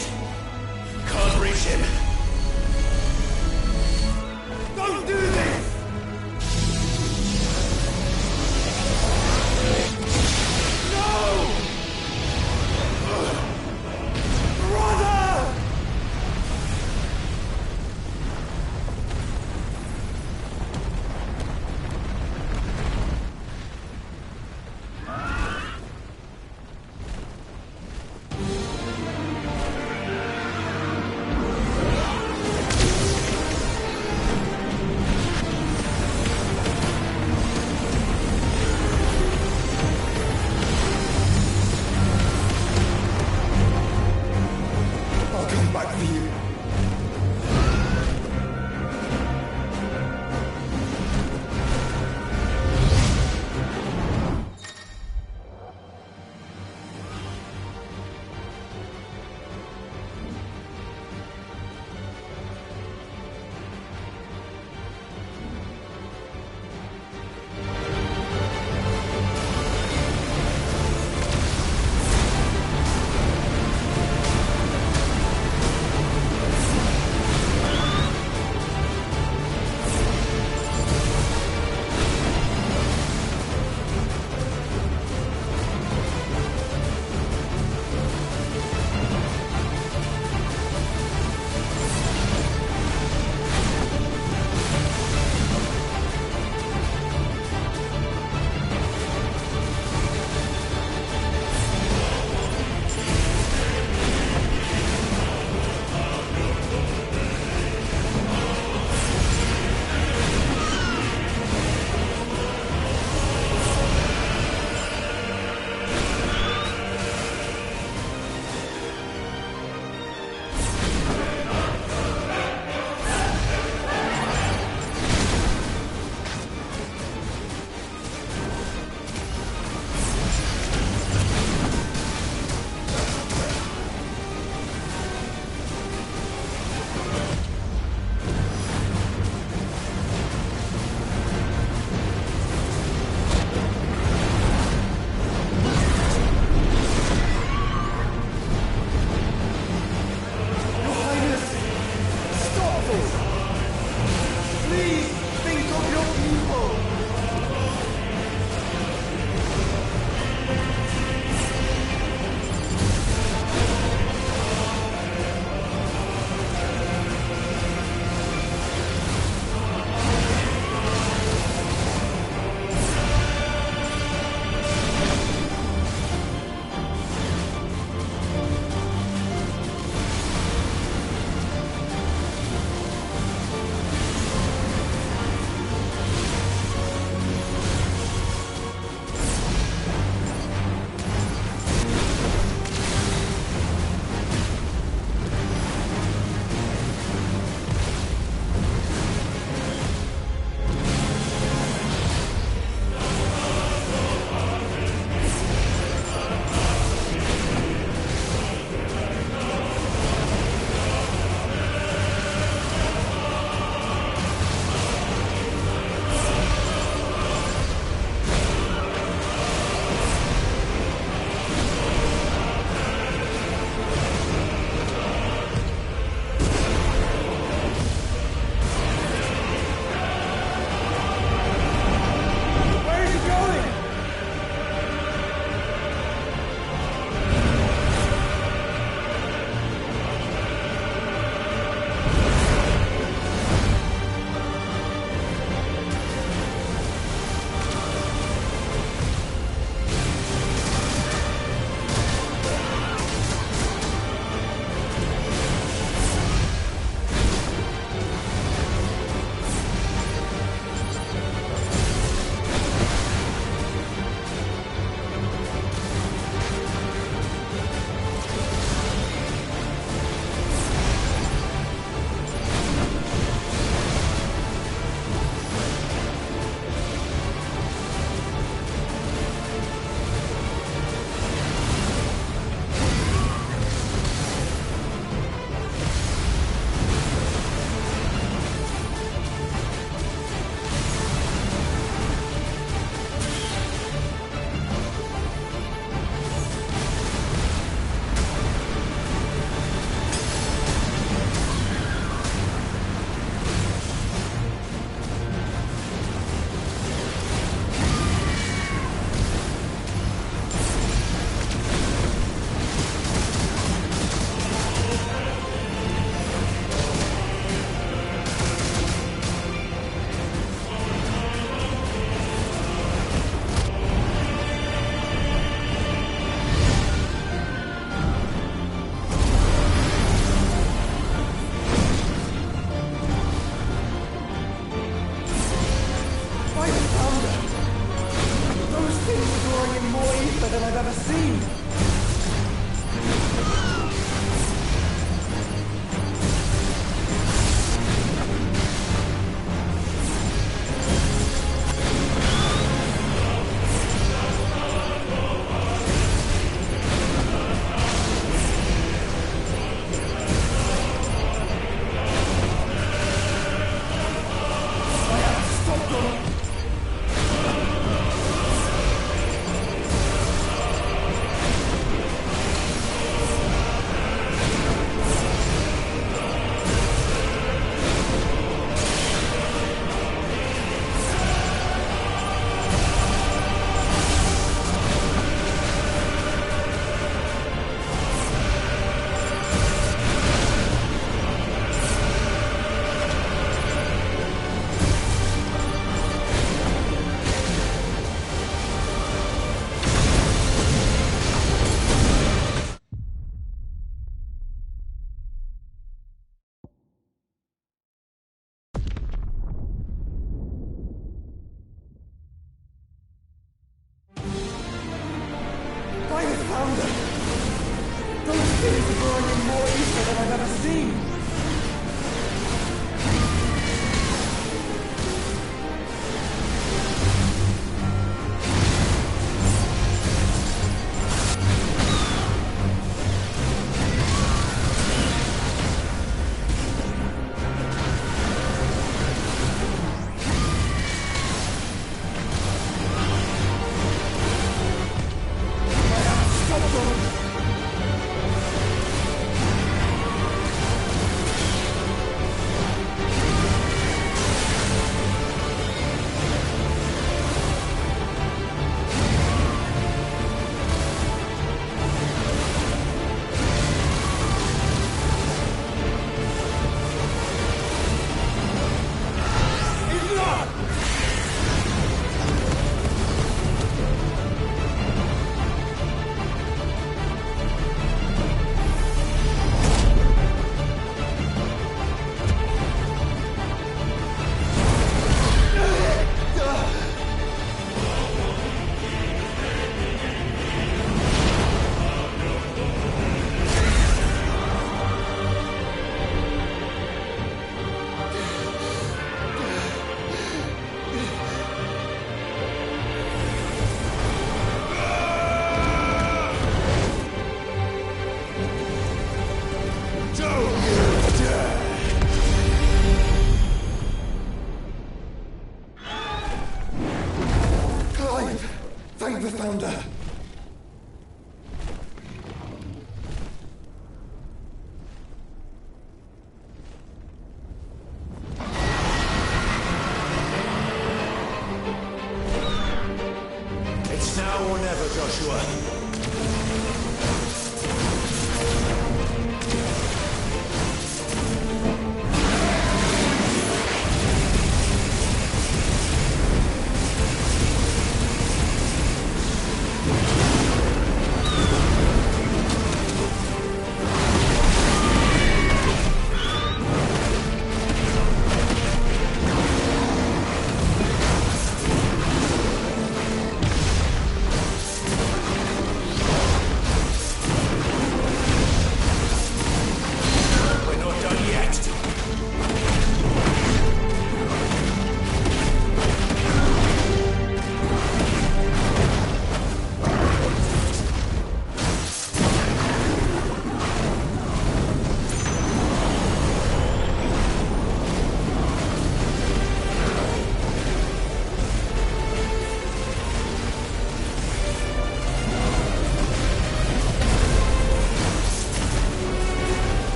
Can't reach him. Don't do this! No! Brother!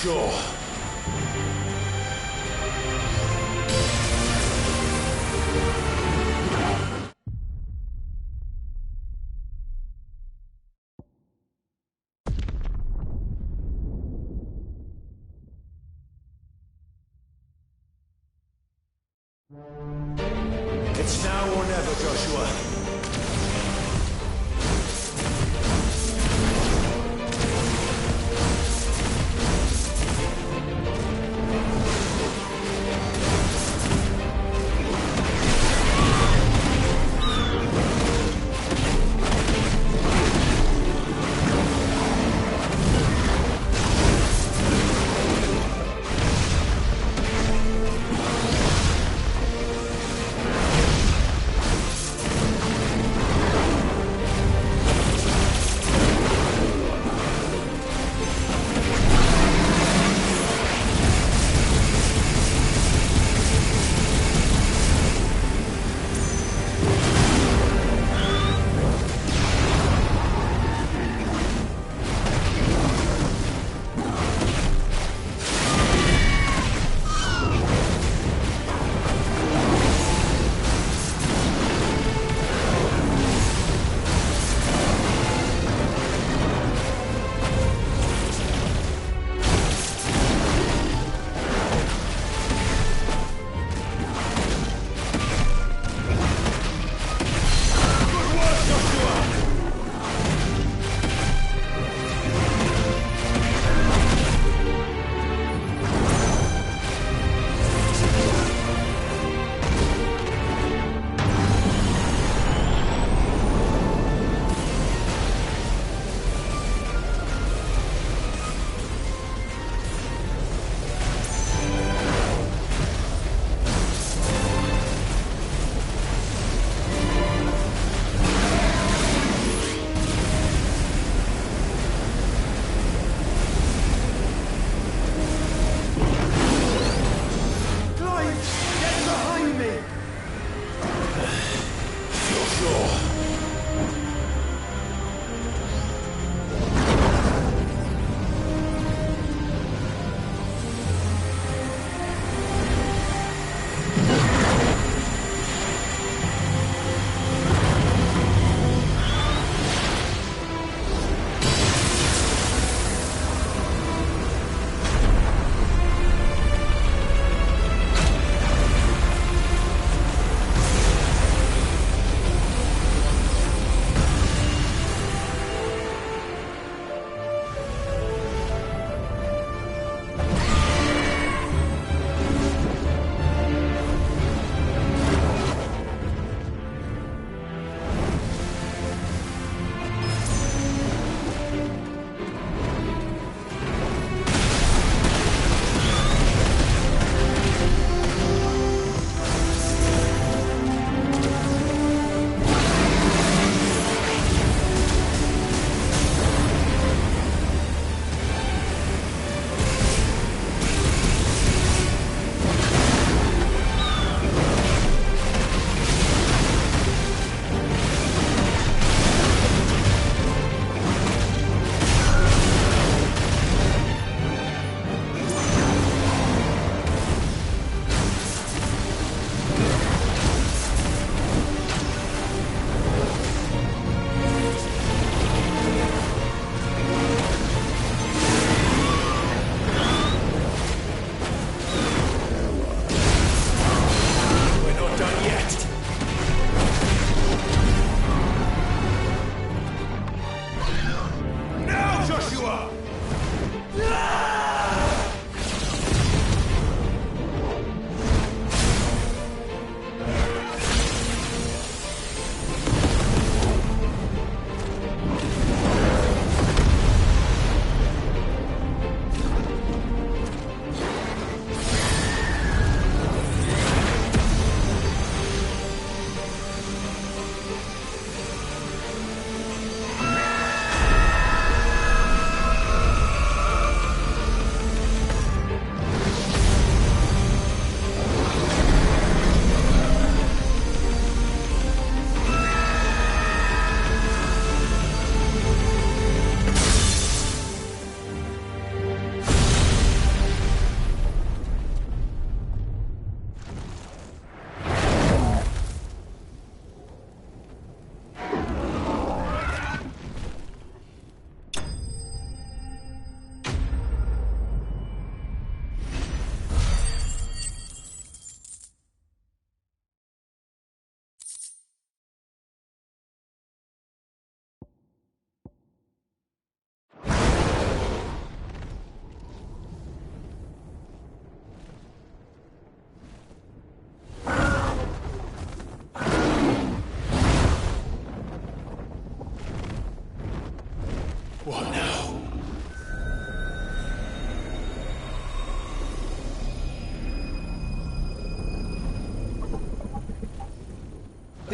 sure. It's now or never, Joshua.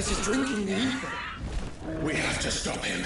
This is drinking the ether.
We have to stop him.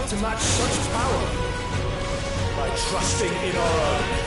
To match such power by trusting in our own.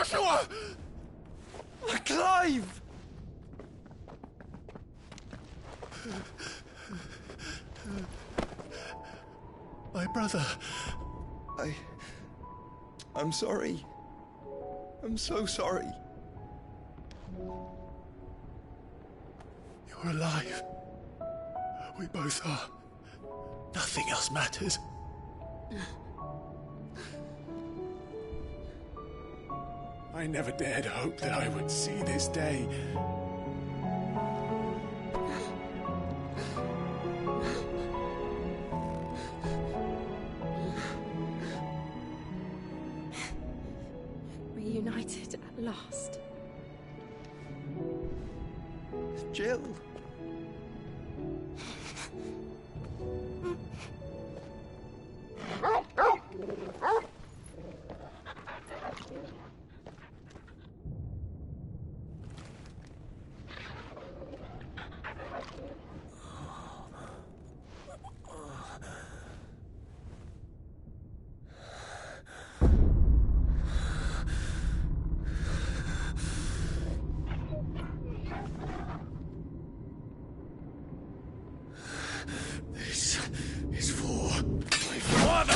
Joshua!
Clive! My brother. I'm sorry. I'm so sorry.
You're alive. We both are. Nothing else matters. I never dared hope that I would see this day.
Reunited at last.
Jill.
This is for my father!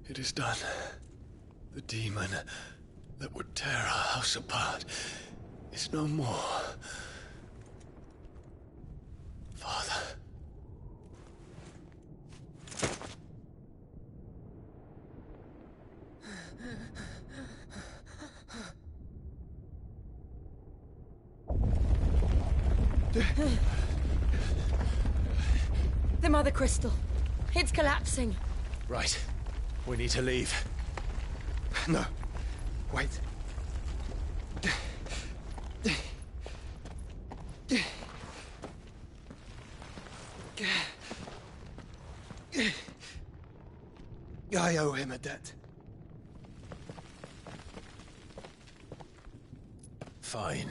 It is done. The demon that would tear our house apart is no more. Father.
The Mother Crystal. It's collapsing.
Right. We need to leave.
No. Wait. I owe him a debt.
Fine.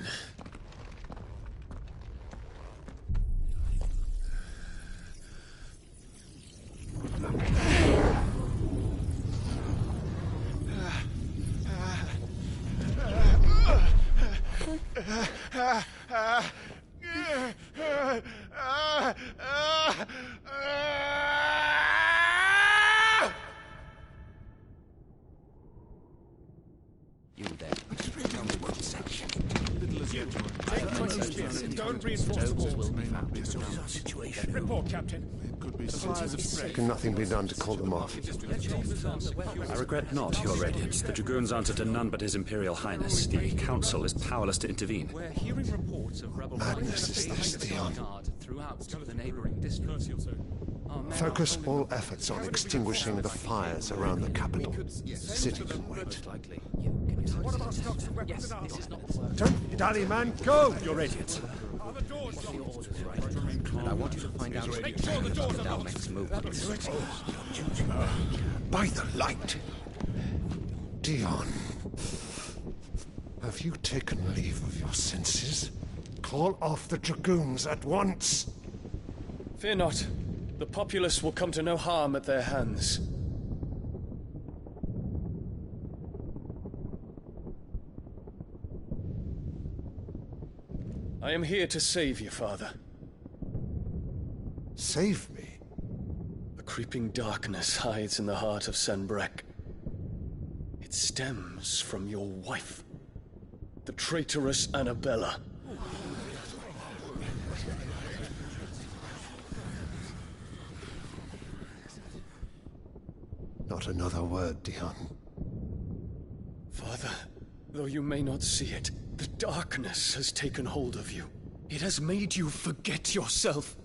You there.
Don't reinforce the walls.
Situation.
Report, Captain.
Can nothing be done to call them off?
I regret not, Your Radiance. The Dragoons answer to none but His Imperial Highness. The Council is powerless to intervene.
We're hearing reports of rebel
Madness is this, Theon.
throughout the neighboring districts.
Focus all efforts on extinguishing the fires around the capital. The city can wait.
Don't dally, man. Go!
Your Radiance.
And I want you to find out
Make sure the doors are locked.
next movements.
By the light! Dion. Have you taken leave of your senses? Call off the Dragoons at once!
Fear not. The populace will come to no harm at their hands. I am here to save you, Father.
Save me?
The creeping darkness hides in the heart of Sanbreque. It stems from your wife, the traitorous Annabella.
Not another word, Dion.
Father, though you may not see it, The darkness has taken hold of you. It has made you forget yourself.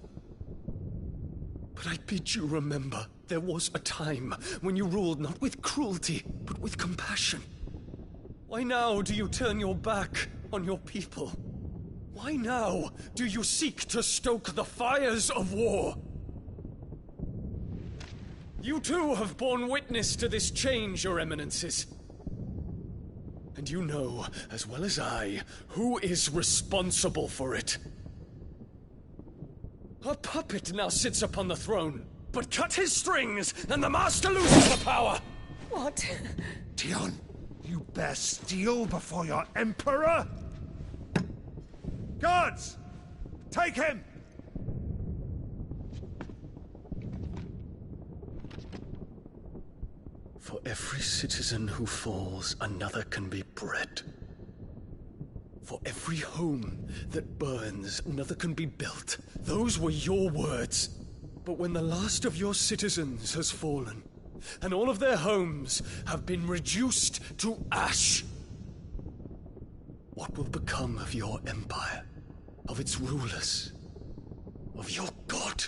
But I bid you remember, there was a time when you ruled not with cruelty, but with compassion. Why now do you turn your back on your people? Why now do you seek to stoke the fires of war? You too have borne witness to this change, Your Eminences. And you know, as well as I, who is responsible for it. A puppet now sits upon the throne, but cut his strings, and the master loses the power!
What?
Dion, you bear steel before your emperor? Guards! Take him!
For every citizen who falls, another can be bred. For every home that burns, another can be built. Those were your words. But when the last of your citizens has fallen, and all of their homes have been reduced to ash, what will become of your empire, of its rulers, of your god?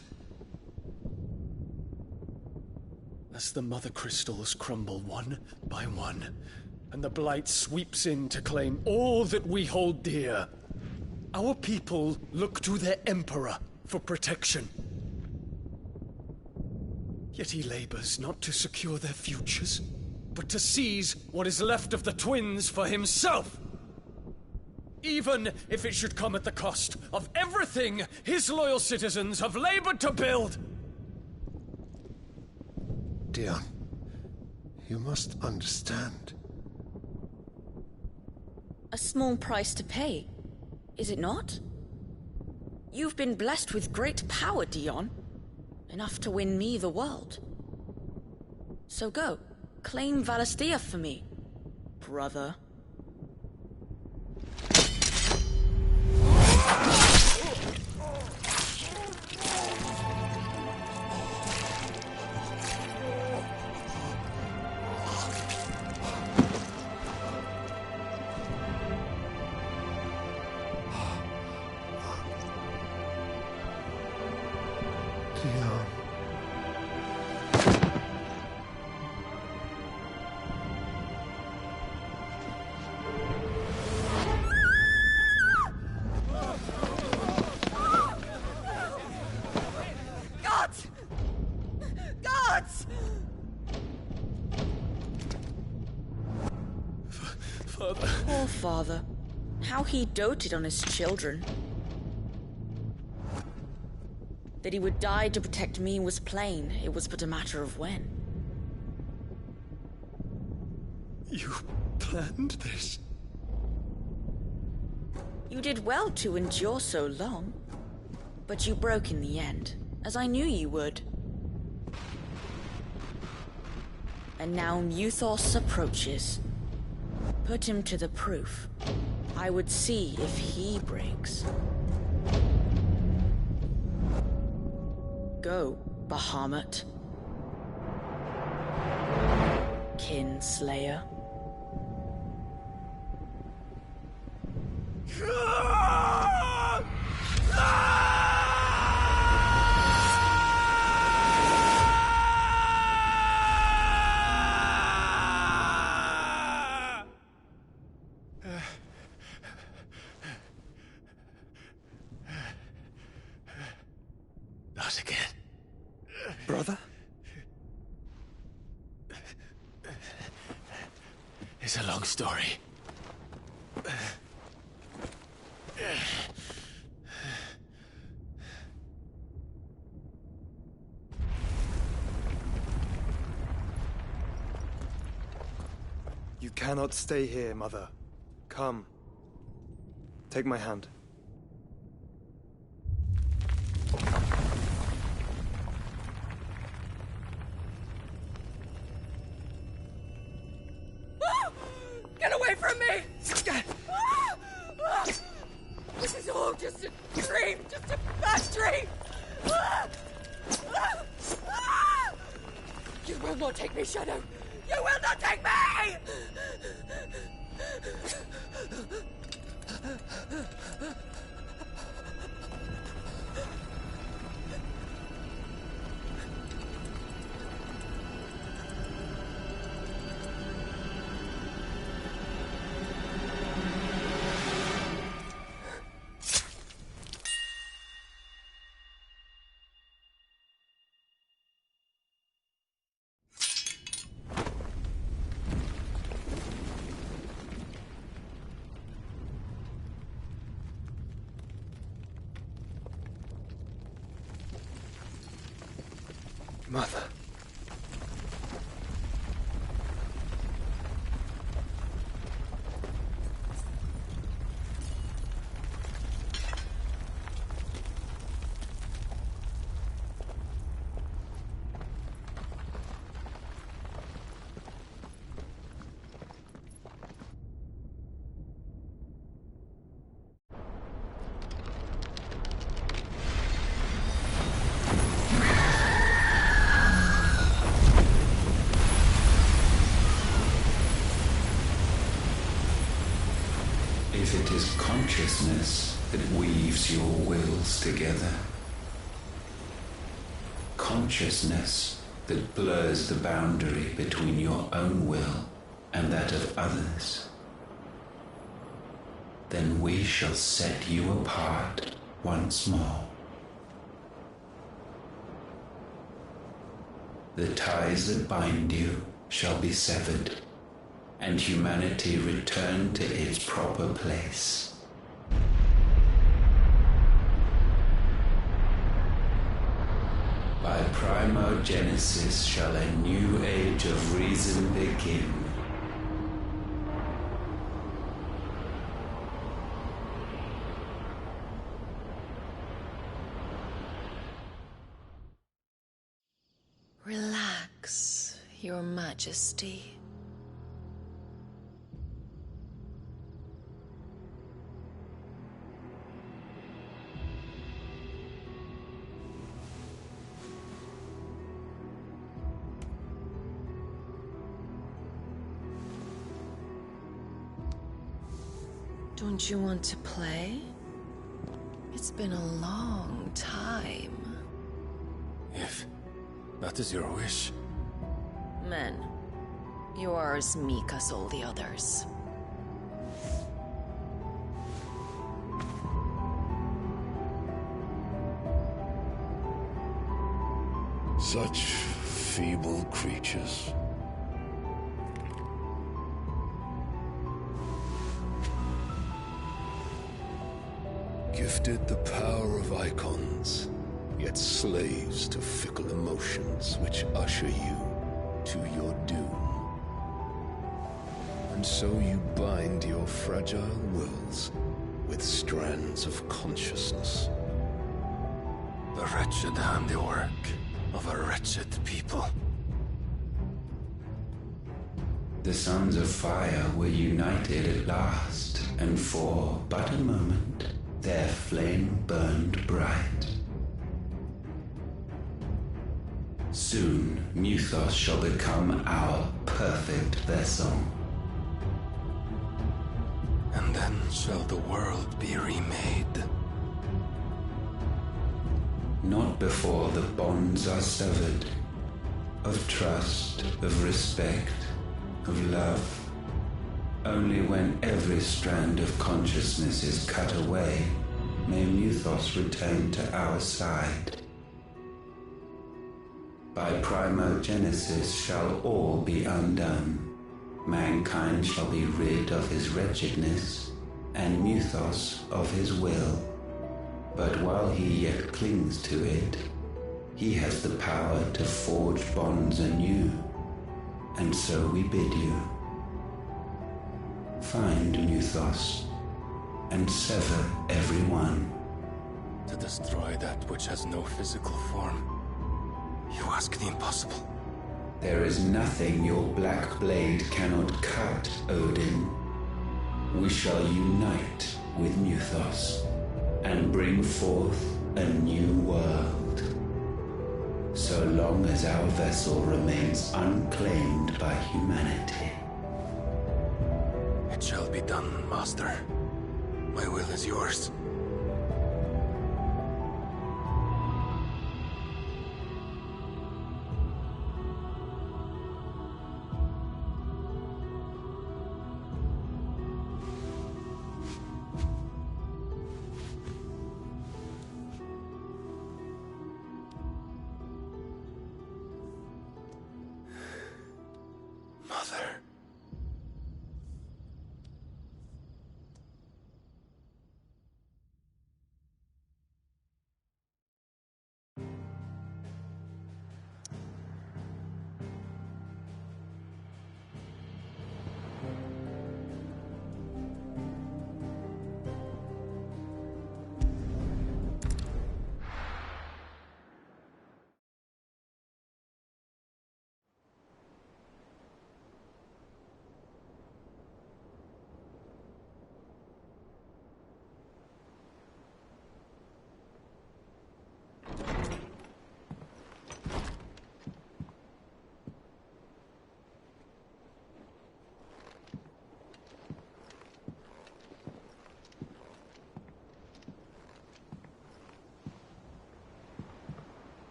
As the mother crystals crumble one by one, and the blight sweeps in to claim all that we hold dear, our people look to their emperor for protection. Yet he labors not to secure their futures, but to seize what is left of the twins for himself. Even if it should come at the cost of everything his loyal citizens have labored to build.
Dion, you must understand.
A small price to pay, is it not? You've been blessed with great power, Dion. Enough to win me the world. So go, claim Valisthea for me, brother.
Dion.
Guards! Guards!
Father.
Poor father. How he doted on his children. That he would die to protect me was plain. It was but a matter of when.
You planned this?
You did well to endure so long. But you broke in the end, as I knew you would. And now Muthos approaches. Put him to the proof. I would see if he breaks. Go, Bahamut. Kinslayer.
Not again.
Brother?
It's a long story.
You cannot stay here, Mother. Come. Take my hand.
Get away from me! This is all just a dream, just a bad dream! You will not take me, Shadow! You will not take me!
Mother.
If it is consciousness that weaves your wills together, consciousness that blurs the boundary between your own will and that of others, then we shall set you apart once more. The ties that bind you shall be severed, and humanity return to its proper place. By primogenesis shall a new age of reason begin.
Relax, Your Majesty. Don't you want to play? It's been a long time.
If that is your wish.
Men, you are as meek as all the others.
Such feeble creatures. Gifted the power of icons, yet slaves to fickle emotions which usher you to your doom. And so you bind your fragile wills with strands of consciousness.
The wretched handiwork of a wretched people.
The Sons of Fire were united at last, and for but a moment their flame burned bright. Soon, Muthos shall become our perfect vessel.
And then shall the world be remade.
Not before the bonds are severed, of trust, of respect, of love. Only when every strand of consciousness is cut away, may Muthos return to our side. By primogenesis shall all be undone. Mankind shall be rid of his wretchedness, and Muthos of his will. But while he yet clings to it, he has the power to forge bonds anew. And so we bid you, find Muthos, and sever every one.
To destroy that which has no physical form. You ask the impossible.
There is nothing your black blade cannot cut, Odin. We shall unite with Muthos, and bring forth a new world. So long as our vessel remains unclaimed by humanity.
It shall be done, Master. My will is yours. Mother.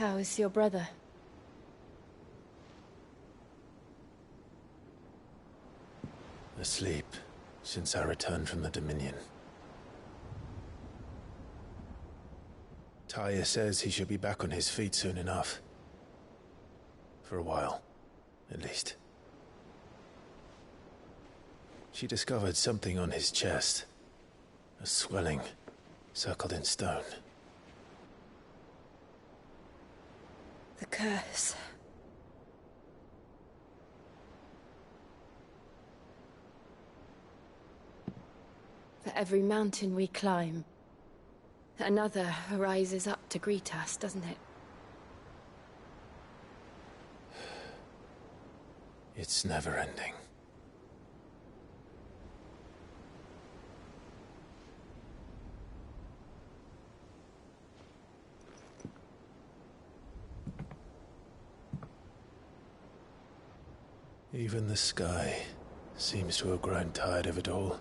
How is your brother?
Asleep since I returned from the Dominion. Talia says he should be back on his feet soon enough. For a while, at least. She discovered something on his chest. A swelling, circled in stone.
The curse. For every mountain we climb, another rises up to greet us, doesn't it?
It's never ending. Even the sky seems to have grown tired of it all.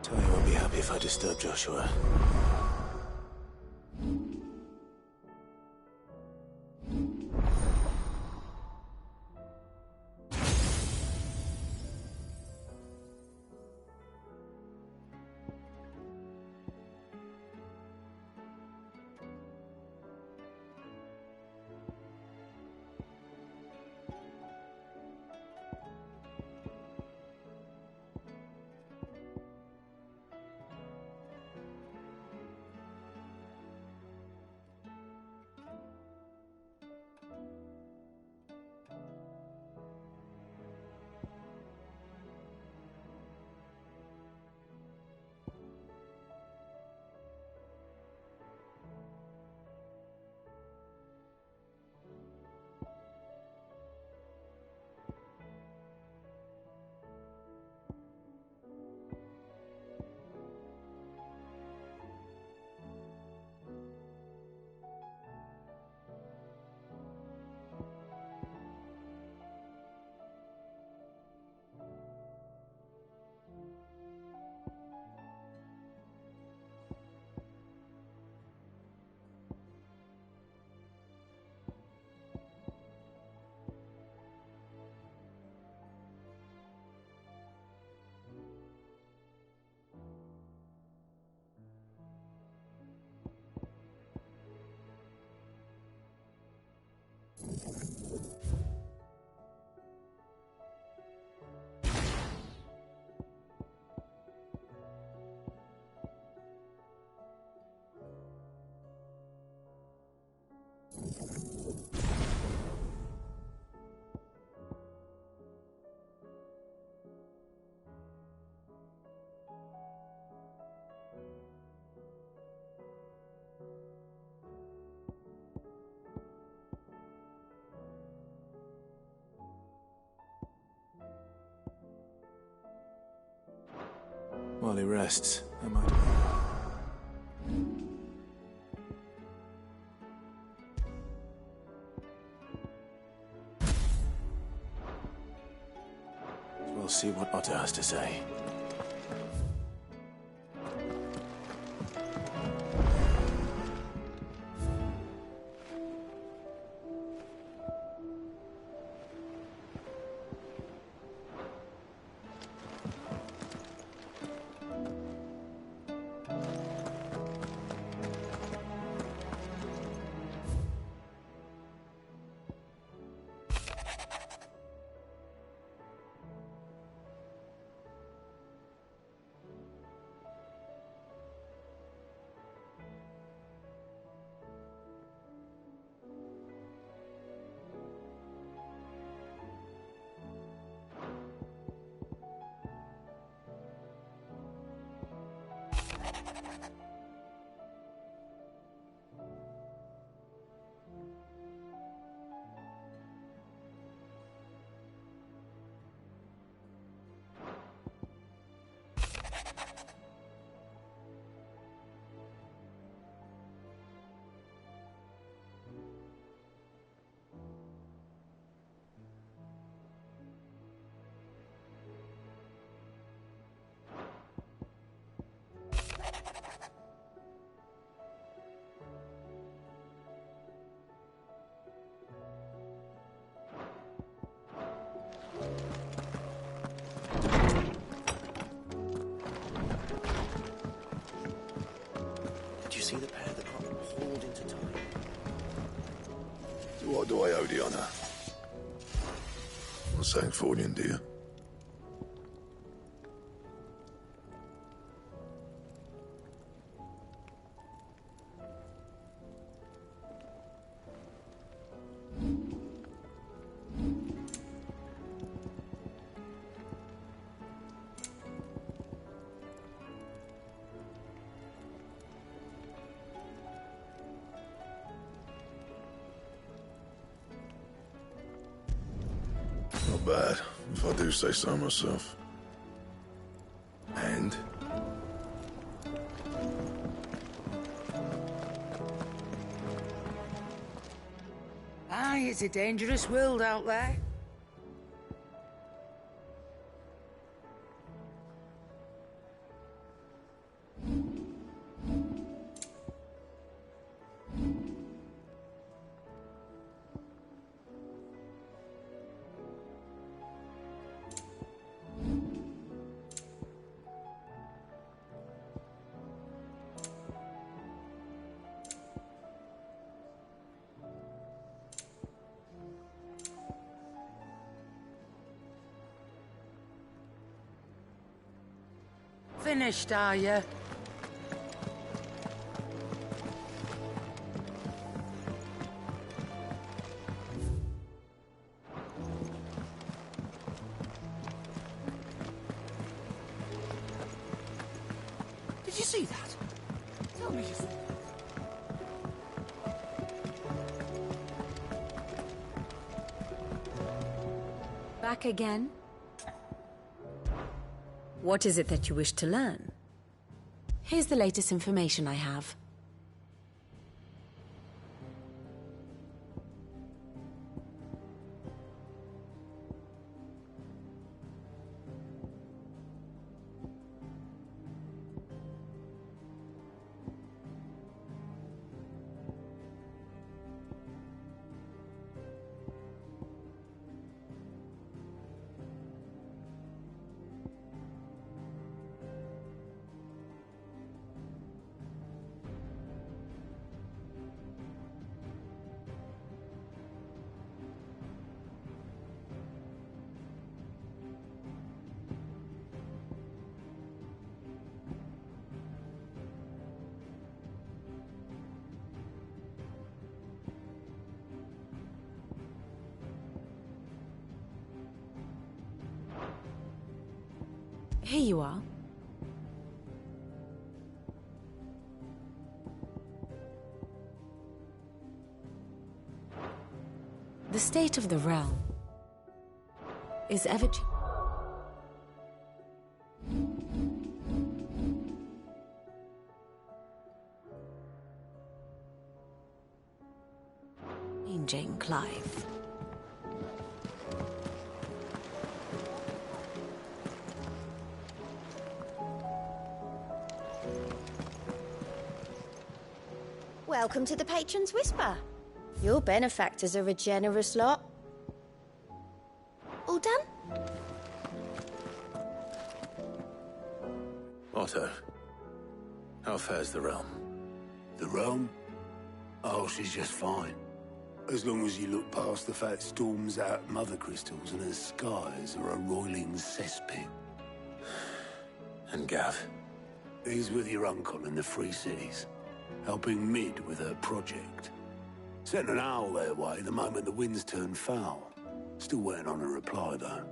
Talia won't be happy if I disturb Joshua. While he rests, I might... We'll see what Otto has to say.
see the pair that got hauled into time?
What do I owe the honor? Not saying fortune, do you? Not bad, if I do say so myself. And?
Aye, it's a dangerous world out there. Finished, are you? Did you see that? Tell me you saw that.
Back again? What is it that you wish to learn? Here's the latest information I have. Here you are. The state of the realm is ever changing, Clive.
Welcome to the Patron's Whisper. Your benefactors are a generous lot. All done?
Otto, how fares the realm?
The realm? Oh, she's just fine. As long as you look past the fat storms out mother crystals and her skies are a roiling cesspit.
And Gav?
He's with your uncle in the Free Cities, helping Mid with her project. Sent an owl their way the moment the winds turned foul. Still waiting on a reply, though.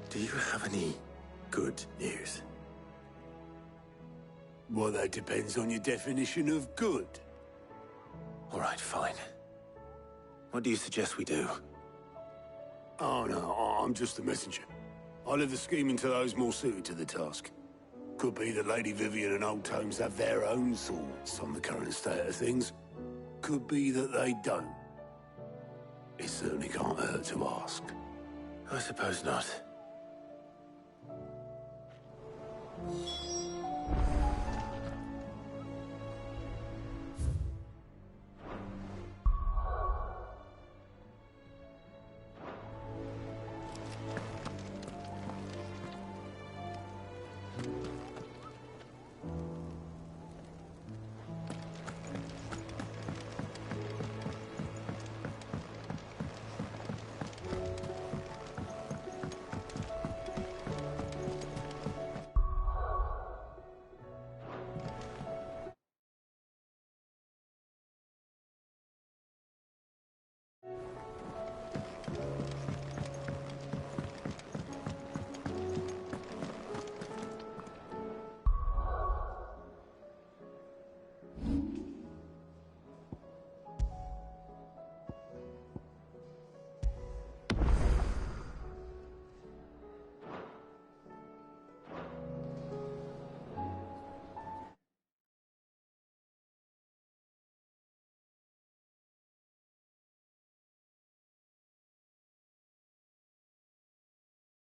Do you have any good news?
Well, that depends on your definition of good.
All right, fine. What do you suggest we do?
Oh, no, I'm just the messenger. I leave the scheming to those more suited to the task. Could be that Lady Vivian and Old Tomes have their own thoughts on the current state of things. Could be that they don't. It certainly can't hurt to ask.
I suppose not.